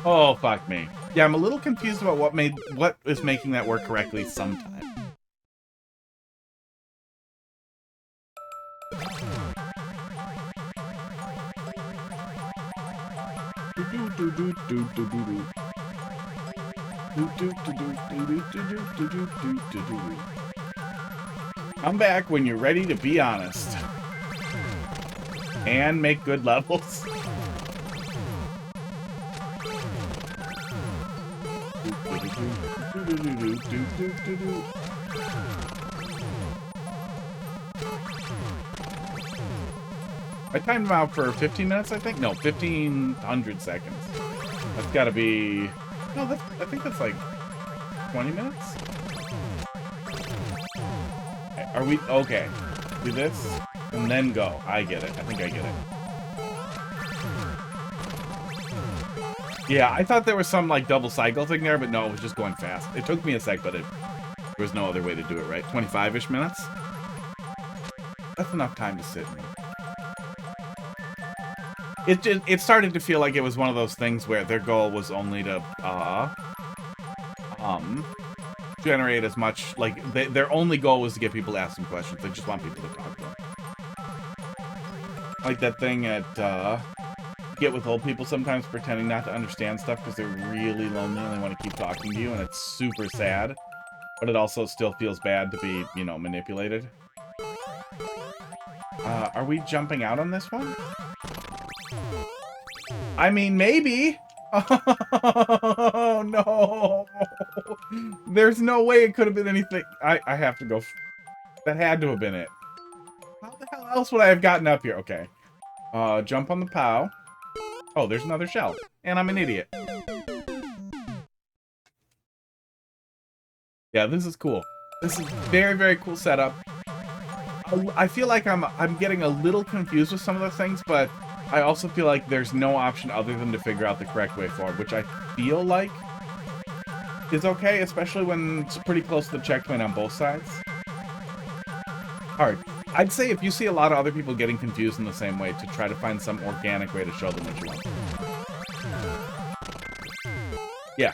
Speaker 2: Oh, fuck me. Yeah, I'm a little confused about what is making that work correctly sometimes. Come back when you're ready to be honest. And make good levels. I timed them out for 15 minutes, I think? No, 1,500 seconds. That's gotta be... No, I think that's like 20 minutes? Are we... Okay. Do this, and then go. I get it. I think I get it. Yeah, I thought there was some, like, double cycle thing there, but no, it was just going fast. It took me a sec, but there was no other way to do it, right? 25-ish minutes? That's enough time to sit in. It started to feel like it was one of those things where their goal was only to, generate as much, like, their only goal was to get people to ask them questions. They just want people to talk to them. Like that thing at, get with old people sometimes pretending not to understand stuff because they're really lonely and they want to keep talking to you, and it's super sad, but it also still feels bad to be, you know, manipulated. Are we jumping out on this one? I mean, maybe. Oh, no. There's no way it could have been anything. I have to go. That had to have been it. How the hell else would I have gotten up here? Okay. Jump on the POW. Oh, there's another shell. And I'm an idiot. Yeah, this is cool. This is very, very cool setup. I feel like I'm getting a little confused with some of the things, but I also feel like there's no option other than to figure out the correct way forward, which I feel like is okay, especially when it's pretty close to the checkpoint on both sides. Alright, I'd say if you see a lot of other people getting confused in the same way, to try to find some organic way to show them what you want. Yeah,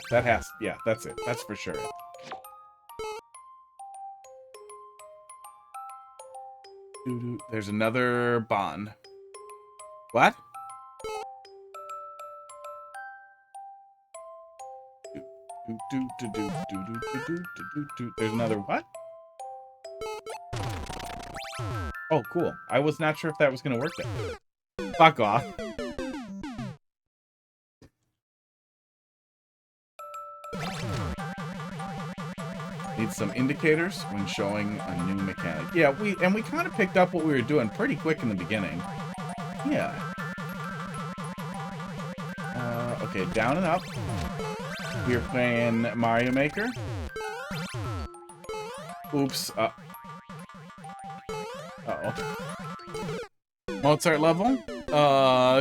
Speaker 2: yeah, that's it. That's for sure it. There's another bond. What? There's another what? Oh, cool. I was not sure if that was going to work then. Fuck off. Need some indicators when showing a new mechanic. Yeah, we kind of picked up what we were doing pretty quick in the beginning. Yeah. Okay, down and up. We're playing Mario Maker. Oops. Uh-oh. Mozart level.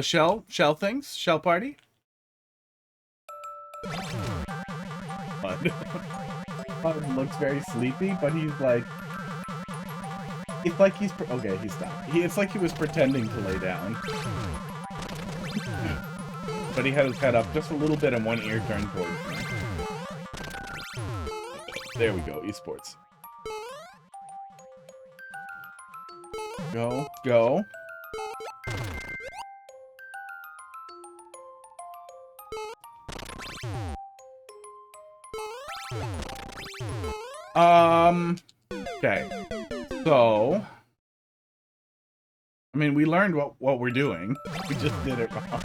Speaker 2: Shell things. Shell party. Bud looks very sleepy, but he's like... It's like he's... Okay, he stopped. It's like he was pretending to lay down. But he had his head up just a little bit and one ear turned towards me. There we go, esports. Go, go. Okay. So, I mean, we learned what we're doing. We just did it wrong.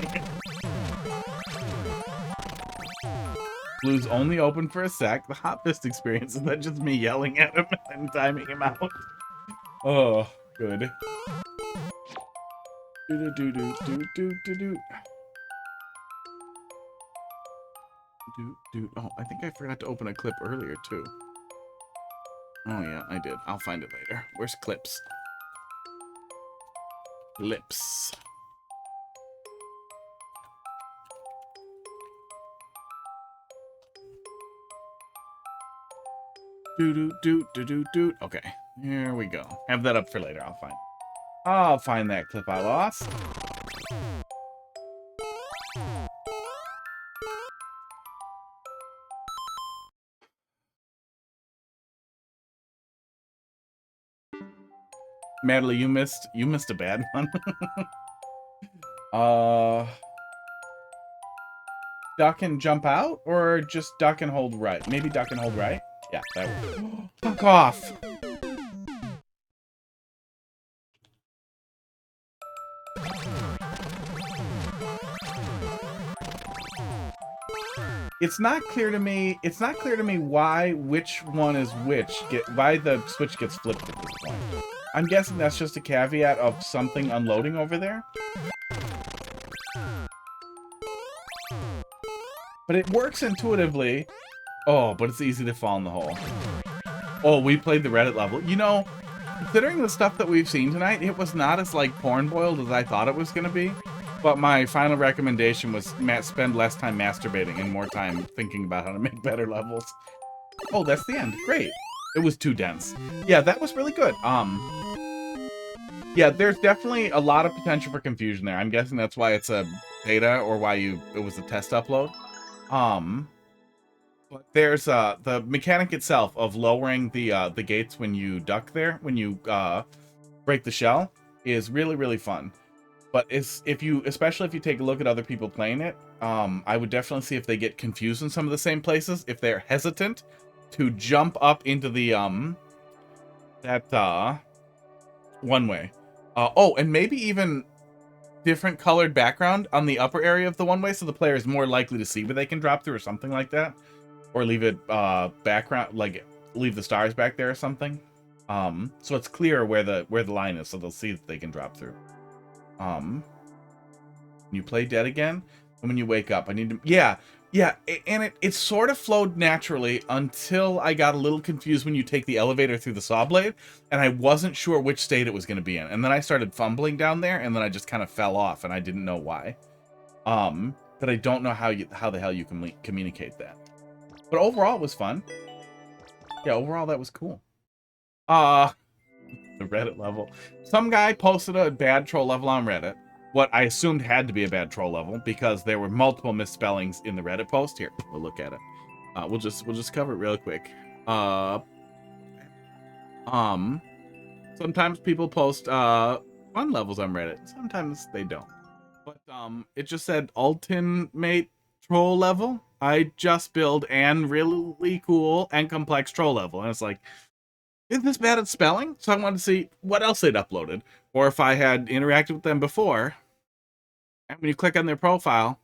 Speaker 2: Blue's only open for a sec. The hot fist experience is that just me yelling at him and timing him out. Oh, good. Do do do do do do do. Oh, I think I forgot to open a clip earlier too. Oh yeah, I did. I'll find it later. Where's clips? Clips. Do. Okay, here we go. Have that up for later. I'll find that clip I lost. Madeline, you missed a bad one. Duck and jump out, or just duck and hold right? Maybe duck and hold right. Yeah, that works. Fuck off. It's not clear to me. It's not clear to me why which one is which. Why the switch gets flipped at this point. I'm guessing that's just a caveat of something unloading over there. But it works intuitively. Oh, but it's easy to fall in the hole. Oh, we played the Reddit level. You know, considering the stuff that we've seen tonight, it was not as, like, porn-boiled as I thought it was going to be. But my final recommendation was spend less time masturbating and more time thinking about how to make better levels. Oh, that's the end. Great. It was too dense. Yeah, that was really good. Yeah, there's definitely a lot of potential for confusion there. I'm guessing that's why it's a beta or why it was a test upload. But there's the mechanic itself of lowering the gates when you duck there, when you break the shell, is really, really fun. But especially if you take a look at other people playing it, I would definitely see if they get confused in some of the same places, if they're hesitant to jump up into the one way. Oh, and maybe even different colored background on the upper area of the one way, so the player is more likely to see where they can drop through or something like that, or leave it background, like leave the stars back there or something. So it's clear where the line is, so they'll see that they can drop through. You play dead again, and when you wake up, I need to, yeah, and it sort of flowed naturally until I got a little confused when you take the elevator through the saw blade, and I wasn't sure which state it was going to be in, and then I started fumbling down there, and then I just kind of fell off, and I didn't know why. But I don't know how the hell you can communicate that. But overall, it was fun. Yeah, overall, that was cool. The Reddit level. Some guy posted a bad troll level on Reddit. What I assumed had to be a bad troll level because there were multiple misspellings in the Reddit post. Here, we'll look at it. We'll just cover it real quick. Sometimes people post fun levels on Reddit. Sometimes they don't. But it just said ultimate troll level. I just build and really cool and complex troll level. And it's like, is this bad at spelling? So I wanted to see what else they'd uploaded. Or if I had interacted with them before. And when you click on their profile,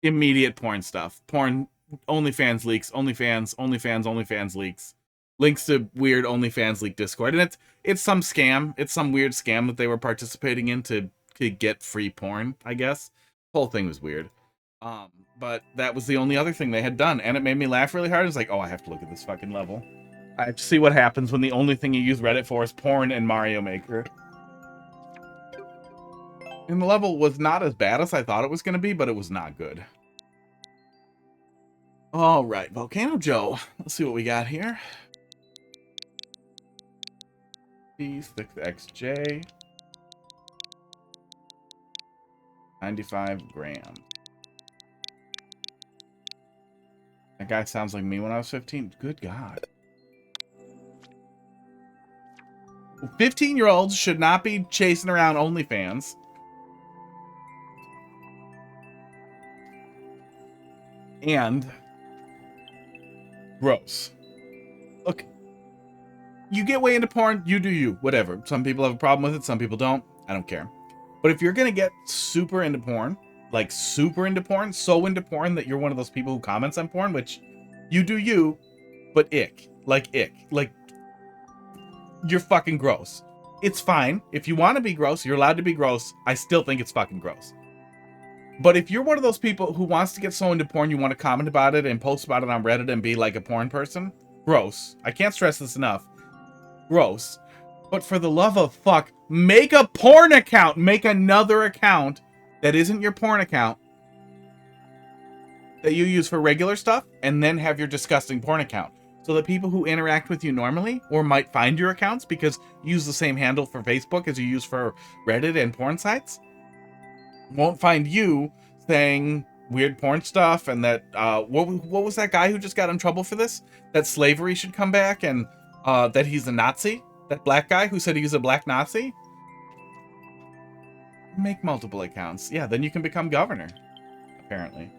Speaker 2: immediate porn stuff. Porn, OnlyFans leaks, OnlyFans leaks. Links to weird OnlyFans leak Discord. And it's some scam. It's some weird scam that they were participating in to get free porn, I guess. The whole thing was weird. But that was the only other thing they had done. And it made me laugh really hard. It's like, oh, I have to look at this fucking level. I have to see what happens when the only thing you use Reddit for is porn and Mario Maker. And the level was not as bad as I thought it was going to be, but it was not good. All right, Volcano Joe. Let's see what we got here. Q6X J-95 grams. That guy sounds like me when I was 15. Good God. 15-year-olds should not be chasing around OnlyFans. And gross. Look, you get way into porn, you do you, whatever. Some people have a problem with it, some people don't. I don't care. But if you're gonna get super into porn, like super into porn, so into porn that you're one of those people who comments on porn, which you do you, but ick. Like ick. Like, you're fucking gross. It's fine. If you want to be gross, you're allowed to be gross. I still think it's fucking gross. But if you're one of those people who wants to get so into porn, you want to comment about it and post about it on Reddit and be like a porn person, gross. I can't stress this enough. Gross. But for the love of fuck, make a porn account. Make another account that isn't your porn account that you use for regular stuff, and then have your disgusting porn account. So that people who interact with you normally, or might find your accounts because you use the same handle for Facebook as you use for Reddit and porn sites, won't find you saying weird porn stuff, and that what was that guy who just got in trouble for this? That slavery should come back, and that he's a Nazi? That black guy who said he was a black Nazi? Make multiple accounts. Yeah, then you can become governor, apparently.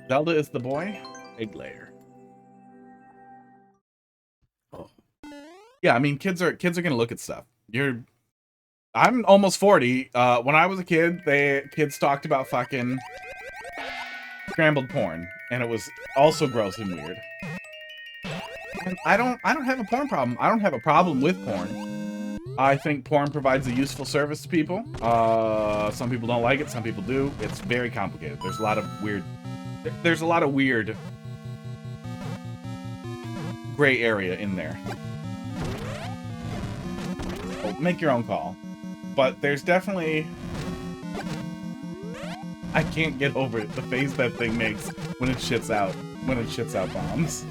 Speaker 2: Zelda is the boy. Egg layer. Oh. Yeah, I mean, kids are gonna look at stuff. I'm almost 40. When I was a kid, kids talked about fucking scrambled porn, and it was also gross and weird. And I don't have a porn problem. I don't have a problem with porn. I think porn provides a useful service to people. Some people don't like it, some people do. It's very complicated. There's a lot of weird gray area in there. So make your own call. But there's definitely... I can't get over it. The face that thing makes when it shits out bombs.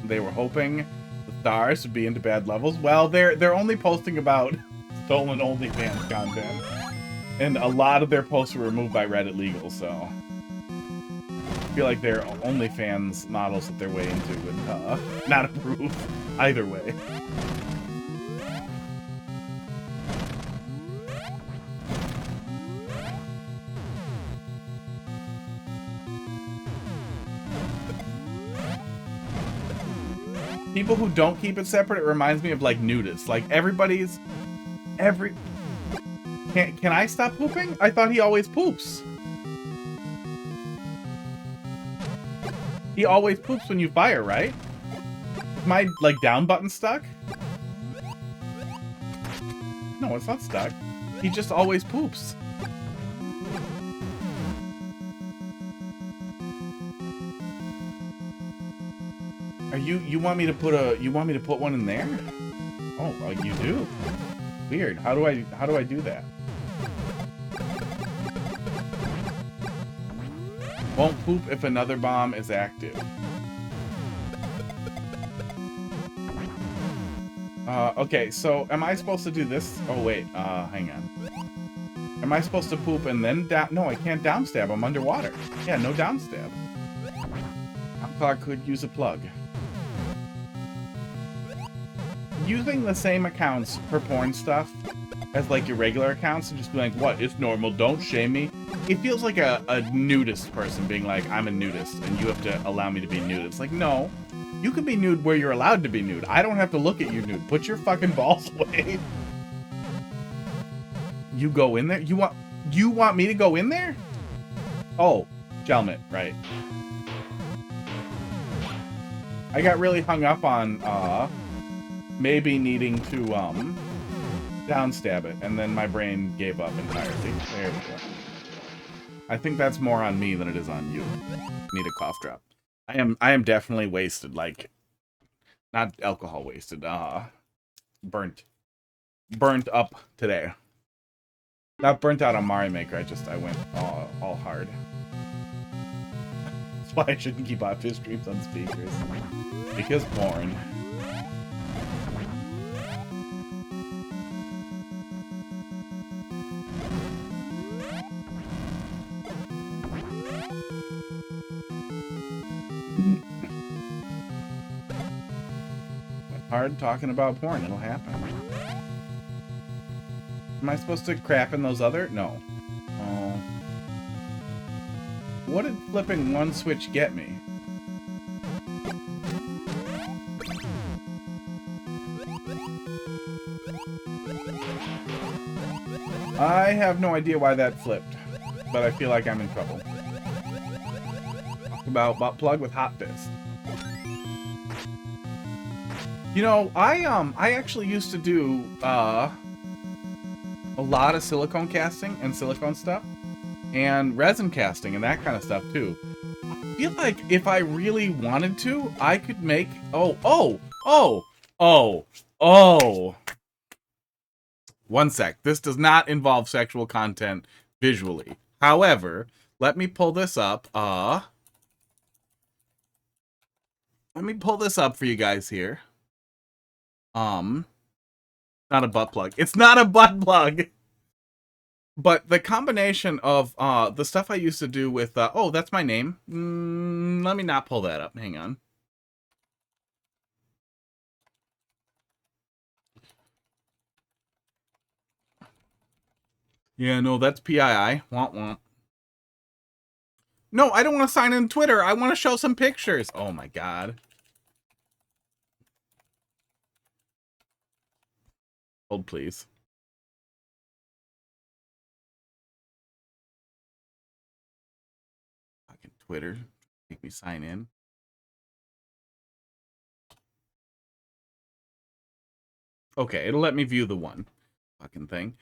Speaker 2: They were hoping the stars would be into bad levels. Well, they're only posting about stolen OnlyFans content. And a lot of their posts were removed by Reddit Legal, so I feel like they're OnlyFans models that they're way into would not approve either way. People who don't keep it separate, it reminds me of like nudists. Like Can I stop pooping? I thought he always poops. He always poops when you fire, right? Is my, like, down button stuck? No, it's not stuck. He just always poops. Are you want me to put one in there? Oh, you do. Weird. How do I do that? Won't poop if another bomb is active. Okay, so am I supposed to do this? Oh wait, hang on. Am I supposed to poop and then down? No, I can't downstab. I'm underwater. Yeah, no downstab. I thought I could use a plug. Using the same accounts for porn stuff as like your regular accounts and just be like, what? It's normal. Don't shame me. It feels like a nudist person being like, I'm a nudist and you have to allow me to be nude. It's like, no. You can be nude where you're allowed to be nude. I don't have to look at you nude. Put your fucking balls away. You go in there? You want me to go in there? Oh, Gelmit, right. I got really hung up on maybe needing to downstab it, and then my brain gave up entirely. There we go. I think that's more on me than it is on you. Need a cough drop. I am definitely wasted, like, not alcohol wasted, burnt up today. Not burnt out on Mario Maker, I went all hard. That's why I shouldn't keep off his streams on speakers. Because porn. Hard talking about porn, it'll happen. Am I supposed to crap in those other? No. Oh. What did flipping one switch get me? I have no idea why that flipped, but I feel like I'm in trouble. Talk about butt plug with hot fist. You know, I actually used to do a lot of silicone casting and silicone stuff, and resin casting and that kind of stuff too. I feel like if I really wanted to, I could make One sec. This does not involve sexual content visually. However, let me pull this up. Let me pull this up for you guys here. Not a butt plug. It's not a butt plug. But the combination of the stuff I used to do with oh, that's my name. Let me not pull that up. Hang on. Yeah, no, that's PII. Womp womp. No, I don't want to sign in Twitter. I want to show some pictures. Oh my god. Hold, please. Fucking Twitter. Make me sign in. Okay, it'll let me view the one fucking thing.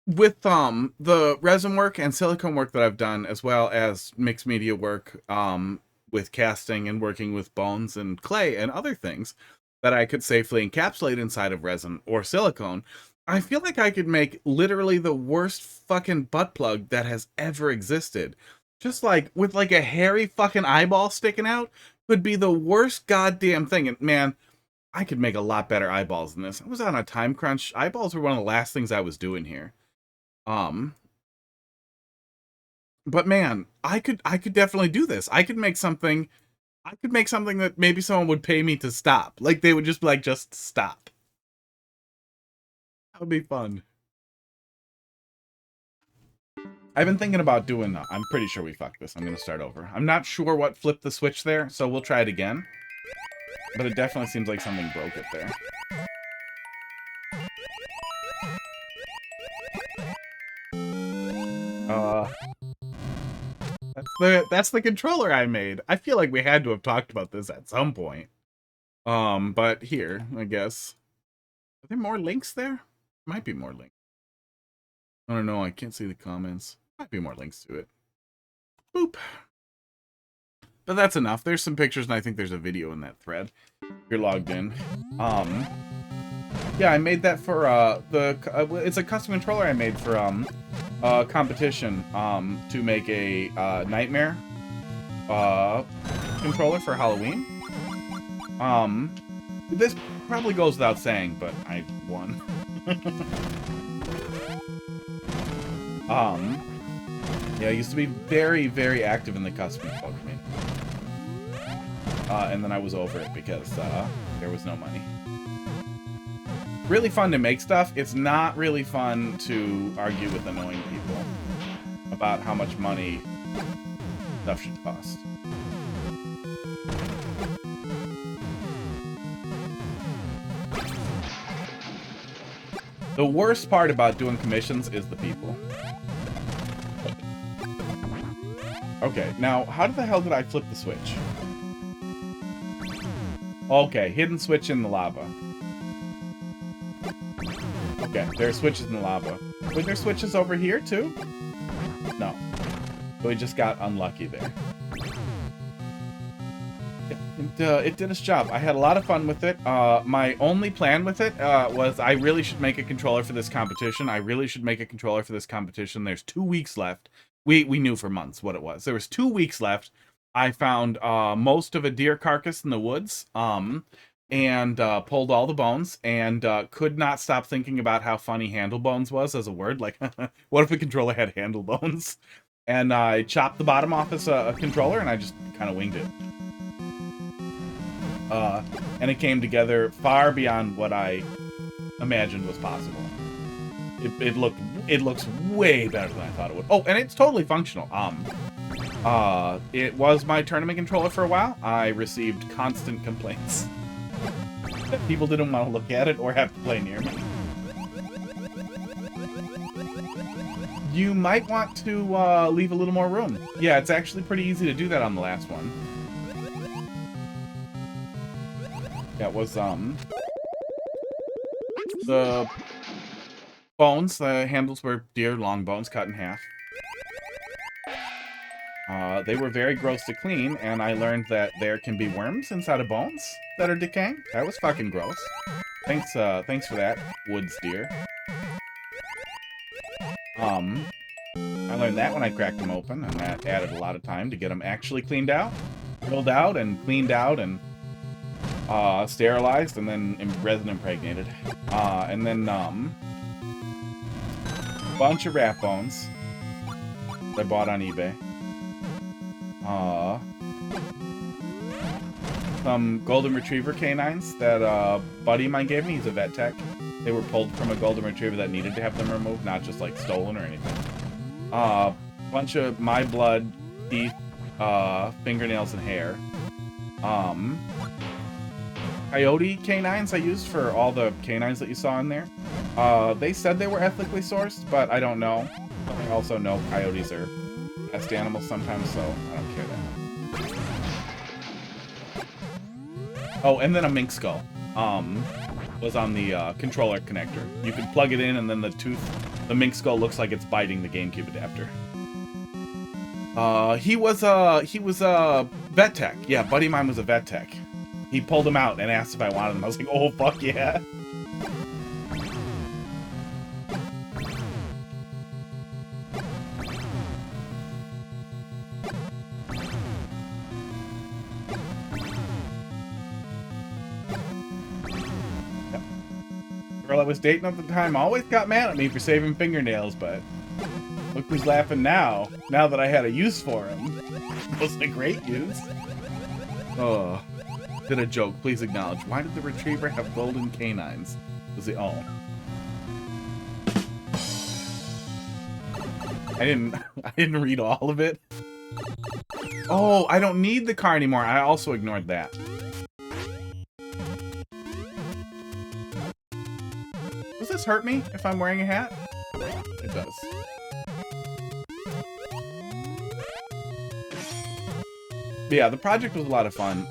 Speaker 2: With the resin work and silicone work that I've done, as well as mixed media work with casting and working with bones and clay and other things that I could safely encapsulate inside of resin or silicone, I feel like I could make literally the worst fucking butt plug that has ever existed. Just like with like a hairy fucking eyeball sticking out could be the worst goddamn thing. And man, I could make a lot better eyeballs than this. I was on a time crunch. Eyeballs were one of the last things I was doing here. But man, I could definitely do this. I could make something that maybe someone would pay me to stop. Like they would just be like, just stop. That would be fun. I've been thinking about doing, I'm pretty sure we fucked this. I'm going to start over. I'm not sure what flipped the switch there, so we'll try it again. But it definitely seems like something broke it there. the controller I made. I feel like we had to have talked about this at some point. But here, I guess. Are there more links there? Might be more links. I don't know. I can't see the comments. Might be more links to it. Boop. But that's enough. There's some pictures, and I think there's a video in that thread. You're logged in. Yeah, I made that for it's a custom controller I made for a competition to make a nightmare controller for Halloween. This probably goes without saying, but I won. Yeah, I used to be very, very active in the custom control community. And then I was over it because there was no money. Really fun to make stuff. It's not really fun to argue with annoying people about how much money stuff should cost. The worst part about doing commissions is the people. Okay, now, how the hell did I flip the switch? Okay, hidden switch in the lava. Okay, there are switches in the lava. Were there switches over here, too? No. So we just got unlucky there. It did its job. I had a lot of fun with it. My only plan with it was I really should make a controller for this competition. There's 2 weeks left. We knew for months what it was. There was 2 weeks left. I found most of a deer carcass in the woods and pulled all the bones and could not stop thinking about how funny handle bones was as a word. Like, what if a controller had handle bones? And I chopped the bottom off as a controller and I just kind of winged it. And it came together far beyond what I imagined was possible. It looks way better than I thought it would. Oh, and it's totally functional. It was my tournament controller for a while. I received constant complaints that people didn't want to look at it or have to play near me. You might want to leave a little more room. Yeah, it's actually pretty easy to do that on the last one. That was the bones. The handles were deer long bones cut in half. They were very gross to clean, and I learned that there can be worms inside of bones that are decaying. That was fucking gross. Thanks for that, woods deer. I learned that when I cracked them open, and that added a lot of time to get them actually cleaned out, drilled out, and cleaned out, and sterilized, and then resin impregnated. And then a bunch of rat bones that I bought on eBay. Some golden retriever canines that a buddy of mine gave me. He's a vet tech. They were pulled from a golden retriever that needed to have them removed, not just like stolen or anything. Bunch of my blood, teeth, fingernails, and hair. Coyote canines I used for all the canines that you saw in there. They said they were ethically sourced, but I don't know. I also know coyotes are pest animals sometimes, so I don't care that much. Oh, and then a mink skull was on the controller connector. You could plug it in, and then the mink skull looks like it's biting the GameCube adapter. He was a vet tech. Yeah, buddy of mine was a vet tech. He pulled them out and asked if I wanted them. I was like, oh, fuck yeah. Girl I was dating at the time always got mad at me for saving fingernails, but look who's laughing now that I had a use for him. Wasn't a great use. Oh. Did a joke, please acknowledge. Why did the retriever have golden canines? Was it I didn't read all of it. Oh, I don't need the car anymore. I also ignored that. Does this hurt me if I'm wearing a hat? It does. But yeah, the project was a lot of fun.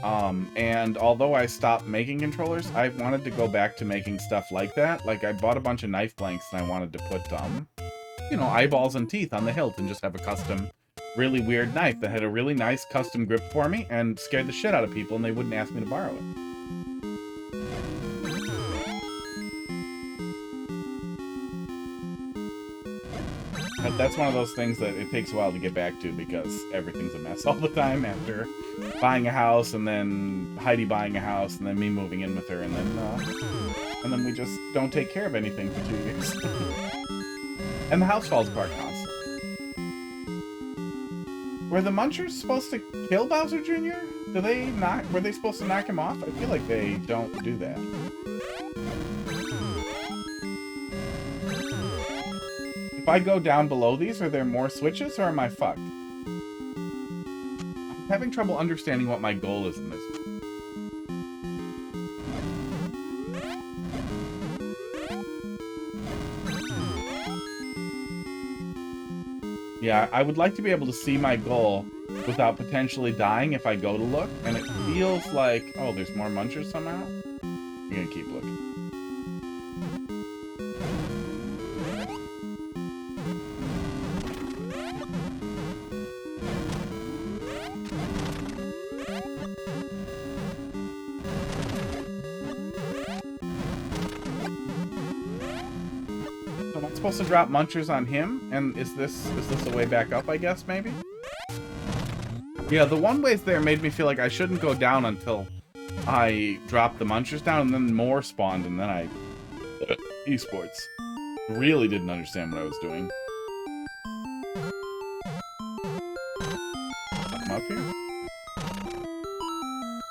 Speaker 2: And although I stopped making controllers, I wanted to go back to making stuff like that. Like, I bought a bunch of knife blanks and I wanted to put, you know, eyeballs and teeth on the hilt and just have a custom, really weird knife that had a really nice custom grip for me and scared the shit out of people and they wouldn't ask me to borrow it. But that's one of those things that it takes a while to get back to because everything's a mess all the time after buying a house and then Heidi buying a house and then me moving in with her and then we just don't take care of anything for 2 years. And the house falls apart constantly. Were the Munchers supposed to kill Bowser Jr.? Were they supposed to knock him off? I feel like they don't do that. If I go down below these, are there more switches, or am I fucked? I'm having trouble understanding what my goal is in this. Yeah, I would like to be able to see my goal without potentially dying if I go to look, and it feels like... Oh, there's more Munchers somehow? I'm gonna keep looking. Supposed to drop Munchers on him, and is this a way back up, I guess, maybe? Yeah, the one ways there made me feel like I shouldn't go down until I dropped the Munchers down, and then more spawned, and then I... Esports. Really didn't understand what I was doing. Something up here?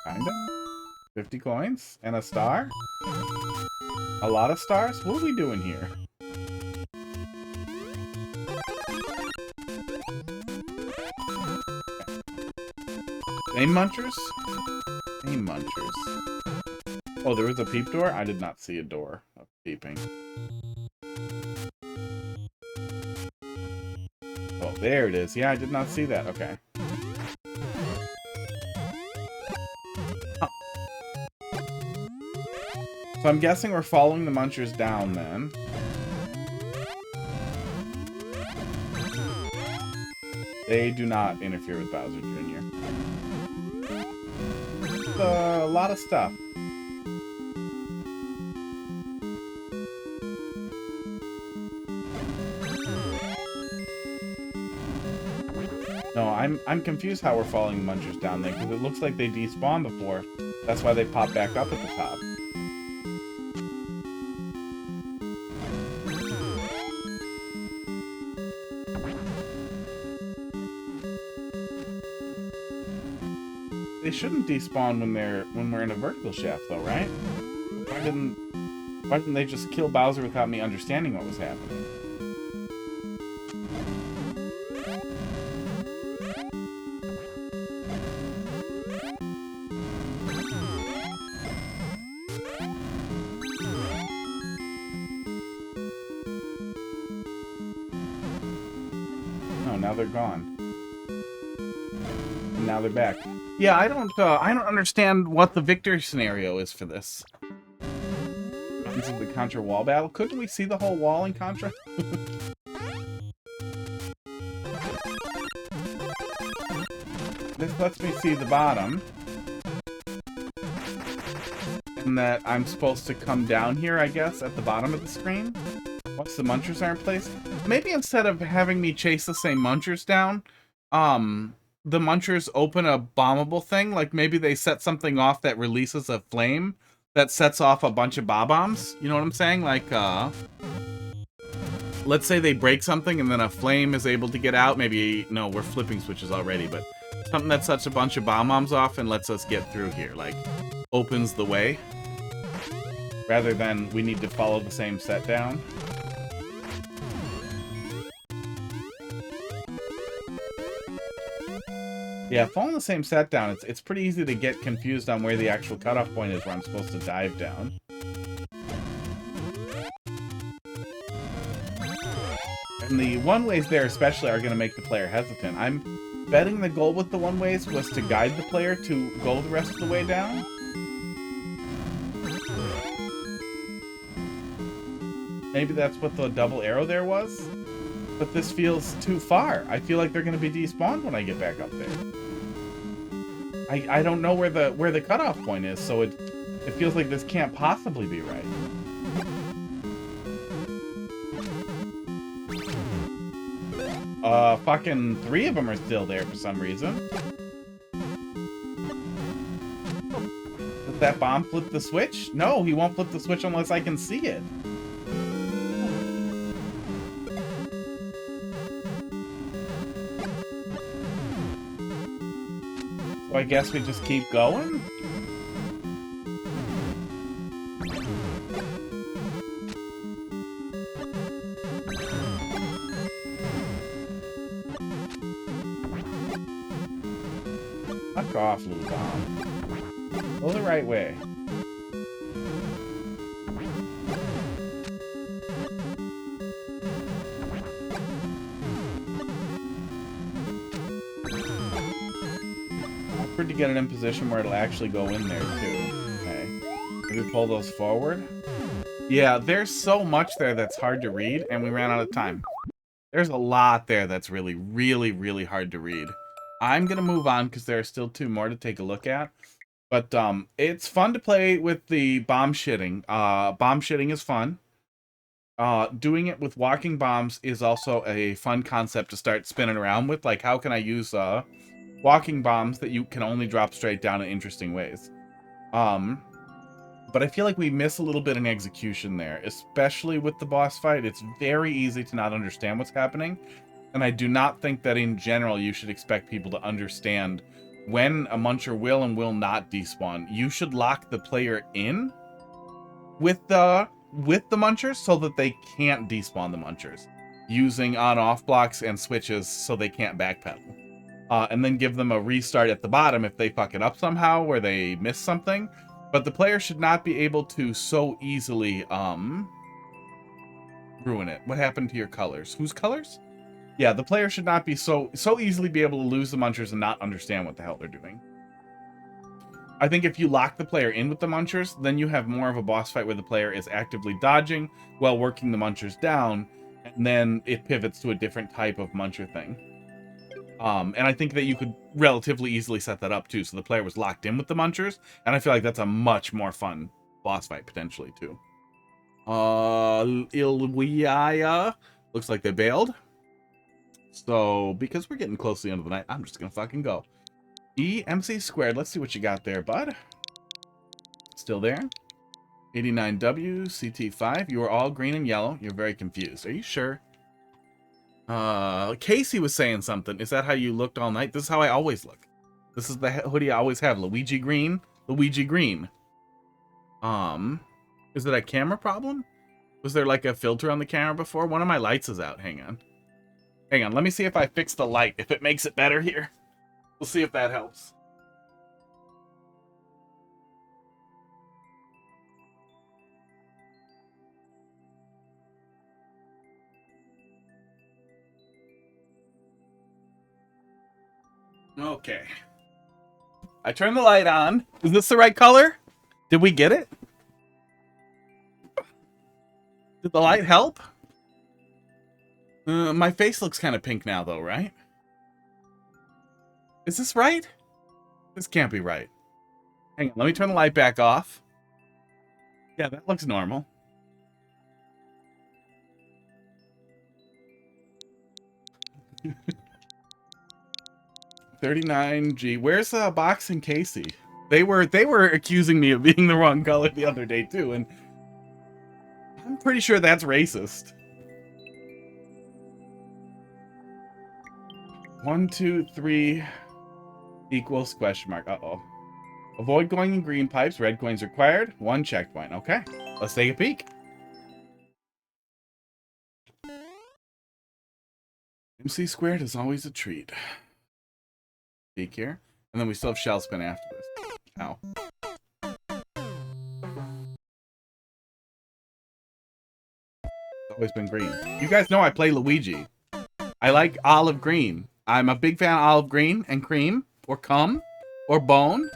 Speaker 2: Kinda. 50 coins, and a star? A lot of stars? What are we doing here? Same Munchers? Same Munchers. Oh, there was a peep door? I did not see a door of peeping. Oh, there it is. Yeah, I did not see that. Okay. Huh. So I'm guessing we're following the Munchers down then. They do not interfere with Bowser Jr. A lot of stuff. No, I'm confused how we're following the Munchers down there, because it looks like they despawned before. That's why they pop back up at the top. They shouldn't despawn when we're in a vertical shaft, though, right? Why didn't they just kill Bowser without me understanding what was happening? Oh, now they're gone. And now they're back. Yeah, I don't understand what the victory scenario is for this. This is the Contra wall battle. Couldn't we see the whole wall in Contra? This lets me see the bottom. And that I'm supposed to come down here, I guess, at the bottom of the screen. Once the Munchers are in place. Maybe instead of having me chase the same Munchers down, the Munchers open a bombable thing. Like maybe they set something off that releases a flame that sets off a bunch of bob-ombs. You know what I'm saying? Like, let's say they break something and then a flame is able to get out. Maybe, no, we're flipping switches already, but something that sets a bunch of bob-ombs off and lets us get through here. Like, opens the way. Rather than we need to follow the same set down. Yeah, following the same set down, it's pretty easy to get confused on where the actual cutoff point is where I'm supposed to dive down. Okay. And the one-ways there especially are going to make the player hesitant. I'm betting the goal with the one-ways was to guide the player to go the rest of the way down. Maybe that's what the double arrow there was. But this feels too far. I feel like they're going to be despawned when I get back up there. I don't know where the cutoff point is, so it feels like this can't possibly be right. Fucking 3 of them are still there for some reason. Does that bomb flip the switch? No, he won't flip the switch unless I can see it. So I guess we just keep going? Fuck off, little bomb. Go the right way. Awkward to get it in position where it'll actually go in there, too. Okay. Maybe pull those forward. Yeah, there's so much there that's hard to read, and we ran out of time. There's a lot there that's really, really, really hard to read. I'm going to move on because there are still 2 more to take a look at. But it's fun to play with the bomb shitting. Bomb shitting is fun. Doing it with walking bombs is also a fun concept to start spinning around with. Like, how can I use walking bombs that you can only drop straight down in interesting ways? But I feel like we miss a little bit in execution there, especially with the boss fight. It's very easy to not understand what's happening. And I do not think that in general you should expect people to understand when a muncher will and will not despawn. You should lock the player in with the munchers so that they can't despawn the munchers, using on-off blocks and switches so they can't backpedal. And then give them a restart at the bottom if they fuck it up somehow or they miss something. But the player should not be able to so easily ruin it. What happened to your colors? Whose colors? Yeah, the player should not be so easily be able to lose the munchers and not understand what the hell they're doing. I think if you lock the player in with the munchers, then you have more of a boss fight where the player is actively dodging while working the munchers down, and then it pivots to a different type of muncher thing. And I think that you could relatively easily set that up too, so the player was locked in with the munchers, and I feel like that's a much more fun boss fight potentially too. Ilwiaya looks like they bailed. So, because we're getting close to the end of the night, I'm just gonna fucking go. EMC squared. Let's see what you got there, bud. Still there. 89W, CT5. You are all green and yellow. You're very confused. Are you sure? Casey was saying something. Is that how you looked all night? This is how I always look. This is the hoodie I always have. Luigi green. Luigi green. Is it a camera problem? Was there like a filter on the camera before? One of my lights is out. Hang on. Hang on, let me see if I fix the light. If it makes it better here. We'll see if that helps. Okay. I turned the light on. Is this the right color? Did we get it? Did the light help? My face looks kind of pink now, though, right? Is this right? This can't be right. Hang on, let me turn the light back off. Yeah, that looks normal. $39G. Where's Box and Casey? They were accusing me of being the wrong color the other day too, and I'm pretty sure that's racist. 1, 2, 3 equals question mark. Uh-oh. Avoid going in green pipes. Red coins required. 1 checkpoint. Okay. Let's take a peek. MC squared is always a treat. Peek here. And then we still have shell spin after this. Ow. always been green. You guys know I play Luigi. I like olive green. I'm a big fan of olive green and cream, or cum, or bone.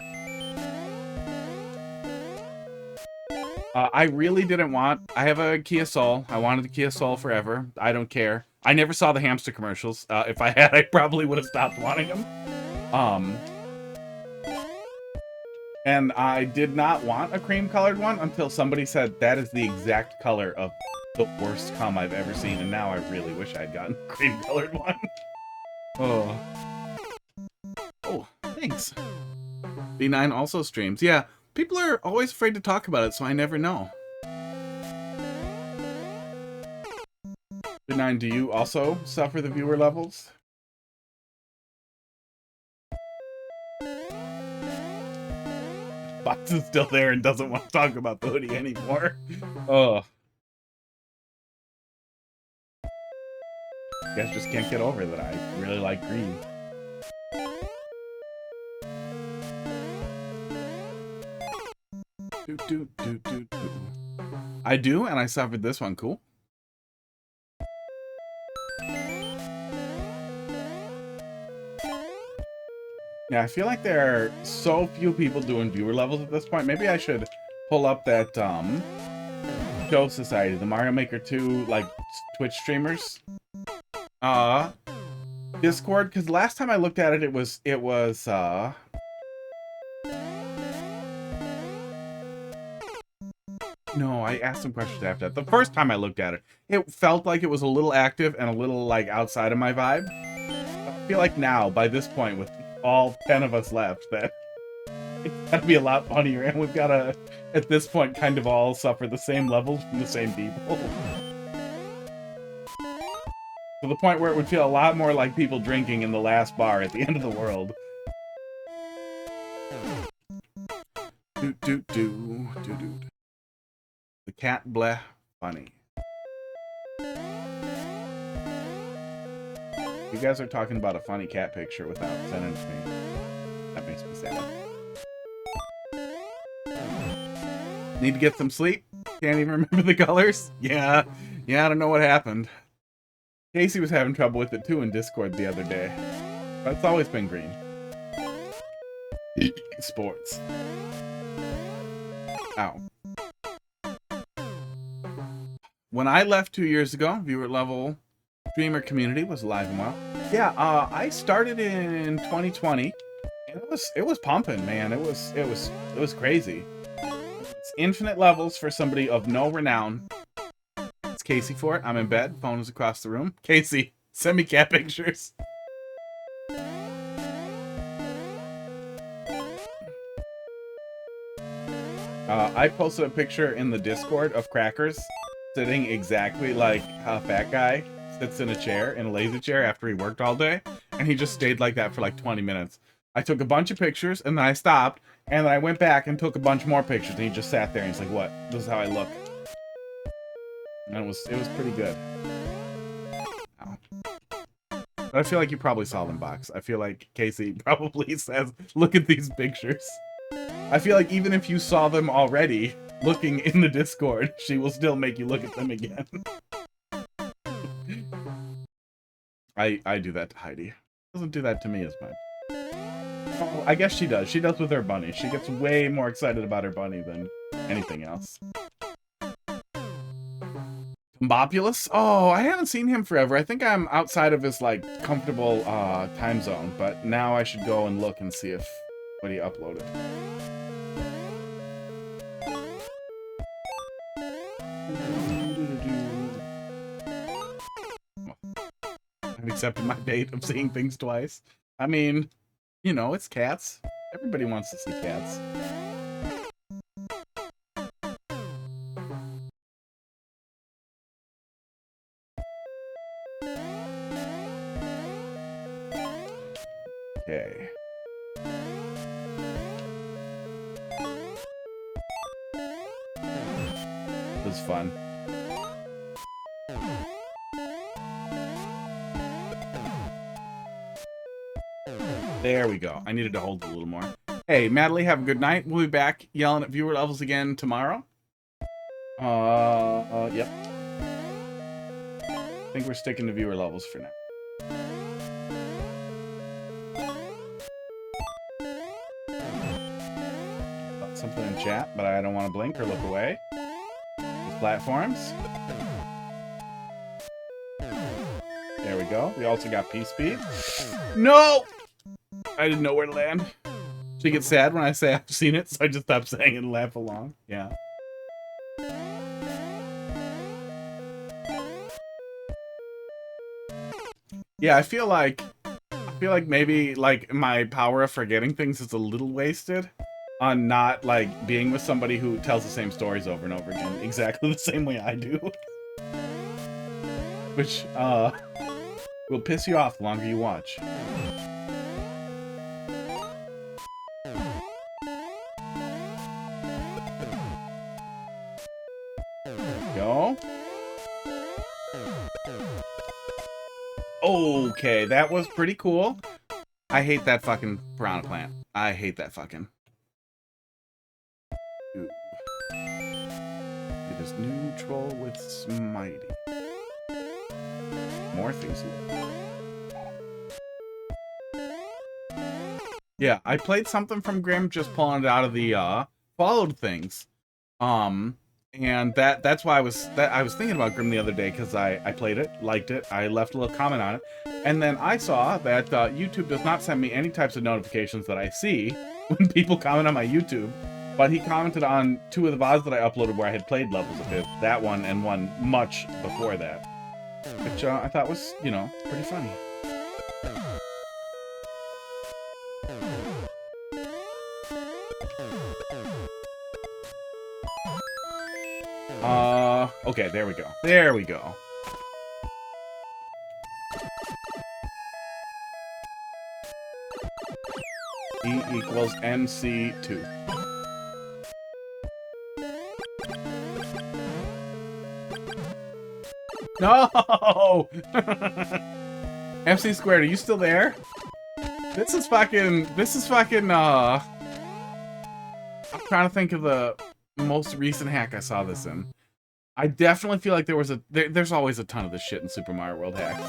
Speaker 2: I really didn't want... I have a Kia Soul. I wanted the Kia Soul forever. I don't care. I never saw the hamster commercials. If I had, I probably would have stopped wanting them. And I did not want a cream-colored one until somebody said that is the exact color of the worst cum I've ever seen, and now I really wish I'd gotten a cream-colored one. Oh. Oh, thanks. B9 also streams. Yeah, people are always afraid to talk about it, so I never know. B9, do you also suffer the viewer levels? Box is still there and doesn't want to talk about the hoodie anymore. Oh. Guess just can't get over that I really like green. I do, and I suffered this one. Cool. Yeah, I feel like there are so few people doing viewer levels at this point. Maybe I should pull up that Show Society, the Mario Maker 2 like Twitch streamers. Discord, because last time I looked at it, it was no, I asked some questions after that. The first time I looked at it, it felt like it was a little active and a little like outside of my vibe. I feel like now, by this point, with all 10 of us left, that it's gotta be a lot funnier, and we've gotta, at this point, kind of all suffer the same levels from the same people. To the point where it would feel a lot more like people drinking in the last bar at the end of the world. The cat bleh funny. You guys are talking about a funny cat picture without sending it to me. That makes me sad. Need to get some sleep? Can't even remember the colors? Yeah, I don't know what happened. Casey was having trouble with it too in Discord the other day. But it's always been green. Sports. Ow. When I left 2 years ago, viewer level streamer community was alive and well. Yeah, I started in 2020, and it was pumping, man. It was crazy. It's infinite levels for somebody of no renown. It's Casey for it. I'm in bed. Phone is across the room. Casey, send me cat pictures. I posted a picture in the Discord of Crackers sitting exactly like a fat guy sits in a chair, in a lazy chair after he worked all day, and he just stayed like that for like 20 minutes. I took a bunch of pictures, and then I stopped, and then I went back and took a bunch more pictures, and he just sat there, and he's like, what? This is how I look. And it was pretty good. Ow. But I feel like you probably saw them, Box. I feel like Casey probably says, look at these pictures. I feel like even if you saw them already, looking in the Discord, she will still make you look at them again. I do that to Heidi. Doesn't do that to me as much. Oh, I guess she does. She does with her bunny. She gets way more excited about her bunny than anything else. Combopulous? Oh, I haven't seen him forever. I think I'm outside of his like comfortable time zone, but now I should go and look and see if what he uploaded. I've accepted my fate of seeing things twice. I mean, you know, it's cats. Everybody wants to see cats. Okay. This is fun. There we go. I needed to hold it a little more. Hey, Madeline, have a good night. We'll be back yelling at viewer levels again tomorrow. Yep. think we're sticking to viewer levels for now. Something in chat, but I don't want to blink or look away. These platforms. There we go. We also got P-Speed. No! I didn't know where to land. She gets sad when I say I've seen it, so I just stop saying it and laugh along. Yeah. Yeah, I feel like maybe like my power of forgetting things is a little wasted on not like being with somebody who tells the same stories over and over again, exactly the same way I do. Which will piss you off the longer you watch. Go. Okay, that was pretty cool. I hate that fucking piranha plant. I hate that fucking. Ooh. It is new troll with Smitey. More things. Yeah, I played something from Grim, just pulling it out of the followed things. And that's why I was thinking about Grim the other day, because I played it, liked it, I left a little comment on it, and then I saw that YouTube does not send me any types of notifications that I see when people comment on my YouTube, but he commented on 2 of the VODs that I uploaded where I had played levels of it, that one and one much before that, which I thought was, you know, pretty funny. Okay, there we go. There we go. E equals MC2. No! MC squared, are you still there? This is fucking, I'm trying to think of the most recent hack I saw this in. I definitely feel like there's always a ton of this shit in Super Mario World hacks.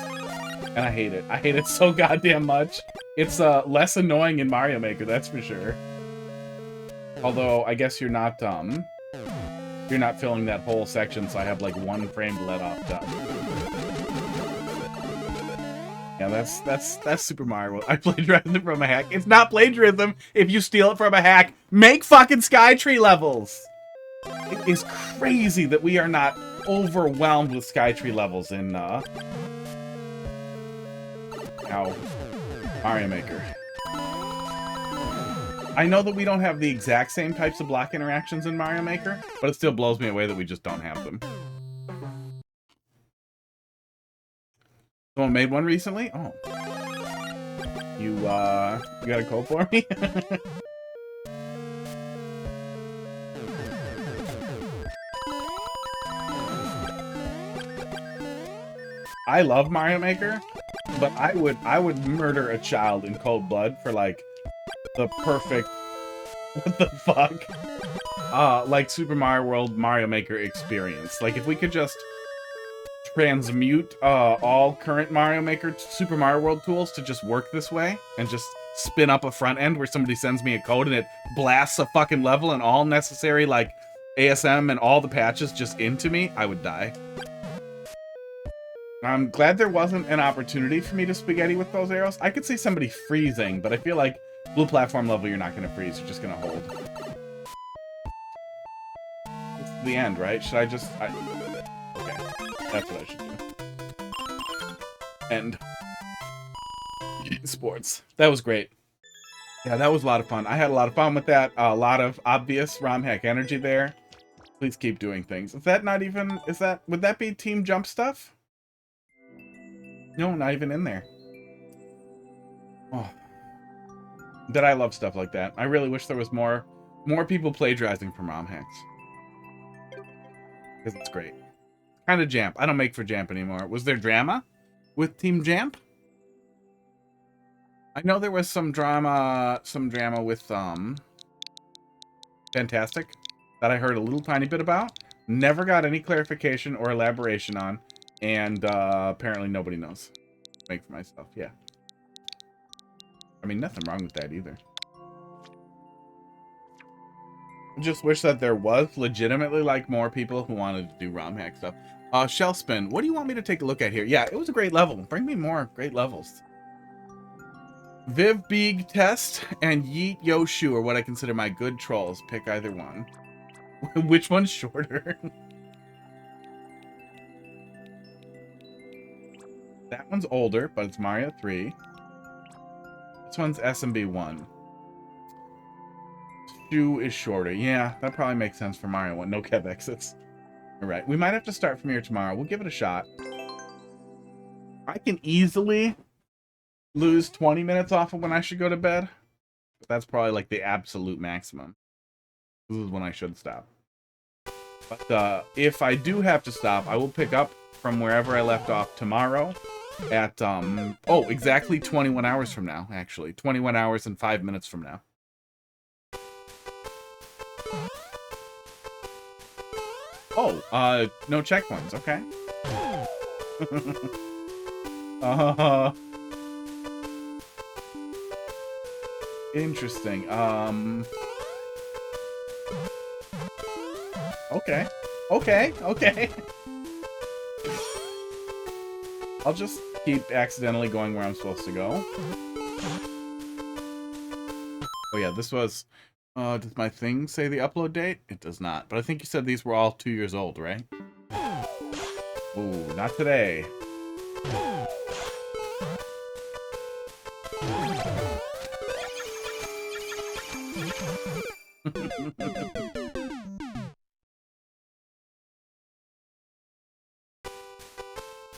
Speaker 2: And I hate it. I hate it so goddamn much. It's less annoying in Mario Maker, that's for sure. Although, I guess you're not filling that whole section, so I have like 1 frame to let off done. Yeah, that's Super Mario World. I plagiarized it from a hack. It's not plagiarism if you steal it from a hack. Make fucking Skytree levels! It is crazy that we are not overwhelmed with Skytree levels in, Mario Maker. I know that we don't have the exact same types of block interactions in Mario Maker, but it still blows me away that we just don't have them. Someone made one recently? Oh. You got a code for me? I love Mario Maker, but I would murder a child in cold blood for like the perfect, what the fuck, like Super Mario World Mario Maker experience. Like if we could just transmute all current Mario Maker Super Mario World tools to just work this way and just spin up a front end where somebody sends me a code and it blasts a fucking level and all necessary like ASM and all the patches just into me, I would die. I'm glad there wasn't an opportunity for me to spaghetti with those arrows. I could see somebody freezing, but I feel like blue platform level, you're not going to freeze. You're just going to hold. It's the end, right? Should I just... Okay. That's what I should do. End. Sports. That was great. Yeah, that was a lot of fun. I had a lot of fun with that. A lot of obvious ROM hack energy there. Please keep doing things. Is that not even... Would that be Team Jump stuff? No, not even in there. Oh. That I love stuff like that. I really wish there was more people plagiarizing from ROM hacks. Because it's great. Kind of Jamp. I don't make for Jamp anymore. Was there drama with Team Jamp? I know there was some drama with Fantastic that I heard a little tiny bit about. Never got any clarification or elaboration on. And apparently nobody knows. Make for myself, yeah. I mean, nothing wrong with that either. I just wish that there was legitimately like more people who wanted to do ROM hack stuff. Shell Spin, what do you want me to take a look at here? Yeah, it was a great level. Bring me more great levels. Viv Beeg Test and Yeet Yoshu are what I consider my good trolls. Pick either one. Which one's shorter? That one's older, but it's Mario 3. This one's SMB 1. 2 is shorter. Yeah, that probably makes sense for Mario 1. No kev exits. All right, we might have to start from here tomorrow. We'll give it a shot. I can easily lose 20 minutes off of when I should go to bed. But that's probably like the absolute maximum. This is when I should stop. But if I do have to stop, I will pick up from wherever I left off tomorrow at, exactly 21 hours from now, actually. 21 hours and 5 minutes from now. Oh, no checkpoints, okay. Interesting. Okay. I'll just keep accidentally going where I'm supposed to go. Oh yeah, this was... does my thing say the upload date? It does not. But I think you said these were all 2 years old, right? Ooh, not today.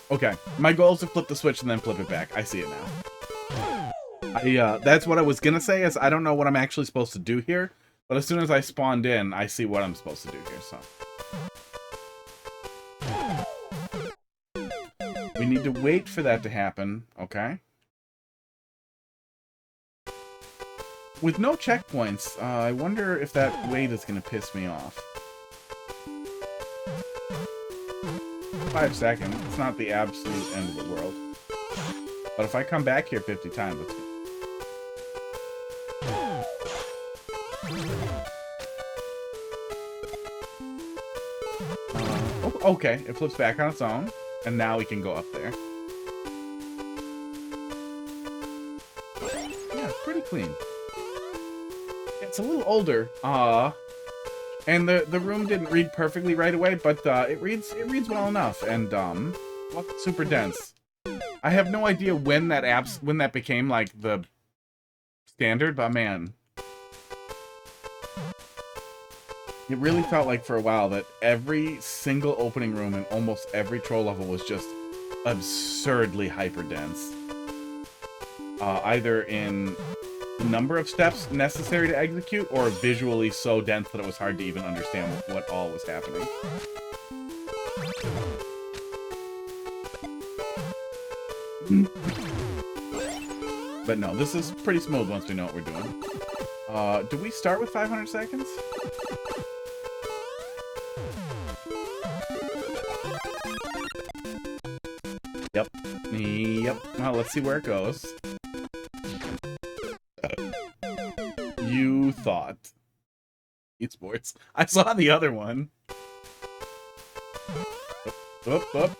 Speaker 2: Okay, my goal is to flip the switch and then flip it back. I see it now. That's what I was gonna say, is I don't know what I'm actually supposed to do here, but as soon as I spawned in, I see what I'm supposed to do here, so. We need to wait for that to happen, okay? With no checkpoints, I wonder if that wait is gonna piss me off. 5 seconds, it's not the absolute end of the world. But if I come back here 50 times, it's okay, it flips back on its own, and now we can go up there. Yeah, it's pretty clean. It's a little older, and the room didn't read perfectly right away, but it reads well enough, and wasn't super dense. I have no idea when that became like the standard, but man. It really felt like for a while that every single opening room in almost every troll level was just absurdly hyper dense. Either in the number of steps necessary to execute, or visually so dense that it was hard to even understand what all was happening. But no, this is pretty smooth once we know what we're doing. Do we start with 500 seconds? Yep. Well, let's see where it goes. You thought. Esports. I saw the other one. Up.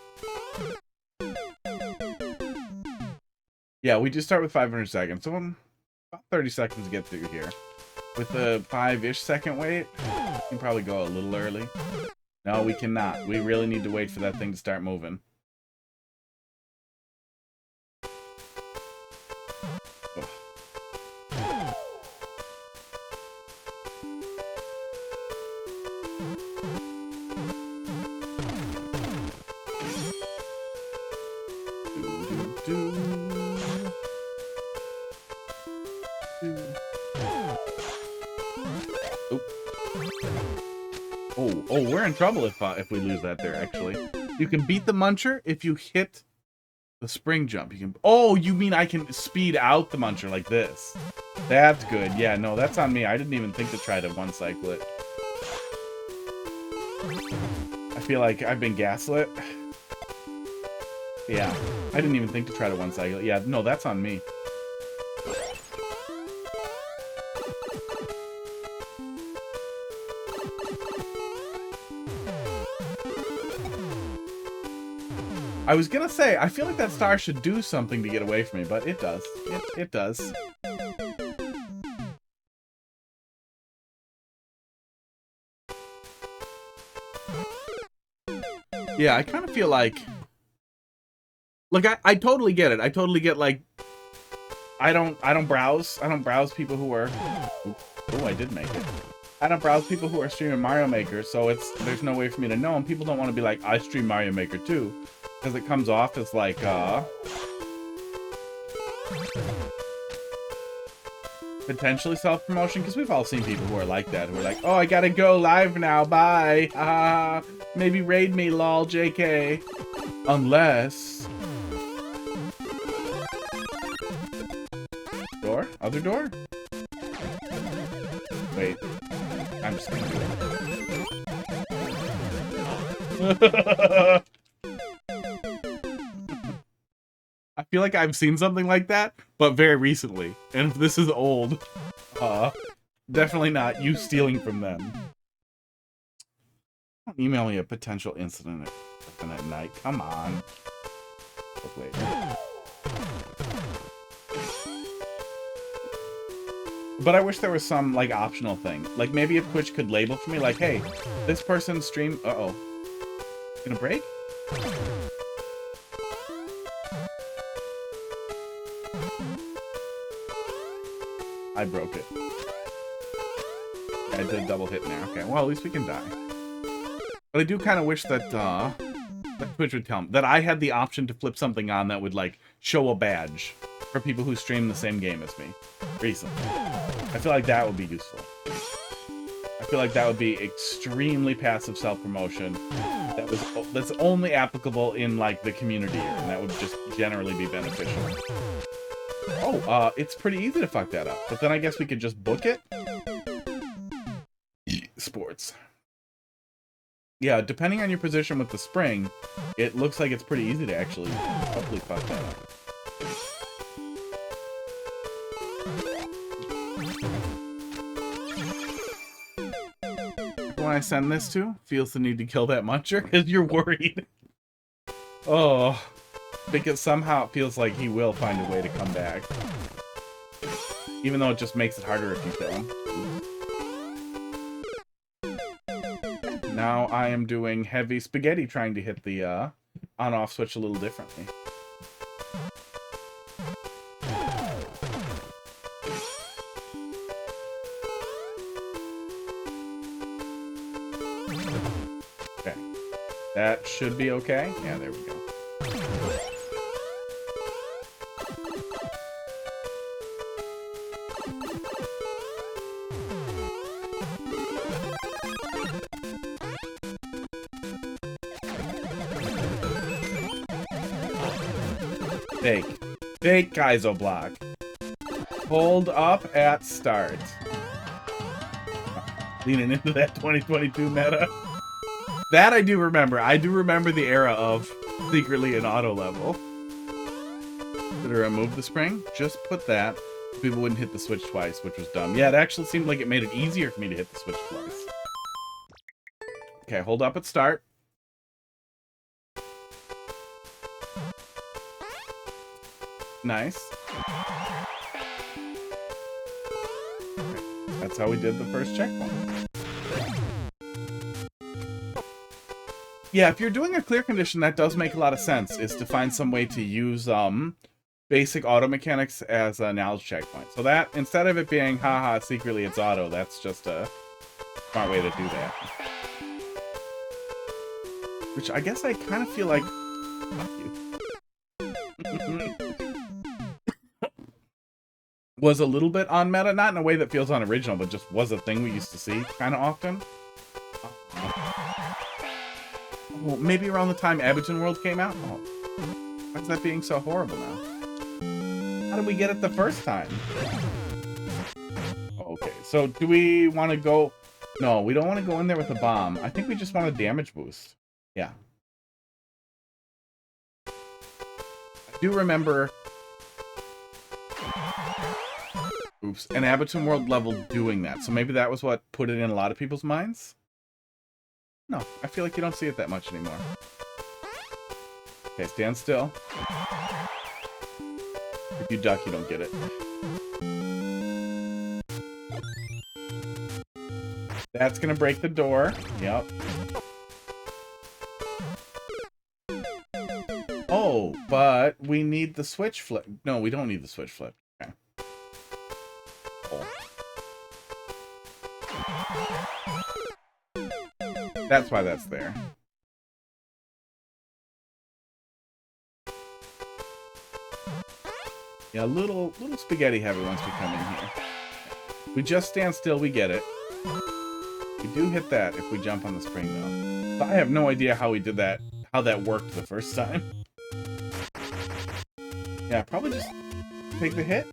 Speaker 2: Yeah, we just start with 500 seconds. So about 30 seconds to get through here. With the 5-ish second wait, we can probably go a little early. No, we cannot. We really need to wait for that thing to start moving. Oh, we're in trouble if we lose that there, actually. You can beat the muncher if you hit the spring jump. You can. Oh, you mean I can speed out the muncher like this? That's good. Yeah, no, that's on me. I didn't even think to try to one-cycle it. I feel like I've been gaslit. Yeah, I didn't even think to try to one cycle. Yeah, no, that's on me. I was gonna say, I feel like that star should do something to get away from me, but it does. It does. Yeah, I kind of feel like... Look, I totally get it. I totally get, like... I don't browse people who are... Oh, I did make it. I don't browse people who are streaming Mario Maker, so there's no way for me to know, and people don't want to be like, I stream Mario Maker too. Because it comes off as like, potentially self-promotion, because we've all seen people who are like that, who are like, oh, I gotta go live now, bye, maybe raid me, lol, JK. Unless... Door? Other door? Wait. I'm just gonna do it. I feel like I've seen something like that, but very recently. And if this is old, definitely not you stealing from them. Don't email me a potential incident at night. Come on. Oh, wait. But I wish there was some, like, optional thing. Like, maybe if Twitch could label for me, like, hey, this person streamed... Uh-oh. Gonna break? I broke it. I did a double hit there. Okay, well, at least we can die. But I do kind of wish that, that Twitch would tell me that I had the option to flip something on that would, like, show a badge for people who stream the same game as me recently. I feel like that would be useful. I feel like that would be extremely passive self-promotion that's only applicable in, like, the community, and that would just generally be beneficial. Oh, it's pretty easy to fuck that up. But then I guess we could just book it? Sports. Yeah, depending on your position with the spring, it looks like it's pretty easy to actually hopefully fuck that up. When I send this to, feels the need to kill that muncher because you're worried. Oh... Because somehow it feels like he will find a way to come back. Even though it just makes it harder if you kill him. Now I am doing heavy spaghetti, trying to hit the on-off switch a little differently. Okay. That should be okay. Yeah, there we go. Fake. Fake Kaizo block. Hold up at start. Leaning into that 2022 meta. That I do remember. I do remember the era of secretly an auto level. Did I remove the spring? Just put that. People wouldn't hit the switch twice, which was dumb. Yeah, it actually seemed like it made it easier for me to hit the switch twice. Okay, hold up at start. Nice. Okay. That's how we did the first checkpoint. Yeah, if you're doing a clear condition, that does make a lot of sense, is to find some way to use basic auto mechanics as a knowledge checkpoint. So that, instead of it being, haha, secretly it's auto, that's just a smart way to do that. Which I guess I kind of feel like... Fuck you. Was a little bit on meta, not in a way that feels unoriginal, but just was a thing we used to see kind of often. Well, maybe around the time Abington World came out? Oh, why is that being so horrible now? How did we get it the first time? Okay, so do we want to go... No, we don't want to go in there with a bomb. I think we just want a damage boost. Yeah. do remember... Oops. An Abboton World level doing that. So maybe that was what put it in a lot of people's minds? No, I feel like you don't see it that much anymore. Okay, stand still. If you duck, you don't get it. That's gonna break the door. Yep. Oh, but we need the switch flip. No, we don't need the switch flip. Okay. Oh. That's why that's there. Yeah, a little spaghetti heavy once we come in here. We just stand still, we get it. We do hit that if we jump on the spring, though. So I have no idea how we did that, how that worked the first time. Yeah, probably just take the hit.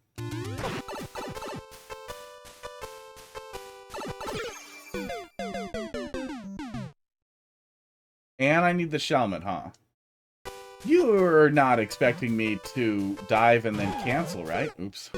Speaker 2: And I need the shelmet, huh? You're not expecting me to dive and then cancel, right? Oops.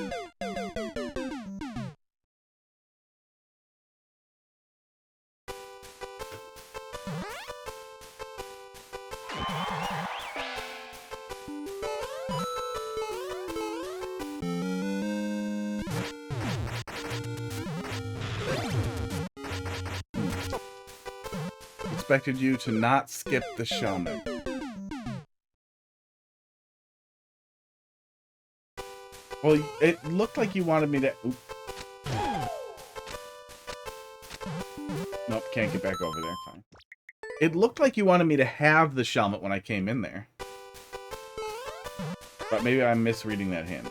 Speaker 2: Expected you to not skip the shelmet. Well, it looked like you wanted me to... Oop. Nope, can't get back over there. Fine. It looked like you wanted me to have the shelmet when I came in there. But maybe I'm misreading that hint.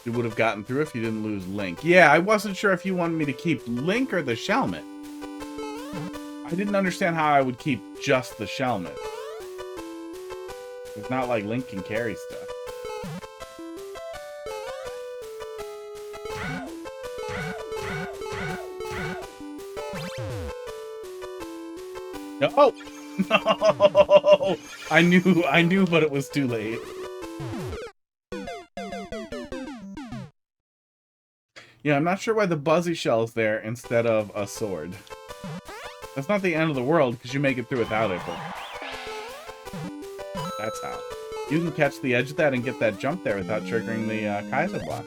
Speaker 2: You would have gotten through if you didn't lose Link. Yeah, I wasn't sure if you wanted me to keep Link or the Shelmet. I didn't understand how I would keep just the Shelmet. It's not like Link can carry stuff. No! Oh! No! I knew, but it was too late. Yeah, I'm not sure why the Buzzy Shell is there instead of a sword. That's not the end of the world, because you make it through without it, but... That's how. You can catch the edge of that and get that jump there without triggering the kThe block.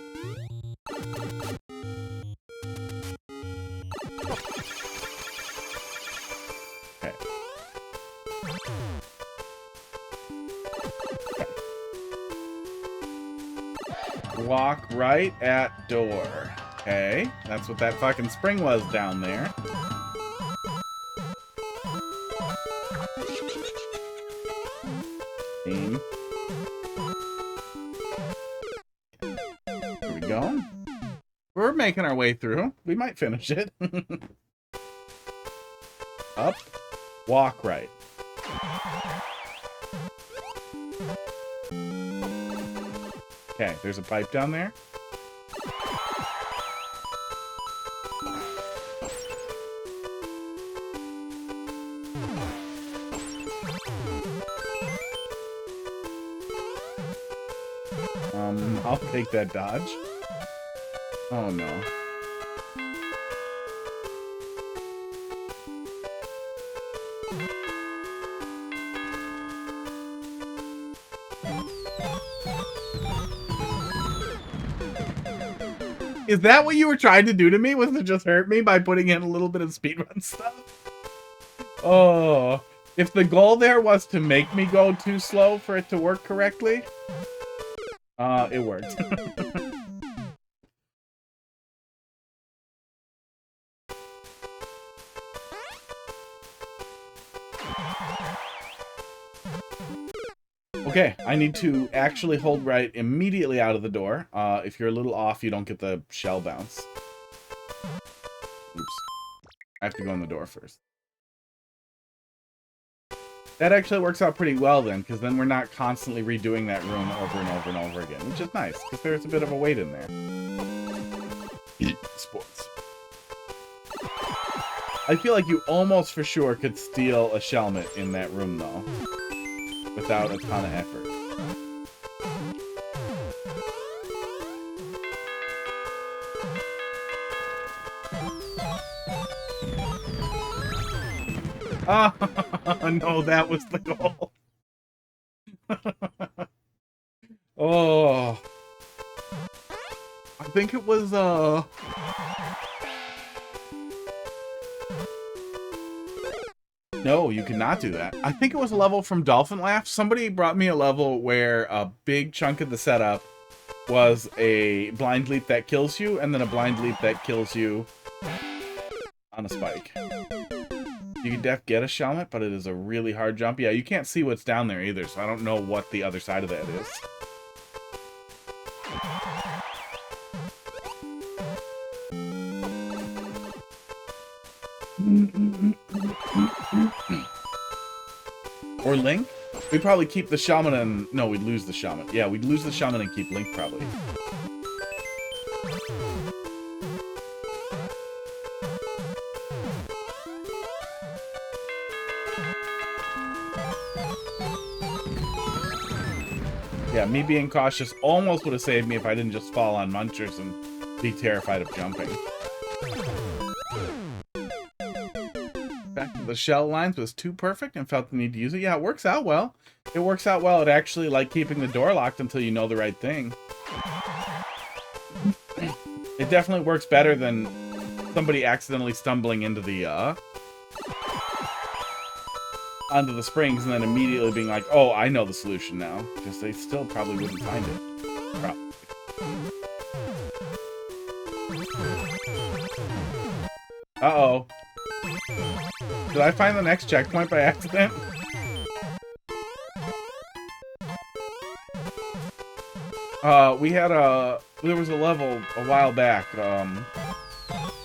Speaker 2: Okay. Walk right at door. Okay, that's what that fucking spring was down there. Team. Here we go. We're making our way through. We might finish it. Up. Walk right. Okay, there's a pipe down there. I'll take that dodge. Oh no. Is that what you were trying to do to me? Was to just hurt me by putting in a little bit of speedrun stuff? Oh, if the goal there was to make me go too slow for it to work correctly, it worked. Okay, I need to actually hold right immediately out of the door. If you're a little off, you don't get the shell bounce. Oops. I have to go in the door first. That actually works out pretty well then, because then we're not constantly redoing that room over and over and over again, which is nice, because there's a bit of a weight in there. Sports. I feel like you almost for sure could steal a Shelmet in that room, though, without a ton of effort. Oh, no, that was the goal. Oh. I think it was, No, you cannot do that. I think it was a level from Dolphin Laugh. Somebody brought me a level where a big chunk of the setup was a blind leap that kills you, and then a blind leap that kills you on a spike. You can get a Shelmet, but it is a really hard jump. Yeah, you can't see what's down there either, so I don't know what the other side of that is. Or Link? We'd probably keep the Shaman and... No, we'd lose the Shaman. Yeah, we'd lose the Shaman and keep Link, probably. Yeah, me being cautious almost would have saved me if I didn't just fall on Munchers and be terrified of jumping. Back to the shell lines was too perfect and felt the need to use it. Yeah, it works out well. It works out well. It actually, like, keeping the door locked until you know the right thing. It definitely works better than somebody accidentally stumbling into the, onto the springs and then immediately being like, oh, I know the solution now. Because they still probably wouldn't find it. Probably. Uh-oh. Did I find the next checkpoint by accident? We had there was a level a while back,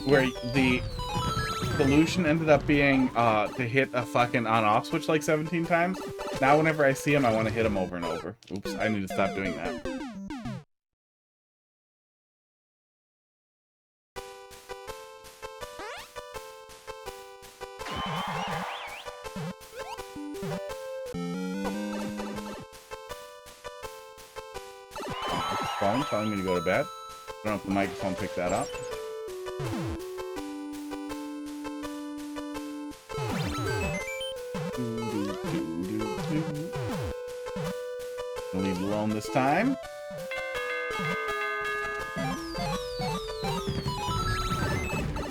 Speaker 2: where the solution ended up being, to hit a fucking on-off switch like 17 times. Now whenever I see him, I want to hit him over and over. Oops, I need to stop doing that. Phone telling me to go to bed. I don't know if the microphone picked that up. I'll leave it alone this time.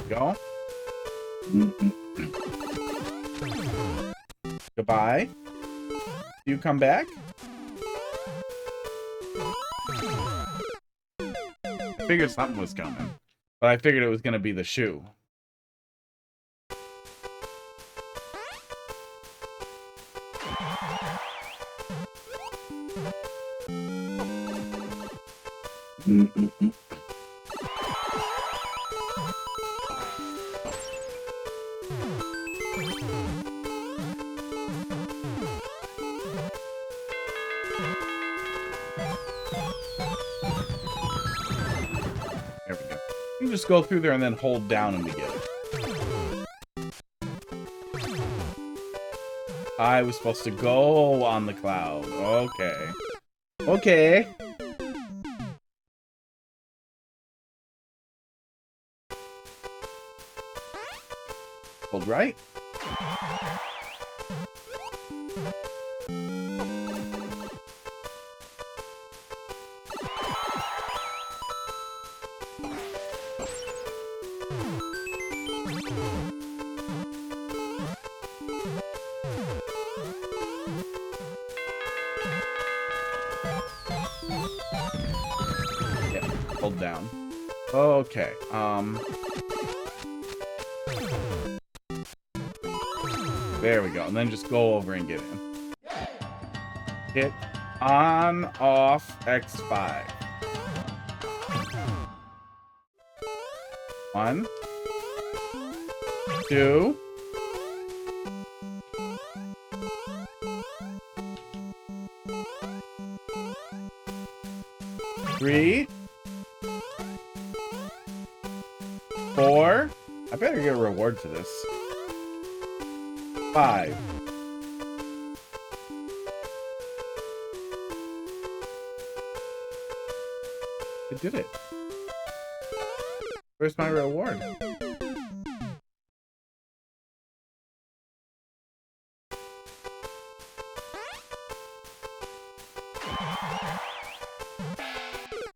Speaker 2: Go. Goodbye. You come back? I figured something was coming, but I figured it was going to be the shoe. Just go through there and then hold down and we get it. I was supposed to go on the cloud. Okay. Okay. Hold right. Hold down. Okay, there we go. And then just go over and get in. Hit on, off, X5. 1, 2, 3, 4. I better get a reward for this. 5. I did it. Where's my reward?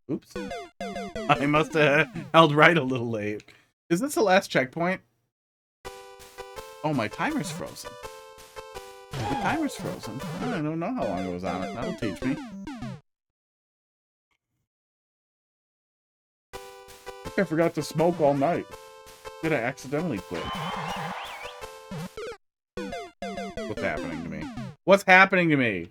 Speaker 2: Oops. I must have held right a little late. Is this the last checkpoint? Oh, my timer's frozen. The timer's frozen. I don't know how long it was on it. That'll teach me. I forgot to smoke all night. Did I accidentally quit? What's happening to me? What's happening to me?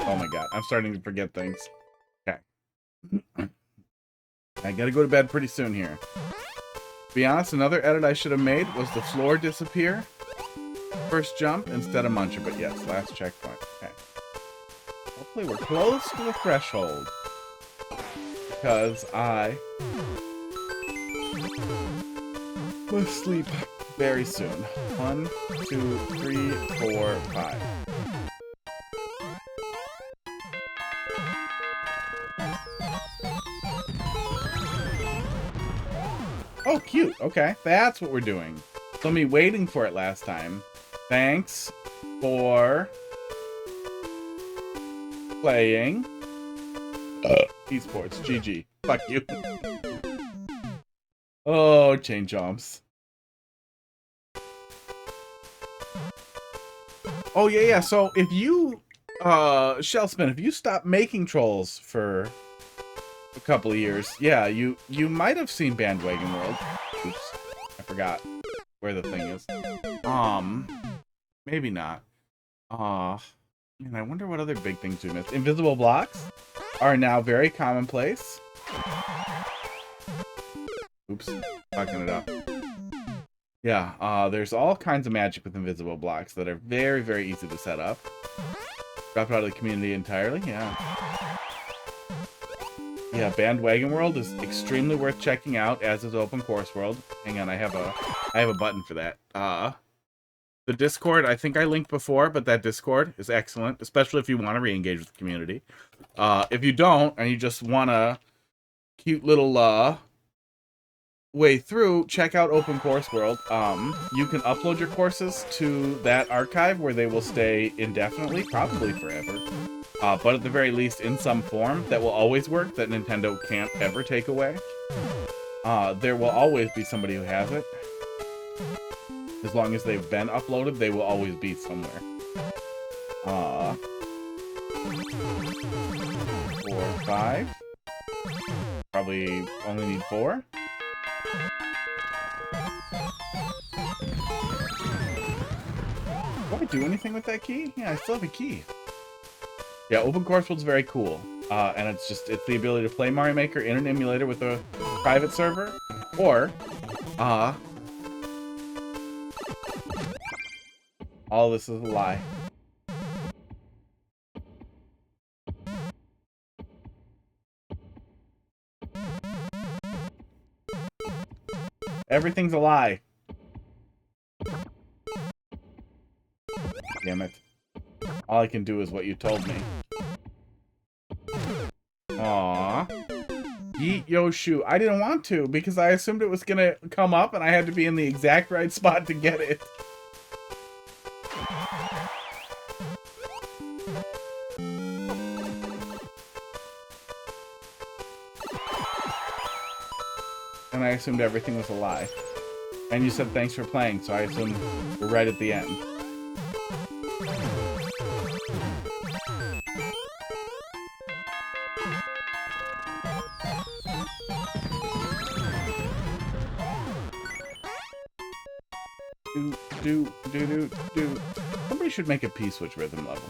Speaker 2: Oh my god, I'm starting to forget things. Okay. I gotta go to bed pretty soon here. To be honest, another edit I should have made was the floor disappear. First jump instead of muncher, but yes, last checkpoint. Okay. Hopefully we're close to the threshold. Because I must sleep very soon. 1, 2, 3, 4, 5. Oh, cute. Okay, that's what we're doing. So me waiting for it last time. Thanks for playing esports. GG. Fuck you. Oh, chain jumps. Oh, yeah. So if you, Shellspin, if you stop making trolls for a couple of years, yeah, you might have seen Bandwagon World. Oops, I forgot where the thing is. Maybe not. Man, I wonder what other big things we missed. Invisible blocks are now very commonplace. Oops, fucking it up. Yeah, there's all kinds of magic with invisible blocks that are very, very easy to set up. Dropped out of the community entirely, yeah. Yeah, Bandwagon World is extremely worth checking out, as is Open Course World. Hang on, I have a button for that. The Discord, I think I linked before, but that Discord is excellent, especially if you want to re-engage with the community. If you don't, and you just want a cute little way through, check out Open Course World. You can upload your courses to that archive where they will stay indefinitely, probably forever. But at the very least, in some form that will always work, that Nintendo can't ever take away. There will always be somebody who has it. As long as they've been uploaded, they will always be somewhere. 4, 5. Probably only need 4. Do I do anything with that key? Yeah, I still have a key. Yeah, Open Course World's very cool. And it's the ability to play Mario Maker in an emulator with a private server. Or, all this is a lie. Everything's a lie. Damn it. All I can do is what you told me. Aww. Yeet yo shoe. I didn't want to because I assumed it was gonna come up and I had to be in the exact right spot to get it. And I assumed everything was a lie. And you said thanks for playing, so I assumed we're right at the end. Do. Somebody should make a P-switch rhythm level.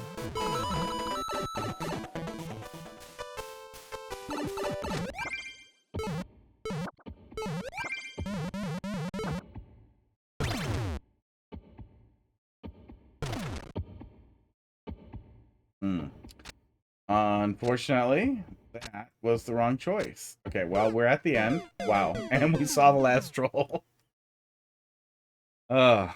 Speaker 2: Unfortunately, that was the wrong choice. Okay, well, we're at the end. Wow. And we saw the last troll. Ugh.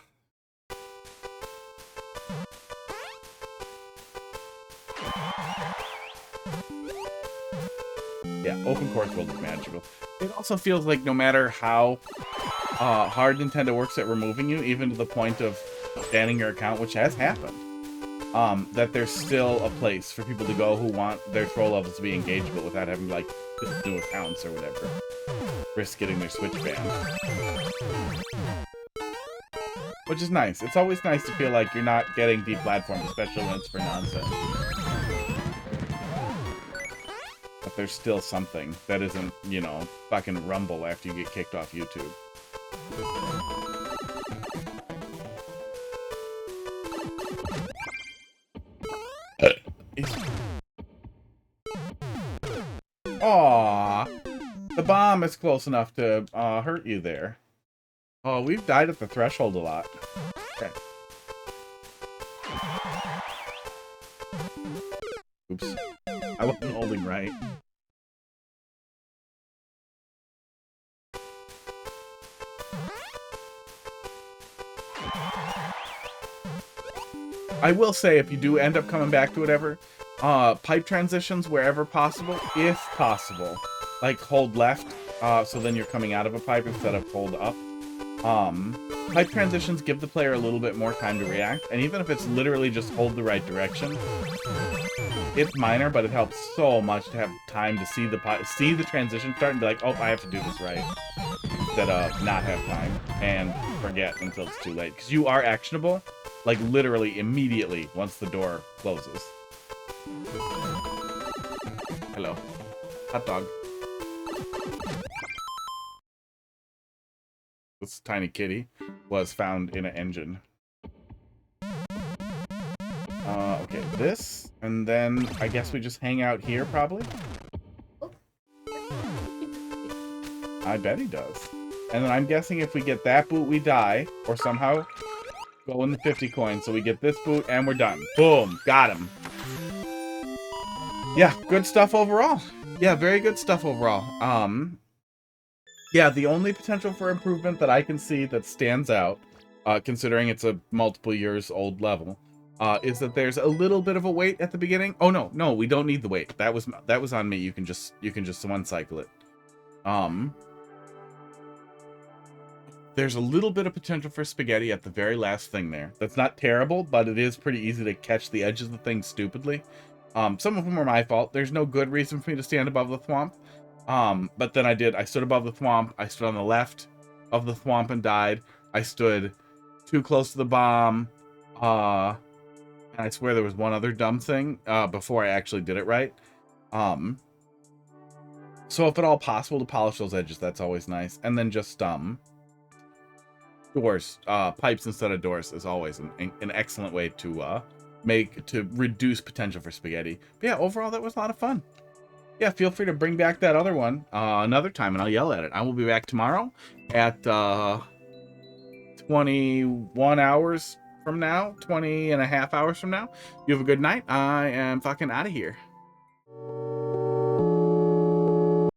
Speaker 2: Yeah, open course world is magical. It also feels like no matter how hard Nintendo works at removing you, even to the point of banning your account, which has happened, that there's still a place for people to go who want their troll levels to be engageable without having, like, new accounts or whatever. Risk getting their Switch banned. Which is nice. It's always nice to feel like you're not getting deplatformed, especially when it's for nonsense. But there's still something that isn't, you know, fucking Rumble after you get kicked off YouTube. Aww. The bomb is close enough to hurt you there. Oh, we've died at the threshold a lot. Okay. Oops. I wasn't holding right. I will say, if you do end up coming back to whatever, pipe transitions wherever possible, if possible. Like, hold left, so then you're coming out of a pipe instead of hold up. Pipe transitions give the player a little bit more time to react, and even if it's literally just hold the right direction, it's minor, but it helps so much to have time to see the transition start and be like, oh, I have to do this right, instead of not have time and forget until it's too late. Because you are actionable, like, literally immediately once the door closes. Hello. Hot dog. This tiny kitty was found in an engine. Okay, this, and then I guess we just hang out here, probably? I bet he does. And then I'm guessing if we get that boot, we die, or somehow go in the 50 coins, so we get this boot, and we're done. Boom! Got him. Yeah, good stuff overall. Yeah, very good stuff overall. Yeah, the only potential for improvement that I can see that stands out, considering it's a multiple years old level, is that there's a little bit of a wait at the beginning. Oh no, we don't need the wait. That was on me. You can just one cycle it. There's a little bit of potential for spaghetti at the very last thing there. That's not terrible, but it is pretty easy to catch the edges of the thing stupidly. Some of them are my fault. There's no good reason for me to stand above the thwomp. But then I stood above the thwomp. I stood on the left of the thwomp and died. I stood too close to the bomb. And I swear there was one other dumb thing before I actually did it right. So if at all possible to polish those edges, that's always nice. And then just doors, pipes instead of doors is always an excellent way to reduce potential for spaghetti. But yeah, overall that was a lot of fun. Yeah, feel free to bring back that other one another time, and I'll yell at it. I will be back tomorrow at 21 hours from now, 20 and a half hours from now. You have a good night. I am fucking out of here.